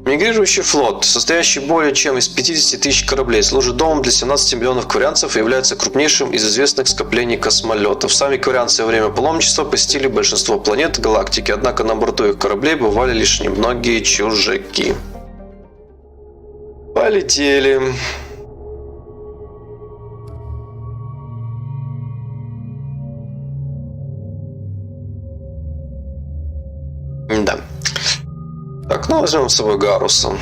Мигрирующий флот, состоящий более чем из 50 тысяч кораблей, служит домом для 17 миллионов кварианцев и является крупнейшим из известных скоплений космолетов. Сами кварианцы во время паломничества посетили большинство планет галактики, однако на борту их кораблей бывали лишь немногие чужаки. Полетели. Да. Так, ну возьмем с собой Гаруса.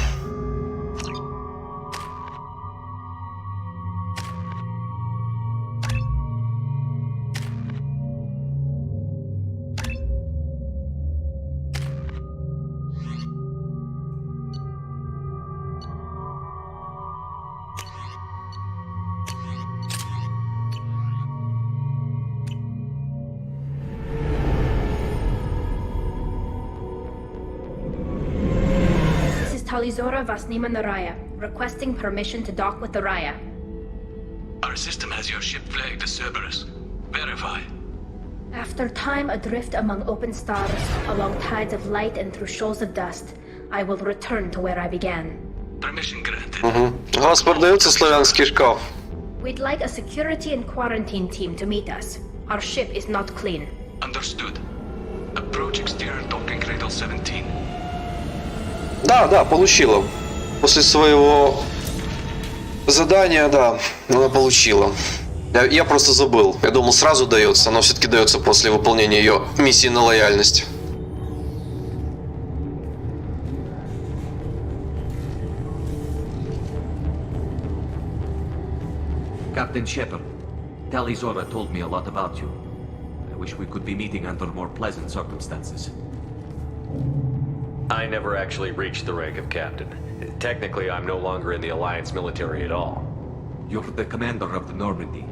Talizora Vasnima Naraya, requesting permission to dock with the Raya. Our system has your ship flagged as Cerberus. Verify. After time adrift among open stars, along tides of light and through shoals of dust, I will return to where I began. Permission granted. У вас продается славянский шкаф. We'd like a security and quarantine team to meet us. Our ship is not clean. Understood. Approach exterior docking cradle 17. Да, получила. После своего задания, да, она получила. Я просто забыл. Я думал, сразу дается, но все-таки дается после выполнения ее миссии на лояльность. Captain Shepard, Talizora told me a lot about you. I wish we could be meeting under more pleasant circumstances. I never actually reached the rank of captain. Technically, I'm no longer in the Alliance military at all. You're the commander of the Normandy,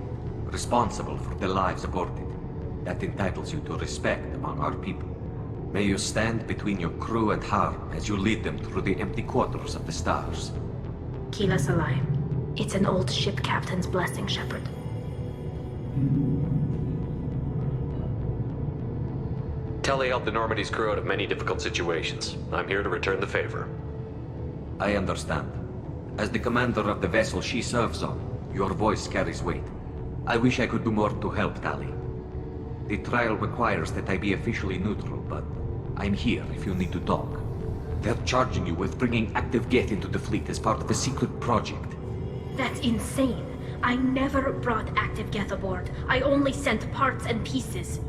responsible for the lives aborted. That entitles you to respect among our people. May you stand between your crew and harm as you lead them through the empty quarters of the stars. Kila Salai. It's an old ship captain's blessing, Shepard. Tali helped the Normandy's crew out of many difficult situations. I'm here to return the favor. I understand. As the commander of the vessel she serves on, your voice carries weight. I wish I could do more to help Tali. The trial requires that I be officially neutral, but I'm here if you need to talk. They're charging you with bringing active Geth into the fleet as part of a secret project. That's insane. I never brought active Geth aboard. I only sent parts and pieces.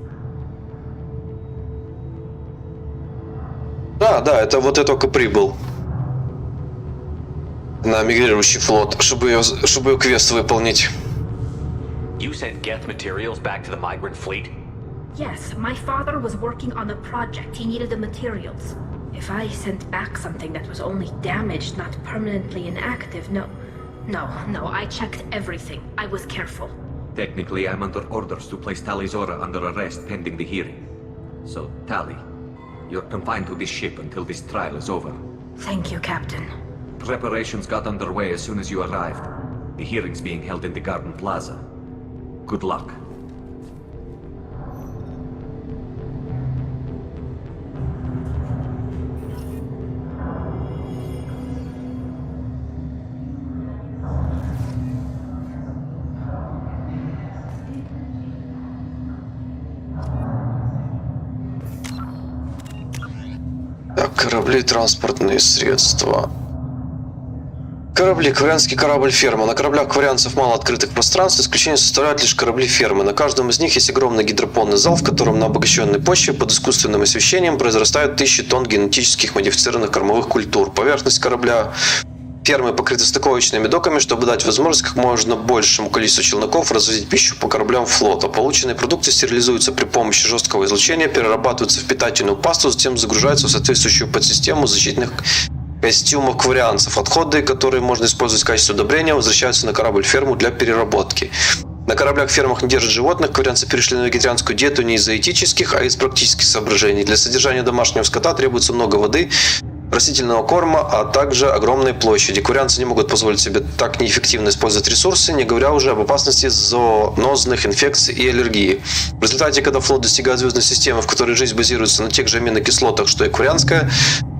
Да, это вот я только прибыл на мигрирующий флот, чтобы ее квест выполнить. You sent Geth materials back to the migrant fleet? Yes, my father was working on a project. He needed the materials. If I sent back something that was only damaged, not permanently inactive, no, I checked everything. I was careful. Technically, I'm under orders to place Tali Zora under arrest pending the hearing. So, Tali, you're confined to this ship until this trial is over. Thank you, Captain. Preparations got underway as soon as you arrived. The hearing's being held in the Garden Plaza. Good luck. Так, корабли, транспортные средства. Корабли. Кварианский корабль-ферма. На кораблях кварианцев мало открытых пространств, исключение составляют лишь корабли-фермы. На каждом из них есть огромный гидропонный зал, в котором на обогащенной почве под искусственным освещением произрастают тысячи тонн генетических модифицированных кормовых культур. Поверхность корабля фермы покрыты стыковочными доками, чтобы дать возможность как можно большему количеству челноков развозить пищу по кораблям флота. Полученные продукты стерилизуются при помощи жесткого излучения, перерабатываются в питательную пасту, затем загружаются в соответствующую подсистему защитных костюмов кварианцев. Отходы, которые можно использовать в качестве удобрения, возвращаются на корабль-ферму для переработки. На кораблях-фермах не держат животных. Кварианцы перешли на вегетарианскую диету не из-за этических, а из практических соображений. Для содержания домашнего скота требуется много воды, растительного корма, а также огромные площади. Кварианцы не могут позволить себе так неэффективно использовать ресурсы, не говоря уже об опасности зоонозных инфекций и аллергии. В результате, когда флот достигает звездной системы, в которой жизнь базируется на тех же аминокислотах, что и кварианская,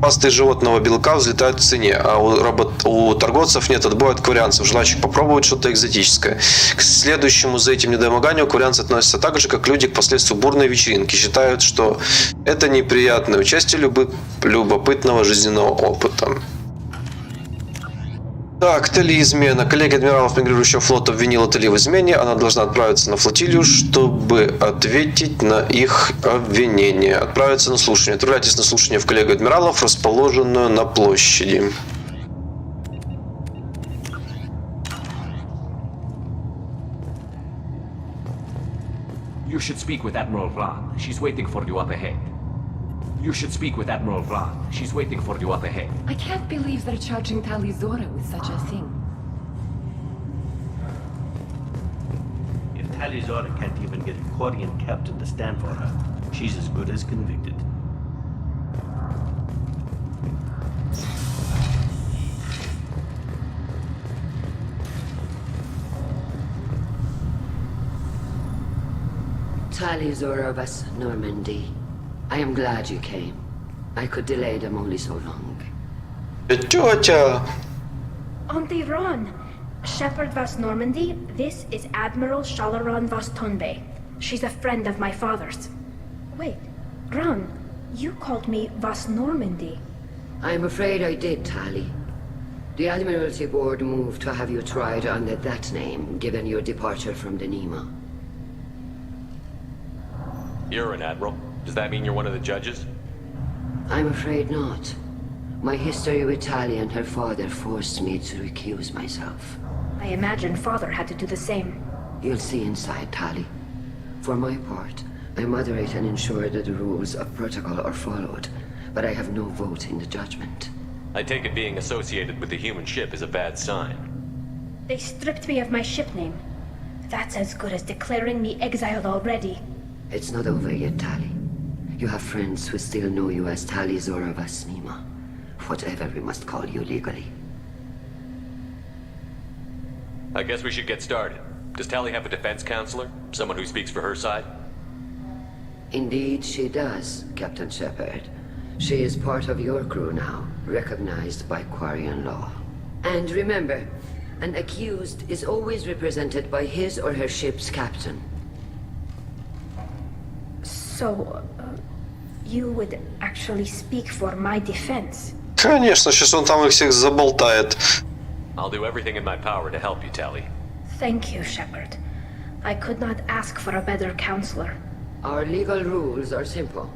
пасты животного белка взлетают в цене, а у торговцев нет отбоя от кварианцев, желающих попробовать что-то экзотическое. К следующему за этим недомоганию кварианцы относятся так же, как люди к последствию бурной вечеринки. Считают, что это неприятное участие любопытного жизненного опыта. Так, Тали измена. Коллега адмиралов мигрирующего флота обвинила Тали в измене. Она должна отправиться на флотилию, чтобы ответить на их обвинение. Отправиться на слушание. Отправляйтесь на слушание в коллегию адмиралов, расположенную на площади. You should speak with Admiral Ron. She's waiting for you up ahead. You should speak with Admiral Ron. She's waiting for you up ahead. I can't believe they're charging Tali Zora with such a thing. If Tali Zora can't even get a Quarian captain to stand for her, she's as good as convicted. Tali Zora vas Normandy. I am glad you came. I could delay them only so long. Auntie Ron! Shepard vas Normandy, this is Admiral Shalaron vas Tonbe. She's a friend of my father's. Wait, Ron, you called me vas Normandy. I'm afraid I did, Tali. The Admiralty Board moved to have you tried under that name, given your departure from the Nima. You're an admiral. Does that mean you're one of the judges? I'm afraid not. My history with Tali and her father forced me to recuse myself. I imagine father had to do the same. You'll see inside, Tali. For my part, I moderate and ensure that the rules of protocol are followed, but I have no vote in the judgment. I take it being associated with the human ship is a bad sign. They stripped me of my ship name. That's as good as declaring me exiled already. It's not over yet, Tali. You have friends who still know you as Tali Zora vas Nima. Whatever we must call you legally. I guess we should get started. Does Tali have a defense counselor? Someone who speaks for her side? Indeed, she does, Captain Shepard. She is part of your crew now, recognized by Quarian law. And remember, an accused is always represented by his or her ship's captain. So, you would actually speak for my defense? Конечно, сейчас он там их всех заболтает. I'll do everything in my power to help you, Tali. Thank you, Shepard. I could not ask for a better counselor. Our legal rules are simple.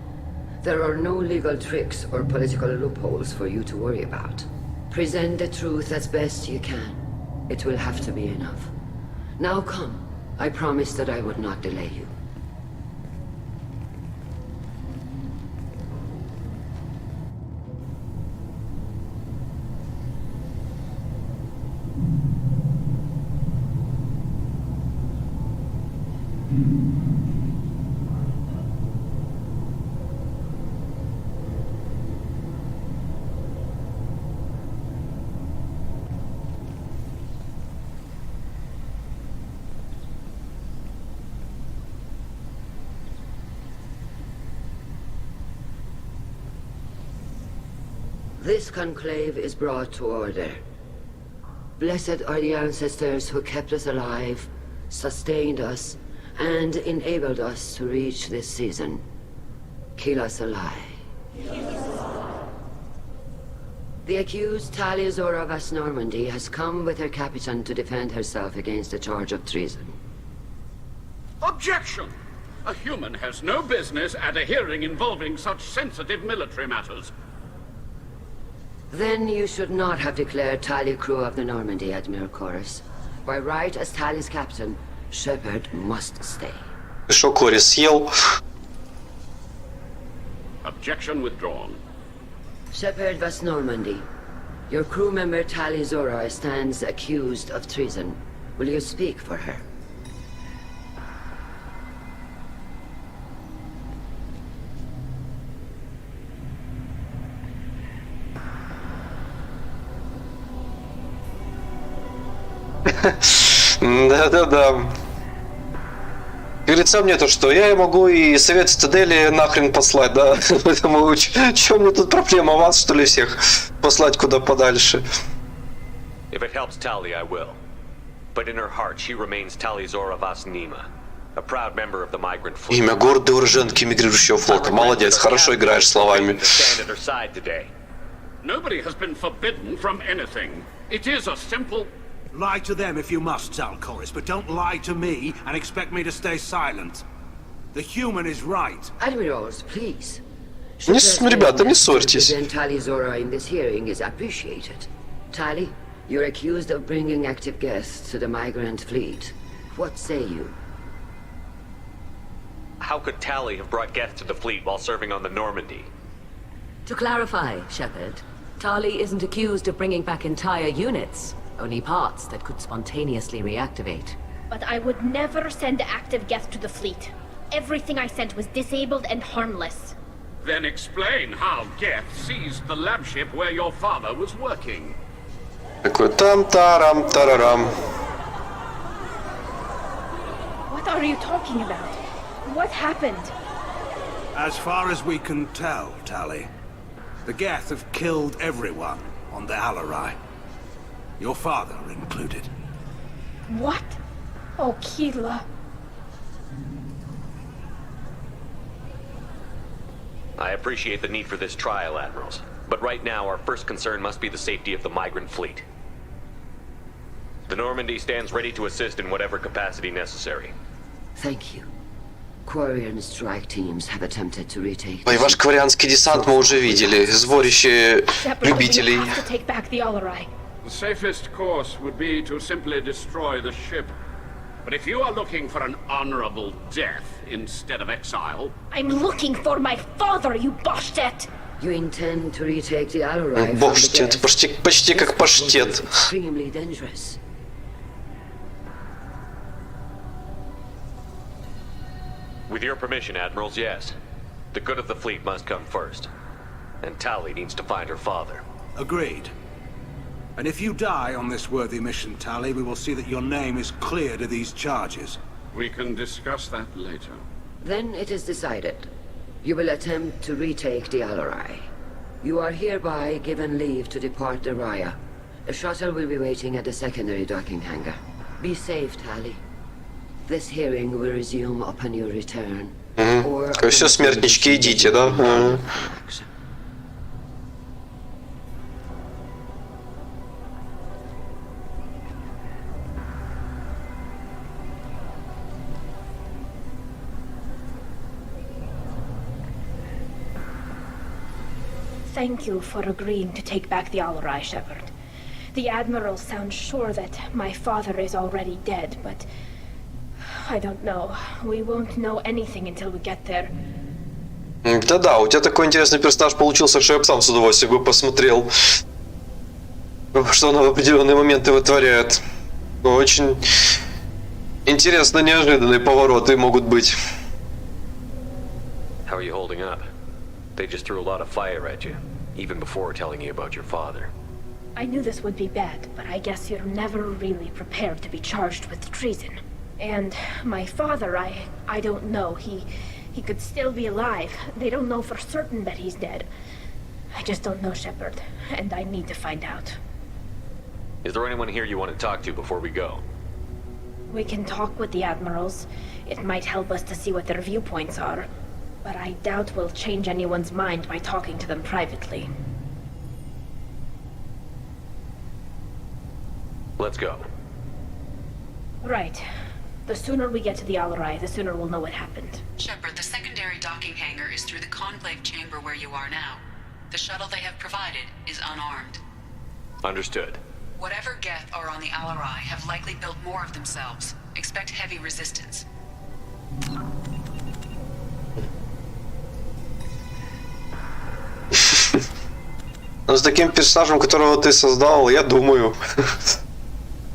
There are no legal tricks or political loopholes for you to worry about. Present the truth as best you can. It will have to be enough. Now come. I promised that I would not delay you. This conclave is brought to order. Blessed are the ancestors who kept us alive, sustained us, and enabled us to reach this season. Kila Salai. The accused Tali Zora Vas Normandy has come with her captain to defend herself against a charge of treason. Objection! A human has no business at a hearing involving such sensitive military matters. Then you should not have declared Tali crew of the Normandy, Admiral Chorus. By right as Tali's captain, Shepard must stay. Что Корис съел? Objection withdrawn. Shepard Vas Normandy, your crew member Tali Zora stands accused of treason. Will you speak for her? Да-да-да. Говорит сам мне то, что я могу и совет Цитадели нахрен послать, да? Поэтому чё мне тут проблема, вас что ли всех послать куда подальше? If it helps Tali, I will. But in her heart, she remains Tali Zora Vas Nima, a proud member of the migrant fleet. Имя гордой уроженки мигрирующего флота. Молодец, хорошо играешь словами. Nobody has been forbidden from anything. It is a simple... Lie to them if you must, Zalcoris, but don't lie to me and expect me to stay silent. The human is right. Admirals, please. Ребята, не ссорьтесь. Tali Zora in this hearing is appreciated. Tali, you're accused of bringing active guests to the migrant fleet. What say you? How could Tali have brought guests to the fleet while serving on the Normandy? To clarify, Shepard, Tali isn't accused of bringing back entire units. Only parts that could spontaneously reactivate. But I would never send active guests to the fleet. Everything I sent was disabled and harmless. Then explain how Geth seized the lab ship where your father was working. Такой там-тарам-тарарам. What are you talking about? What happened? As far as we can tell, Tali, the Geth have killed everyone on the Alarai. Your father included. What? Oh, Kila. I appreciate the need for this trial, Admirals. But right now, our first concern must be the safety of the migrant fleet. The Normandy stands ready to assist in whatever capacity necessary. Thank you. Quarian strike teams have attempted to retake... Ой, ваш кварианский десант мы уже видели. Сборище любителей. The safest course would be to simply destroy the ship. But if you are looking for an honorable death instead of exile... I'm looking for my father, you bastet! You intend to retake the Alarai Боштет, почти как паштет. Extremely dangerous. With your permission, Admirals, yes. The good of the fleet must come first. And Tali needs to find her father. Agreed. And if you die on this worthy mission, Tali, we will see that your name is cleared of these charges. We can discuss that later. Then it is decided. You will attempt to retake the Alarai. You are hereby given leave to depart the Raya. A shuttle will be waiting at the secondary docking hangar. Be safe, Tali. This hearing will resume upon your return. Все, смертнички, идите, да? Thank you for agreeing to take back the Alarai, Shepard. The Admiral sounds sure that my father is already dead, but I don't know. We won't know anything until we get there. Да-да, у тебя такой интересный персонаж получился, что я бы сам с удовольствием бы посмотрел, что он в определенные моменты вытворяет. Очень интересно, неожиданные повороты могут быть. How are you holding up? They just threw a lot of fire at you, even before telling you about your father. I knew this would be bad, but I guess you're never really prepared to be charged with treason. And my father, I don't know. He could still be alive. They don't know for certain that he's dead. I just don't know, Shepard, and I need to find out. Is there anyone here you want to talk to before we go? We can talk with the Admirals. It might help us to see what their viewpoints are. But I doubt we'll change anyone's mind by talking to them privately. Let's go. Right. The sooner we get to the Alarai, the sooner we'll know what happened. Shepard, the secondary docking hangar is through the conclave chamber where you are now. The shuttle they have provided is unarmed. Understood. Whatever Geth are on the Alarai have likely built more of themselves. Expect heavy resistance. Но с таким персонажем, которого ты создал, я думаю,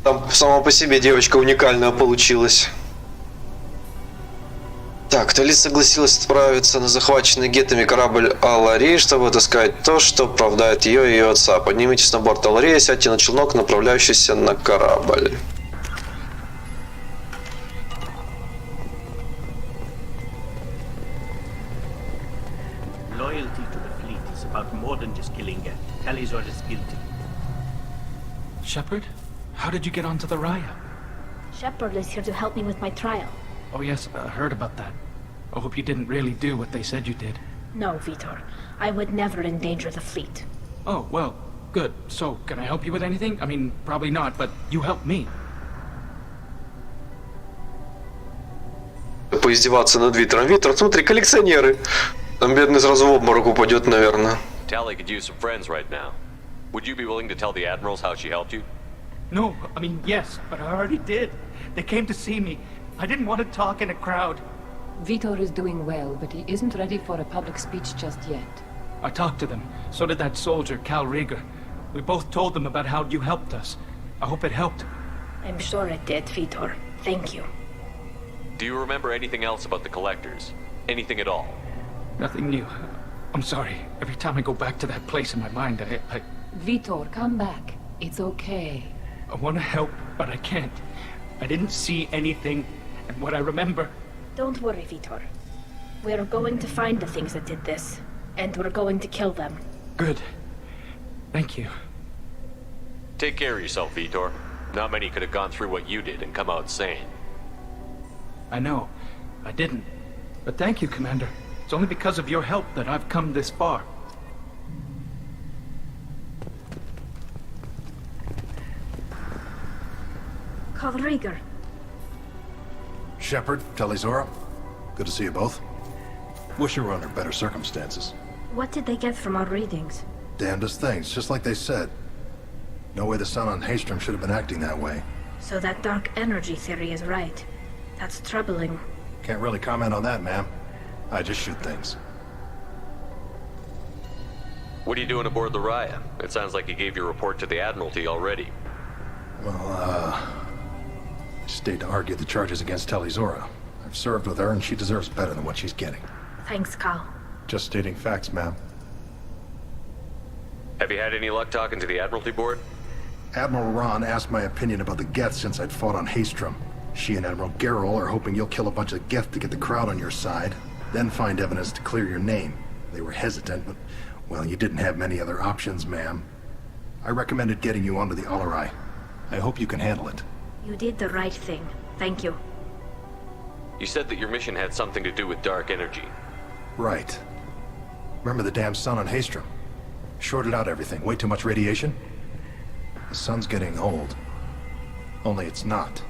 там сама по себе девочка уникальная получилась. Так, Тали согласилась отправиться на захваченный гетами корабль Аларии, чтобы отыскать то, что оправдает ее и ее отца. Поднимитесь на борт Аларии, сядьте на челнок, направляющийся на корабль. Loyalty to the fleet is about more than just killing Geth. Talizor is guilty. Shepard? How did you get onto the Raya? Shepard is here to help me with my trial. Oh yes, I heard about that. I hope you didn't really do what they said you did. No, Vitor. I would never endanger the fleet. Oh, well, good. So, can I help you with anything? I mean, probably not, but you helped me. Поиздеваться над Витором. Витор, смотри, коллекционеры. Там бедный сразу в обморок упадет, наверное. Tali could use some friends right now. Would you be willing to tell the Admirals how she helped you? No, I mean, yes, but I already did. They came to see me. I didn't want to talk in a crowd. Vitor is doing well, but he isn't ready for a public speech just yet. I talked to them. So did that soldier, Cal Rieger. We both told them about how you helped us. I hope it helped. I'm sure it did, Vitor. Thank you. Do you remember anything else about the Collectors? Anything at all? Nothing new. I'm sorry. Every time I go back to that place in my mind, I... Vitor, come back. It's okay. I want to help, but I can't. I didn't see anything, and what I remember... Don't worry, Vitor. We're going to find the things that did this, and we're going to kill them. Good. Thank you. Take care of yourself, Vitor. Not many could have gone through what you did and come out sane. I know. I didn't. But thank you, Commander. It's only because of your help that I've come this far. Cal Rieger. Shepard, Talizora, good to see you both. Wish you were under better circumstances. What did they get from our readings? Damnedest things, just like they said. No way the sun on Haystrom should have been acting that way. So that dark energy theory is right. That's troubling. Can't really comment on that, ma'am. I just shoot things. What are you doing aboard the Raya? It sounds like you gave your report to the Admiralty already. Well, stayed to argue the charges against Talizora. I've served with her and she deserves better than what she's getting. Thanks, Cal. Just stating facts, ma'am. Have you had any luck talking to the Admiralty board? Admiral Ron asked my opinion about the Geth since I'd fought on Haestrom. She and Admiral Gerrel are hoping you'll kill a bunch of Geth to get the crowd on your side, then find evidence to clear your name. They were hesitant, but, well, you didn't have many other options, ma'am. I recommended getting you onto the Alarai. I hope you can handle it. You did the right thing. Thank you. You said that your mission had something to do with dark energy. Right. Remember the damn sun on Haestrom? Shorted out everything. Way too much radiation? The sun's getting old. Only it's not.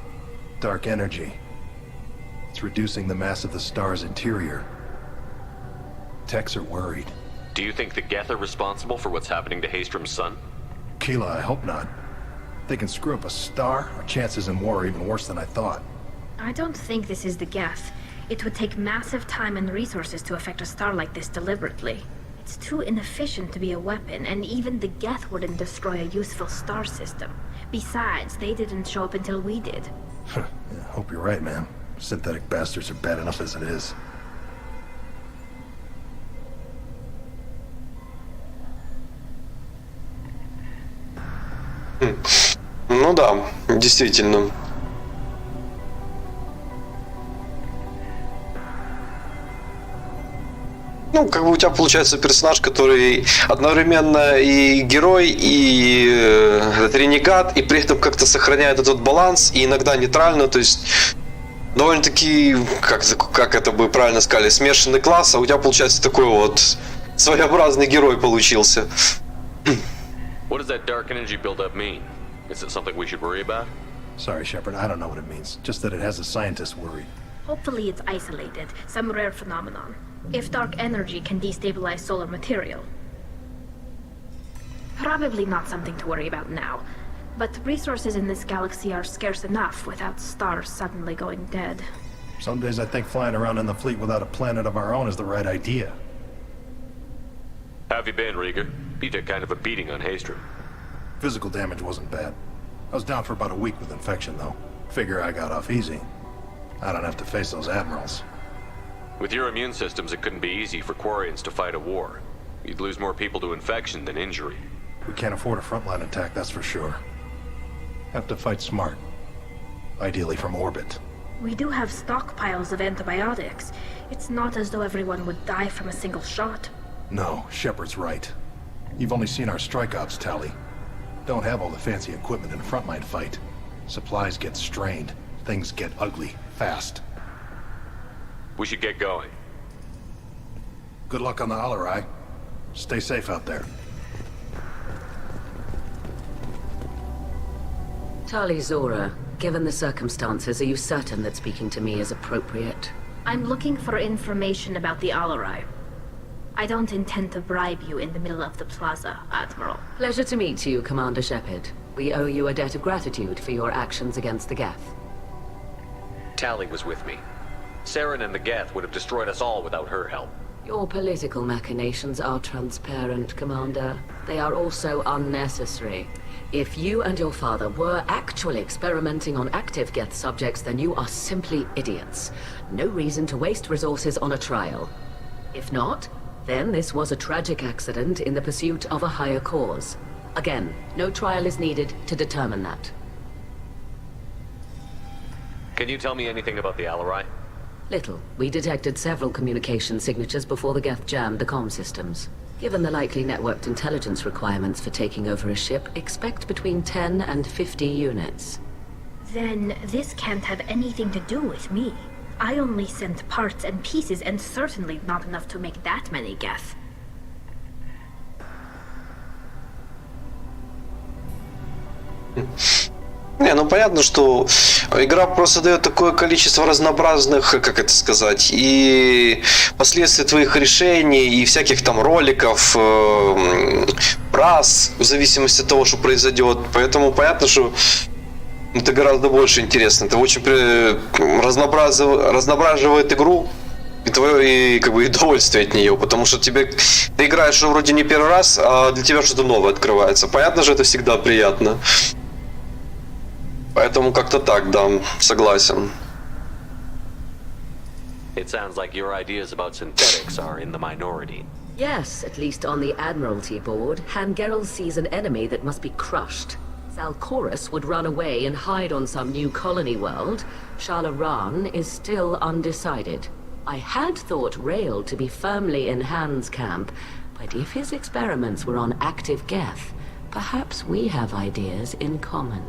Dark energy. It's reducing the mass of the star's interior. Techs are worried. Do you think the Geth are responsible for what's happening to Haestrom's sun? Keela, I hope not. If they can screw up a star, our chances in war are even worse than I thought. I don't think this is the Geth. It would take massive time and resources to affect a star like this deliberately. It's too inefficient to be a weapon, and even the Geth wouldn't destroy a useful star system. Besides, they didn't show up until we did. Yeah, hope you're right, man. Synthetic bastards are bad enough as it is. Ну да, действительно. Ну, как бы у тебя получается персонаж, который одновременно и герой, и ренегат, и при этом как-то сохраняет этот баланс, и иногда нейтрально, то есть довольно-таки, как это бы правильно сказали, смешанный класс, а у тебя получается такой вот своеобразный герой получился. What does that dark energy buildup mean? Is it something we should worry about? Sorry, Shepard, I don't know what it means. Just that it has the scientists worried. Hopefully it's isolated, some rare phenomenon. If dark energy can destabilize solar material. Probably not something to worry about now. But resources in this galaxy are scarce enough without stars suddenly going dead. Some days I think flying around in the fleet without a planet of our own is the right idea. How have you been, Rieger? You took kind of a beating on Haestrom. Physical damage wasn't bad. I was down for about a week with infection, though. Figure I got off easy. I don't have to face those admirals. With your immune systems, it couldn't be easy for Quarians to fight a war. You'd lose more people to infection than injury. We can't afford a frontline attack, that's for sure. Have to fight smart. Ideally from orbit. We do have stockpiles of antibiotics. It's not as though everyone would die from a single shot. No, Shepard's right. You've only seen our strike ops tally. Don't have all the fancy equipment in a frontline fight. Supplies get strained. Things get ugly, fast. We should get going. Good luck on the Alarai. Stay safe out there. Tali Zora, given the circumstances, are you certain that speaking to me is appropriate? I'm looking for information about the Alarai. I don't intend to bribe you in the middle of the plaza, Admiral. Pleasure to meet you, Commander Shepard. We owe you a debt of gratitude for your actions against the Geth. Tali was with me. Saren and the Geth would have destroyed us all without her help. Your political machinations are transparent, Commander. They are also unnecessary. If you and your father were actually experimenting on active Geth subjects, then you are simply idiots. No reason to waste resources on a trial. If not, then this was a tragic accident in the pursuit of a higher cause. Again, no trial is needed to determine that. Can you tell me anything about the Alarai? Little. We detected several communication signatures before the Geth jammed the comm systems. Given the likely networked intelligence requirements for taking over a ship, expect between 10 and 50 units. Then this can't have anything to do with me. I only sent parts and pieces, and certainly not enough to make that many Geth. Не, ну понятно, что игра просто дает такое количество разнообразных, как это сказать, и последствий твоих решений, и всяких там роликов, фраз, в зависимости от того, что произойдет. Поэтому понятно, что это гораздо больше интересно. Это очень разноображивает игру и твое как бы удовольствие от нее, потому что ты играешь вроде не первый раз, а для тебя что-то новое открывается. Понятно же, это всегда приятно. Поэтому как-то так, да, согласен. It sounds like your ideas about synthetics are in the minority. Yes, at least on the Admiralty board, Han Gerrel sees an enemy that must be crushed. Zalcorus would run away and hide on some new colony world, Shalaran is still undecided. I had thought Rael to be firmly in Han's camp, but if his experiments were on active Geth, perhaps we have ideas in common.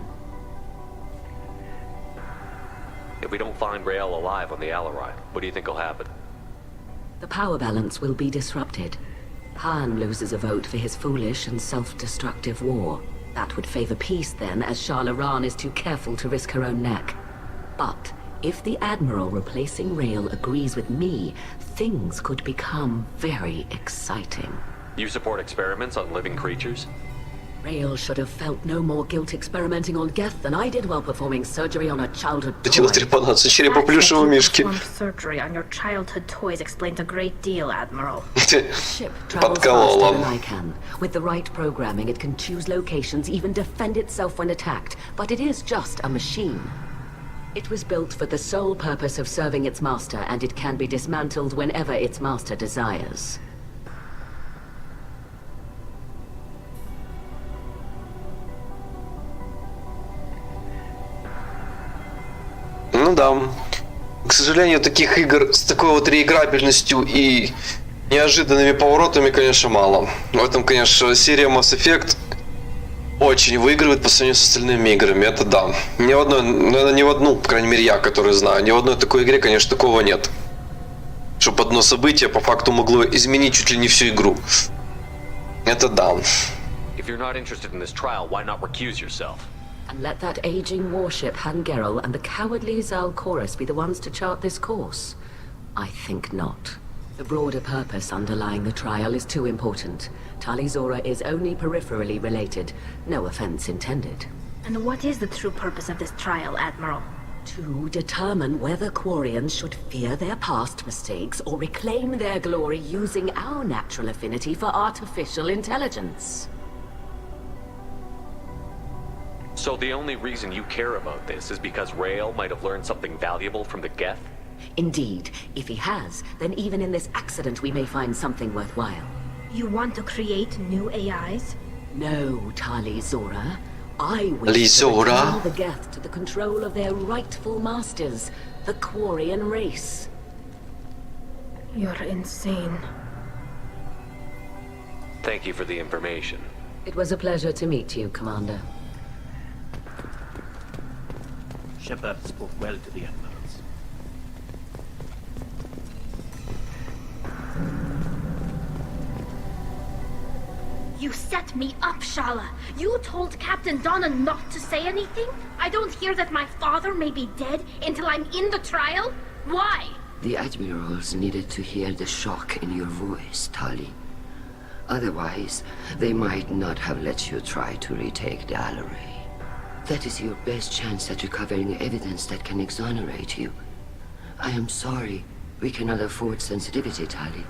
If we don't find Rael alive on the Alarai, what do you think will happen? The power balance will be disrupted. Han loses a vote for his foolish and self-destructive war. That would favor peace then, as Shalaran is too careful to risk her own neck. But if the Admiral replacing Rael agrees with me, things could become very exciting. You support experiments on living creatures? Rael should have felt no more guilt experimenting on Geth than I did while performing surgery on a childhood toy. Surgery on your childhood toys explains a great deal, Admiral. Ship travels faster than I can. With the right programming, it can choose locations, even defend itself when attacked. But it is just a machine. It was built for the sole purpose of serving its master, and it can be dismantled whenever its master desires. Ну да. К сожалению, таких игр с такой вот реиграбельностью и неожиданными поворотами, конечно, мало. В этом, конечно, серия Масс Эффект очень выигрывает по сравнению с остальными играми, это да. Ни в одной, наверное, ни в одну, по крайней мере, я, который знаю, ни в одной такой игре, конечно, такого нет. Чтобы одно событие по факту могло изменить чуть ли не всю игру. Это да. If you're not interested in this trial, why not recuse yourself? And let that aging warship Hangerel and the cowardly Zalcorus be the ones to chart this course? I think not. The broader purpose underlying the trial is too important. Tali Zora is only peripherally related. No offense intended. And what is the true purpose of this trial, Admiral? To determine whether Quarians should fear their past mistakes or reclaim their glory using our natural affinity for artificial intelligence. So the only reason you care about this is because Rael might have learned something valuable from the Geth? Indeed. If he has, then even in this accident we may find something worthwhile. You want to create new AIs? No, Tali Zora. I wish to return the Geth to the control of their rightful masters, the Quarian race. You're insane. Thank you for the information. It was a pleasure to meet you, Commander. Shepard spoke well to the admirals. You set me up, Shala. You told Captain Donna not to say anything? I don't hear that my father may be dead until I'm in the trial? Why? The admirals needed to hear the shock in your voice, Tali. Otherwise, they might not have let you try to retake the Alarai. That is your best chance at recovering evidence that can exonerate you. I am sorry. We cannot afford sensitivity, Tali.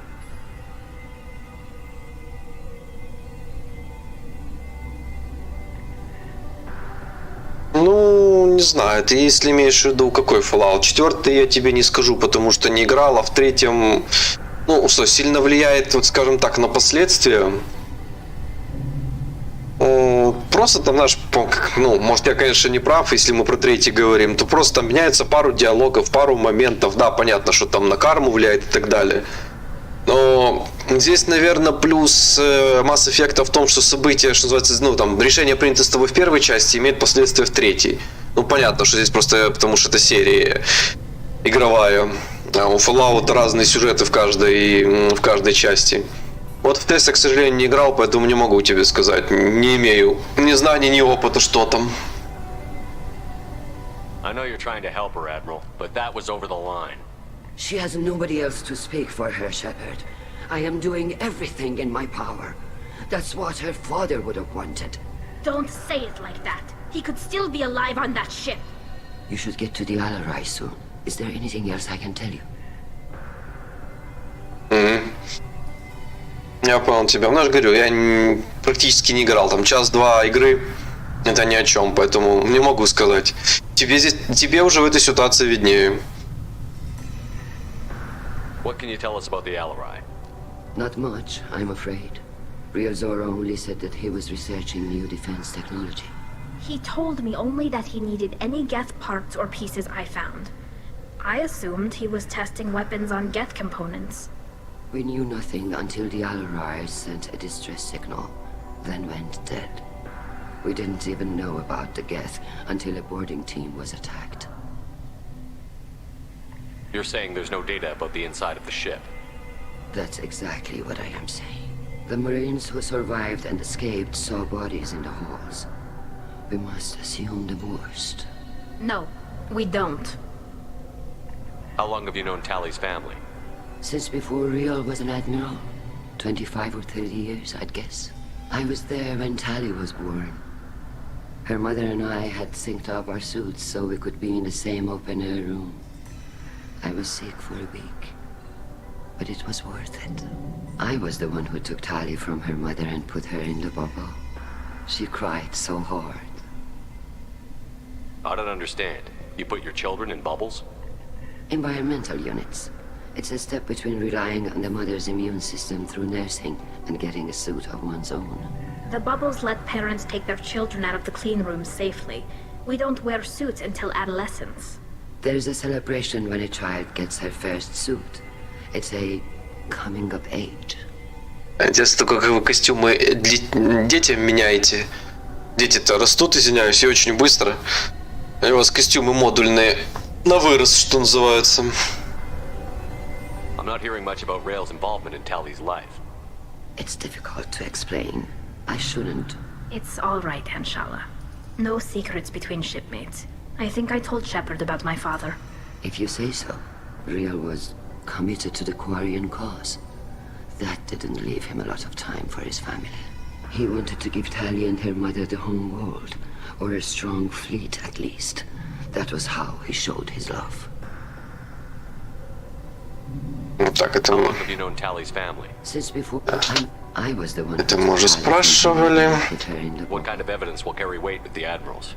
Ну, не знаю, ты если имеешь в виду какой Fallout? 4 я тебе не скажу, потому что не играл, а в 3, ну, что, сильно влияет, вот скажем так, на последствия. Просто там, знаешь, ну, может, я, конечно, не прав, если мы про 3 говорим, то просто там меняется пару диалогов, пару моментов. Да, понятно, что там на карму влияет и так далее. Но здесь, наверное, плюс Масс Эффекта в том, что события, что называется, ну, там, решение, принято с тобой в первой части, имеет последствия в 3. Ну, понятно, что здесь просто потому, что это серия игровая. А у Fallout разные сюжеты в каждой части. Вот в тест я, к сожалению, не играл, поэтому не могу тебе сказать. Не имею ни знаний, ни опыта, что там. I know you're trying to help her, Admiral, but that was over the line. She has nobody else to speak for her, Shepard. I am doing everything in my power. That's what her father would have wanted. Don't say it like that. He could still be alive on that ship. You should get to the Alarai soon. Is there anything else I can tell you? Я понял тебя. Ну, я же говорю, я практически не играл. Там час-два игры. Это ни о чем, поэтому не могу сказать. Тебе уже в этой ситуации виднее. What can you tell us about the Alarai? Not much, I'm afraid. Real Zora only said that he was researching new defense technology. He told me only that he needed any Geth parts or pieces I found. I assumed he was testing weapons on Geth components. We knew nothing until the Alarai sent a distress signal, then went dead. We didn't even know about the Geth until a boarding team was attacked. You're saying there's no data about the inside of the ship? That's exactly what I am saying. The Marines who survived and escaped saw bodies in the halls. We must assume the worst. No, we don't. How long have you known Tally's family? Since before Riel was an admiral. 25 or 30 years, I'd guess. I was there when Tally was born. Her mother and I had synced up our suits so we could be in the same open-air room. I was sick for a week, but it was worth it. I was the one who took Tally from her mother and put her in the bubble. She cried so hard. I don't understand. You put your children in bubbles? Environmental units. It's a step between relying on the mother's immune system through nursing and getting a suit of one's own. The bubbles let parents take their children out of the clean rooms safely. We don't wear suits until adolescence. There's a celebration when a child gets her first suit. It's a coming of age. Интересно, как вы костюмы детям меняете. Дети-то растут, извиняюсь, и очень быстро. У вас костюмы модульные на вырост, что называется. I'm not hearing much about Rail's involvement in Tally's life. It's difficult to explain. I shouldn't. It's all right, Anshala. No secrets between shipmates. I think I told Shepard about my father. If you say so. Riel was committed to the Quarian cause. That didn't leave him a lot of time for his family. He wanted to give Tally and her mother the home world, or a strong fleet at least. That was how he showed his love. Так, это... How long have you known Tally's family? Since before I was the one. Это мы уже спрашивали. What kind of evidence will carry weight with the admirals?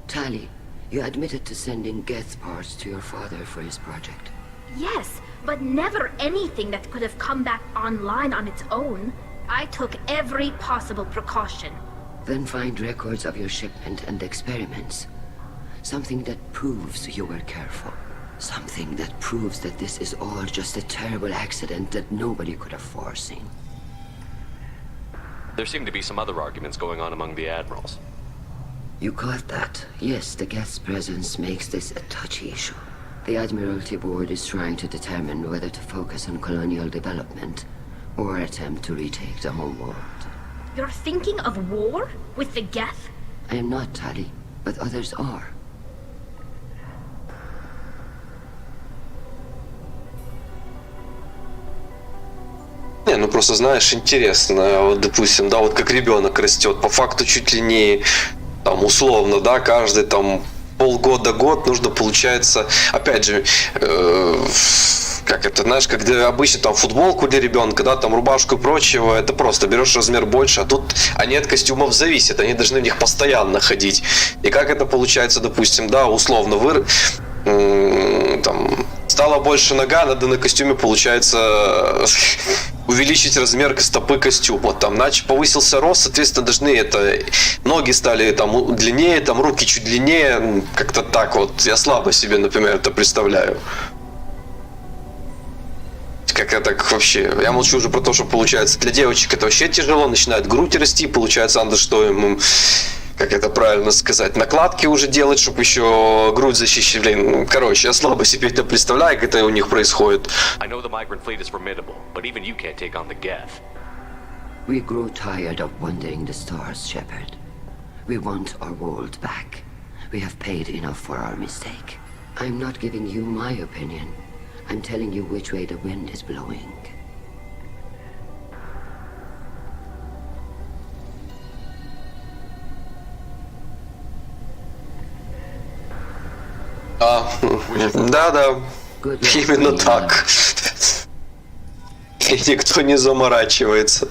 Tally, you admitted to sending Geth parts to your father for his project. Yes, but never anything that could have come back online on its own. I took every possible precaution. Then find records of your shipment and experiments. Something that proves you were careful. Something that proves that this is all just a terrible accident that nobody could have foreseen. There seem to be some other arguments going on among the admirals. You caught that. Yes, the Geth's presence makes this a touchy issue. The Admiralty Board is trying to determine whether to focus on colonial development or attempt to retake the home world. You're thinking of war? With the Geth? I am not, Tally, but others are. Не, ну просто знаешь, интересно, вот допустим, да, вот как ребенок растет, по факту чуть ли не там условно, да, каждый там полгода-год нужно, получается, опять же, как это, знаешь, когда обычно там футболку для ребенка, да, там рубашку и прочего, это просто берешь размер больше, а тут они от костюмов зависят, они должны в них постоянно ходить. И как это получается, допустим, да, условно, там стала больше нога, надо на костюме, получается, увеличить размер стопы костюма. Там, иначе повысился рост, соответственно, должны это... Ноги стали там длиннее, там руки чуть длиннее. Как-то так вот. Я слабо себе, например, это представляю. Как это так вообще... Я молчу уже про то, что получается. Для девочек это вообще тяжело. Начинает грудь расти, получается, надо что им... Как это правильно сказать, накладки уже делать, чтобы еще грудь защищать. Блин, ну, короче, я слабо себе это представляю, как это у них происходит. I know the migrant fleet is formidable, but even you can't take on the Geth. We grow tired of wandering the stars, Shepard. We want our world back. We have paid enough for our mistake. I'm not giving you my opinion. I'm telling you which way the wind is blowing. Да, именно так. И никто не заморачивается.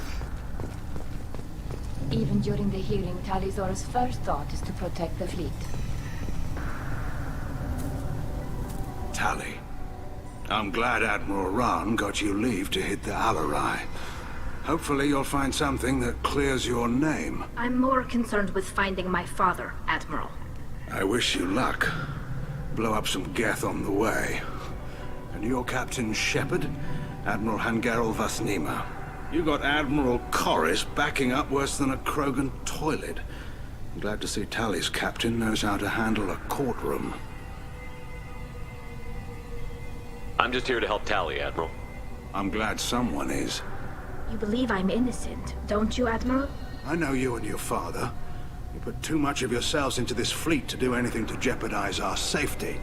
Even during the hearing, Tali's first thought is to protect the fleet. Tally, I'm glad Admiral Rahn got you leave to hit the Alarai. Hopefully you'll find something that clears your name. I'm more concerned with finding my father, Admiral. I wish you luck. Blow up some geth on the way. And your Captain Shepard? Admiral Hangarel Vasnima. You got Admiral Corris backing up worse than a Krogan toilet. I'm glad to see Tally's captain knows how to handle a courtroom. I'm just here to help Tally, Admiral. I'm glad someone is. You believe I'm innocent, don't you, Admiral? I know you and your father. You put too much of yourselves into this fleet to do anything to jeopardize our safety.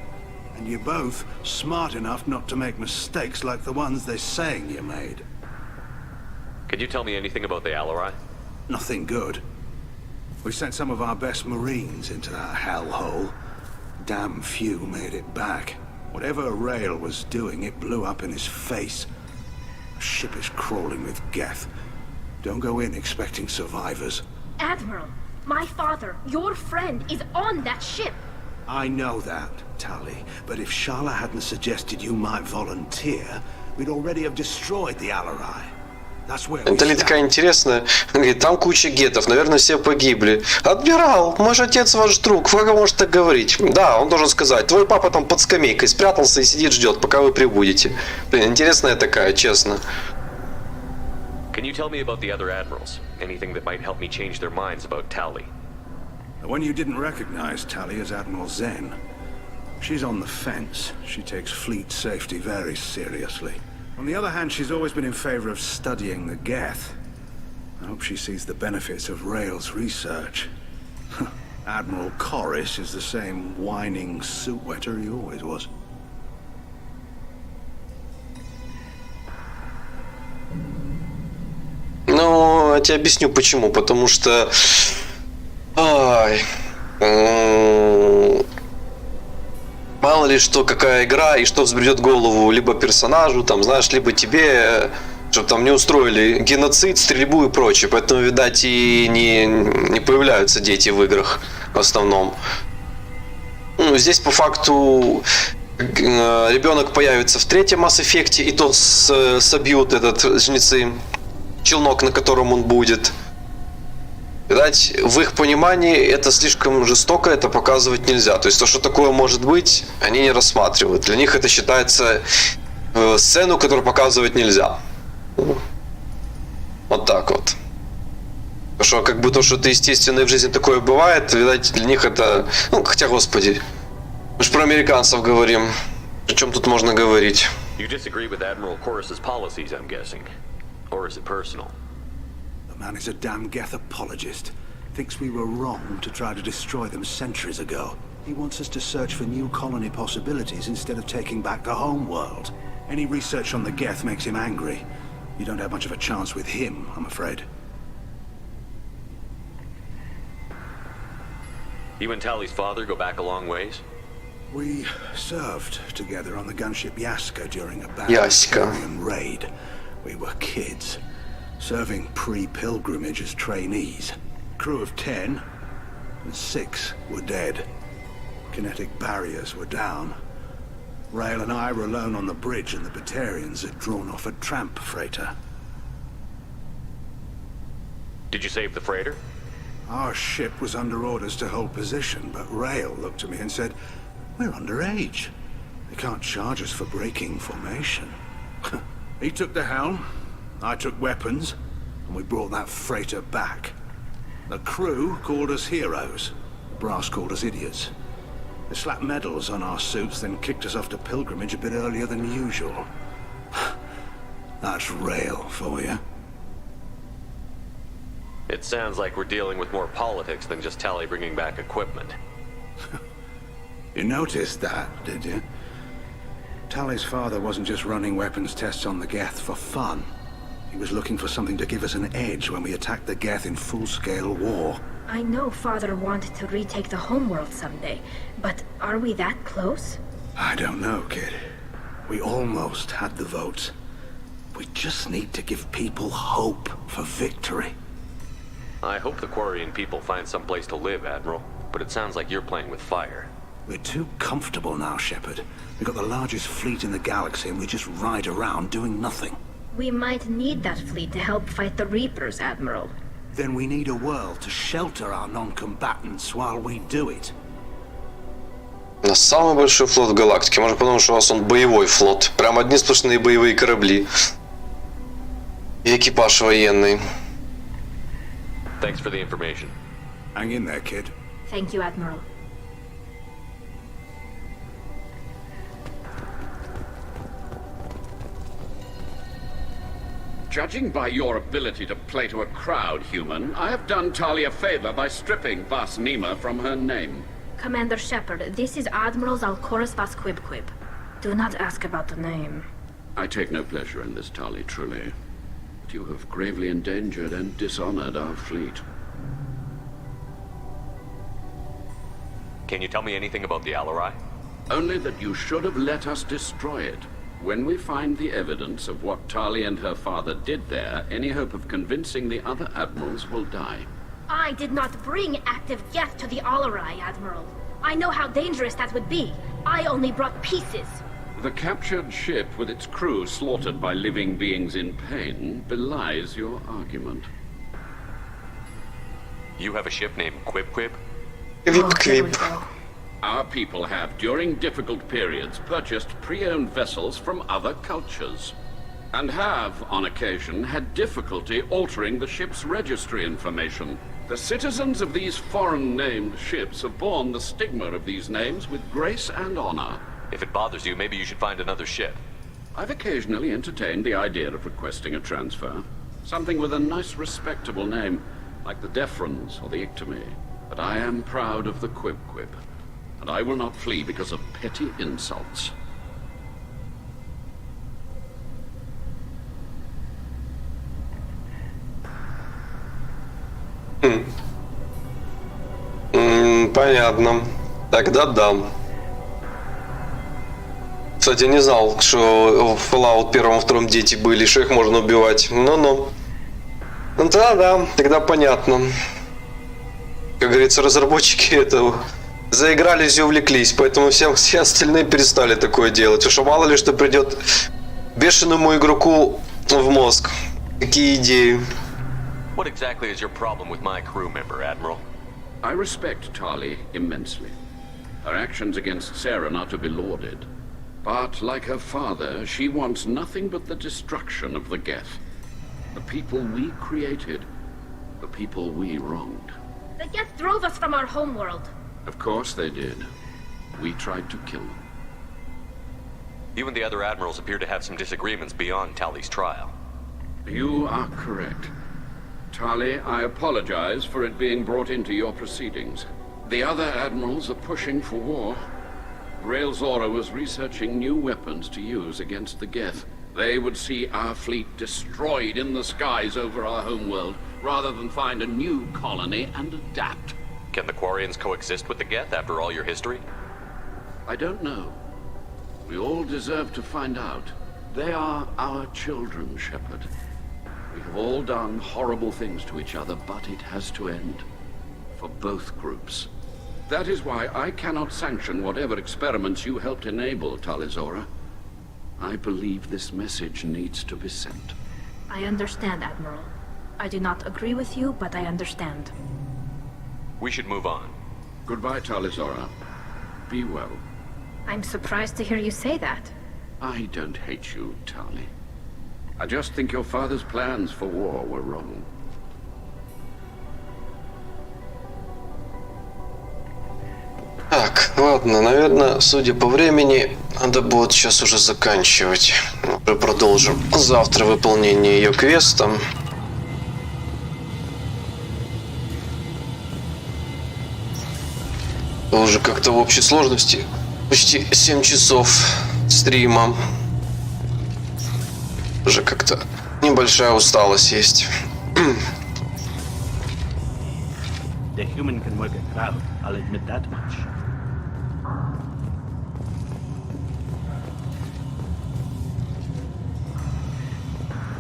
And you're both smart enough not to make mistakes like the ones they're saying you made. Can you tell me anything about the Alarai? Nothing good. We sent some of our best Marines into that hellhole. Damn few made it back. Whatever Rail was doing, it blew up in his face. The ship is crawling with geth. Don't go in expecting survivors. Admiral, my father, your friend, is on that ship. I know that, Tally, but if Shala hadn't suggested you might volunteer, we'd already have destroyed the Alarai. That's where we Тали такая интересная. Говорит, там куча гетов, наверное, все погибли. Адмирал, мой же отец ваш друг, как вы можете так говорить? Да, он должен сказать, твой папа там под скамейкой спрятался и сидит, ждет, пока вы прибудете. Блин, интересная такая, честно. Can you tell me about the other admirals? Anything that might help me change their minds about Tally? The one you didn't recognize, Tally, is Admiral Zen. She's on the fence. She takes fleet safety very seriously. On the other hand, she's always been in favor of studying the geth. I hope she sees the benefits of Rail's research. Admiral Corris is the same whining suit wetter he always was. Ну, я тебе объясню почему. Потому что... Мало ли что, какая игра и что взбредет в голову либо персонажу, там, знаешь, либо тебе, чтобы там не устроили геноцид, стрельбу и прочее. Поэтому, видать, и не появляются дети в играх в основном. Ну, здесь по факту ребенок появится в третьем Масс Эффекте, и тот собьют этот жнецы, челнок, на котором он будет. Видать, в их понимании это слишком жестоко, это показывать нельзя. То есть то, что такое может быть, они не рассматривают. Для них это считается сцену, которую показывать нельзя. Вот так вот. Потому что как бы то, что это естественно в жизни такое бывает, видать, для них это... Ну, хотя, господи, мы же про американцев говорим. О чем тут можно говорить? You disagree with Admiral Corris's policies, I'm guessing. Or is it personal? The man is a damn geth apologist. Thinks we were wrong to try to destroy them centuries ago. He wants us to search for new colony possibilities instead of taking back the home world. Any research on the geth makes him angry. You don't have much of a chance with him, I'm afraid. You and Tally's father go back a long ways? We served together on the gunship Yaska during a Bavarian raid. We were kids, serving pre-pilgrimage as trainees. Crew of 10, and 6 were dead. Kinetic barriers were down. Rail and I were alone on the bridge, and the Batarians had drawn off a tramp freighter. Did you save the freighter? Our ship was under orders to hold position, but Rail looked at me and said, "We're underage. They can't charge us for breaking formation." He took the helm, I took weapons, and we brought that freighter back. The crew called us heroes. The brass called us idiots. They slapped medals on our suits, then kicked us off to pilgrimage a bit earlier than usual. That's Rail for you. It sounds like we're dealing with more politics than just Tally bringing back equipment. You noticed that, did you? Tally's father wasn't just running weapons tests on the Geth for fun. He was looking for something to give us an edge when we attacked the Geth in full-scale war. I know Father wanted to retake the homeworld someday, but are we that close? I don't know, kid. We almost had the votes. We just need to give people hope for victory. I hope the Quarian people find some place to live, Admiral, but it sounds like you're playing with fire. We're too comfortable now, Shepard. We've got the largest fleet in the galaxy and we just ride around doing nothing. We might need that fleet to help fight the Reapers, Admiral. Then we need a world to shelter our non-combatants while we do it. У нас самый большой флот в галактике. Можно подумать, что у вас он боевой флот. Прям одни сплошные боевые корабли. И экипаж военный. Thanks for the information. Hang in there, kid. Thank you, Admiral. Judging by your ability to play to a crowd, human, I have done Talia a favor by stripping Vas Nima from her name. Commander Shepard, this is Admiral Zalkoris Vas Quib. Do not ask about the name. I take no pleasure in this, Tali, truly. But you have gravely endangered and dishonored our fleet. Can you tell me anything about the Alarai? Only that you should have let us destroy it. When we find the evidence of what Tali and her father did there, any hope of convincing the other admirals will die. I did not bring active Geth to the Alarai, Admiral. I know how dangerous that would be. I only brought pieces. The captured ship with its crew slaughtered by living beings in pain belies your argument. You have a ship named Quib? Our people have, during difficult periods, purchased pre-owned vessels from other cultures, and have, on occasion, had difficulty altering the ship's registry information. The citizens of these foreign-named ships have borne the stigma of these names with grace and honor. If it bothers you, maybe you should find another ship. I've occasionally entertained the idea of requesting a transfer. Something with a nice, respectable name, like the Defrons or the Ictomy. But I am proud of the Quib. And I will not flee because of petty insults. Понятно. Тогда дам. Кстати, не знал, что в Fallout 1 и 2 дети были, что их можно убивать. Ну-ну. Ну да, тогда понятно. Как говорится, разработчики этого заигрались и увлеклись, поэтому все остальные перестали такое делать. Потому что мало ли что придет бешеному игроку в мозг. Какие идеи. What exactly is your problem with my crew member, Admiral? I respect Tali immensely. Her actions against Saren are to be lauded. But, like her father, she wants nothing but the destruction of the Geth. The people we created. The people we wronged. The Geth drove us from our homeworld. Of course they did. We tried to kill them. You and the other admirals appear to have some disagreements beyond Tali's trial. You are correct. Tali, I apologize for it being brought into your proceedings. The other admirals are pushing for war. Rael Zora was researching new weapons to use against the Geth. They would see our fleet destroyed in the skies over our homeworld, rather than find a new colony and adapt. Can the Quarians coexist with the Geth after all your history? I don't know. We all deserve to find out. They are our children, Shepard. We have all done horrible things to each other, but it has to end. For both groups. That is why I cannot sanction whatever experiments you helped enable, Talizora. I believe this message needs to be sent. I understand, Admiral. I do not agree with you, but I understand. We should move on. Goodbye, Talizora. Be well. I'm surprised to hear you say that. I don't hate you, Tali. I just think your father's plans for war were wrong. Так, ладно, наверное, судя по времени, надо будет сейчас уже заканчивать. Мы продолжим завтра выполнение ее квеста. Уже как-то в общей сложности почти 7 часов стрима. Уже как-то небольшая усталость есть. The human can work a crowd, I'll admit that much.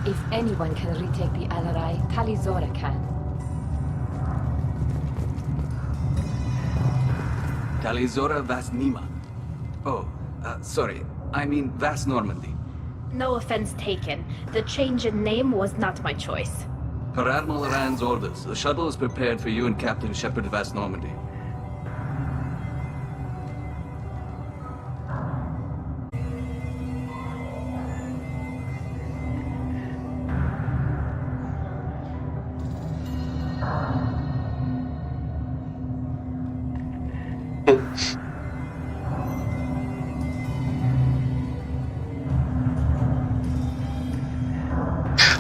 If anyone can retake the Alarai, Talizora can. Talizora Vas Nima. Oh, sorry. I mean Vas Normandy. No offense taken. The change in name was not my choice. Per Admiral Rand's orders, the shuttle is prepared for you and Captain Shepard of Normandy.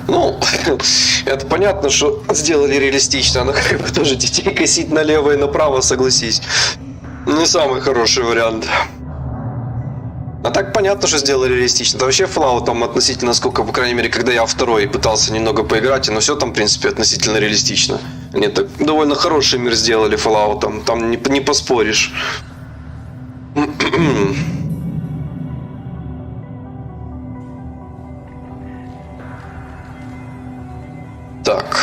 Ну, это понятно, что сделали реалистично, но как бы тоже детей косить налево и направо, согласись. Не самый хороший вариант. А так понятно, что сделали реалистично. Да вообще Fallout там относительно сколько, по крайней мере, когда я второй пытался немного поиграть, но все там, в принципе, относительно реалистично. Они так довольно хороший мир сделали Fallout, там не поспоришь. Так.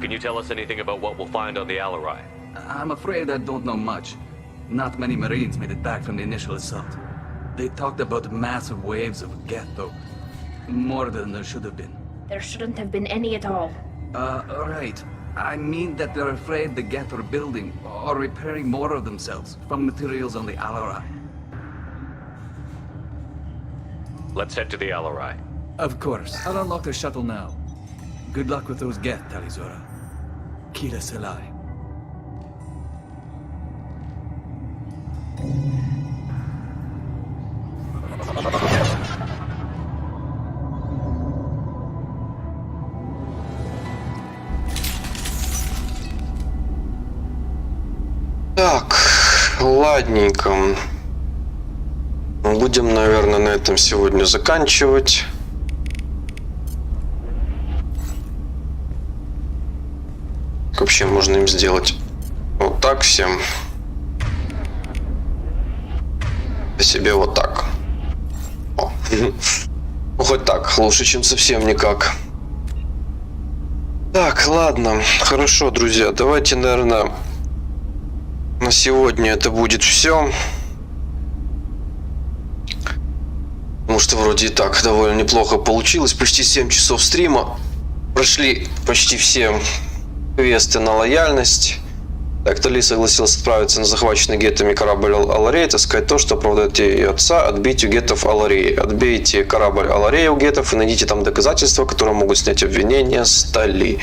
Can you tell us anything about what we'll find on the Alarai? I'm afraid I don't know much. Not many Marines made it back from the initial assault. They talked about massive waves of Geth, though. More than there should have been. There shouldn't have been any at all. Right. I mean that they're afraid the Geth are building or repairing more of themselves from materials on the Alarai. Let's head to the Alarai. Of course. I'll unlock the shuttle now. Good luck with those Geth, Talizora. Kila Selai. Так, ладненько. Будем, наверное, на этом сегодня заканчивать. Как вообще можно им сделать? Вот так всем. А себе вот так. О. Ну, хоть так, лучше, чем совсем никак. Так, ладно. Хорошо, друзья. Давайте, наверное, на сегодня это будет все. Потому что вроде и так довольно неплохо получилось. Почти 7 часов стрима. Прошли почти все квесты на лояльность. Так, Тали согласился отправиться на захваченный гетами корабль Аларей, таскать то, что оправдает ее отца, отбить у гетов Аларей. Отбейте корабль Аларей у гетов и найдите там доказательства, которые могут снять обвинения стали.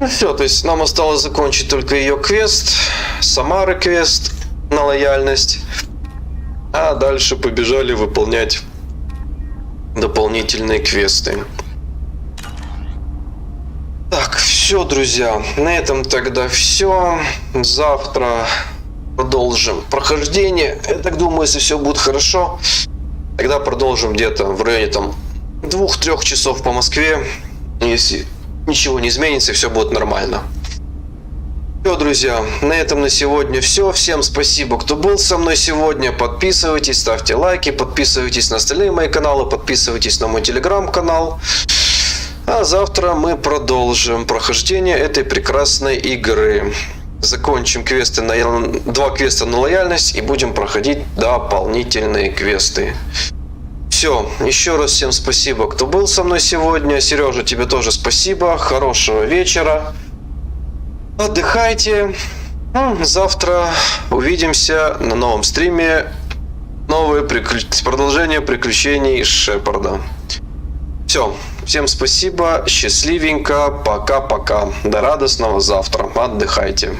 Ну все, то есть нам осталось закончить только ее квест, Самары квест на лояльность. А дальше побежали выполнять дополнительные квесты. Так, все, друзья, на этом тогда все. Завтра продолжим прохождение. Я так думаю, если все будет хорошо, тогда продолжим где-то в районе там 2-3 часов по Москве. Если ничего не изменится, все будет нормально. Все, друзья, на этом на сегодня все. Всем спасибо, кто был со мной сегодня. Подписывайтесь, ставьте лайки, подписывайтесь на остальные мои каналы, подписывайтесь на мой телеграм-канал. А завтра мы продолжим прохождение этой прекрасной игры. Закончим квесты на 2 квеста на лояльность и будем проходить дополнительные квесты. Все, еще раз всем спасибо, кто был со мной сегодня. Сережа, тебе тоже спасибо. Хорошего вечера. Отдыхайте. Завтра увидимся на новом стриме. Новое продолжение приключений Шепарда. Все, всем спасибо, счастливенько, пока-пока. До радостного завтра. Отдыхайте.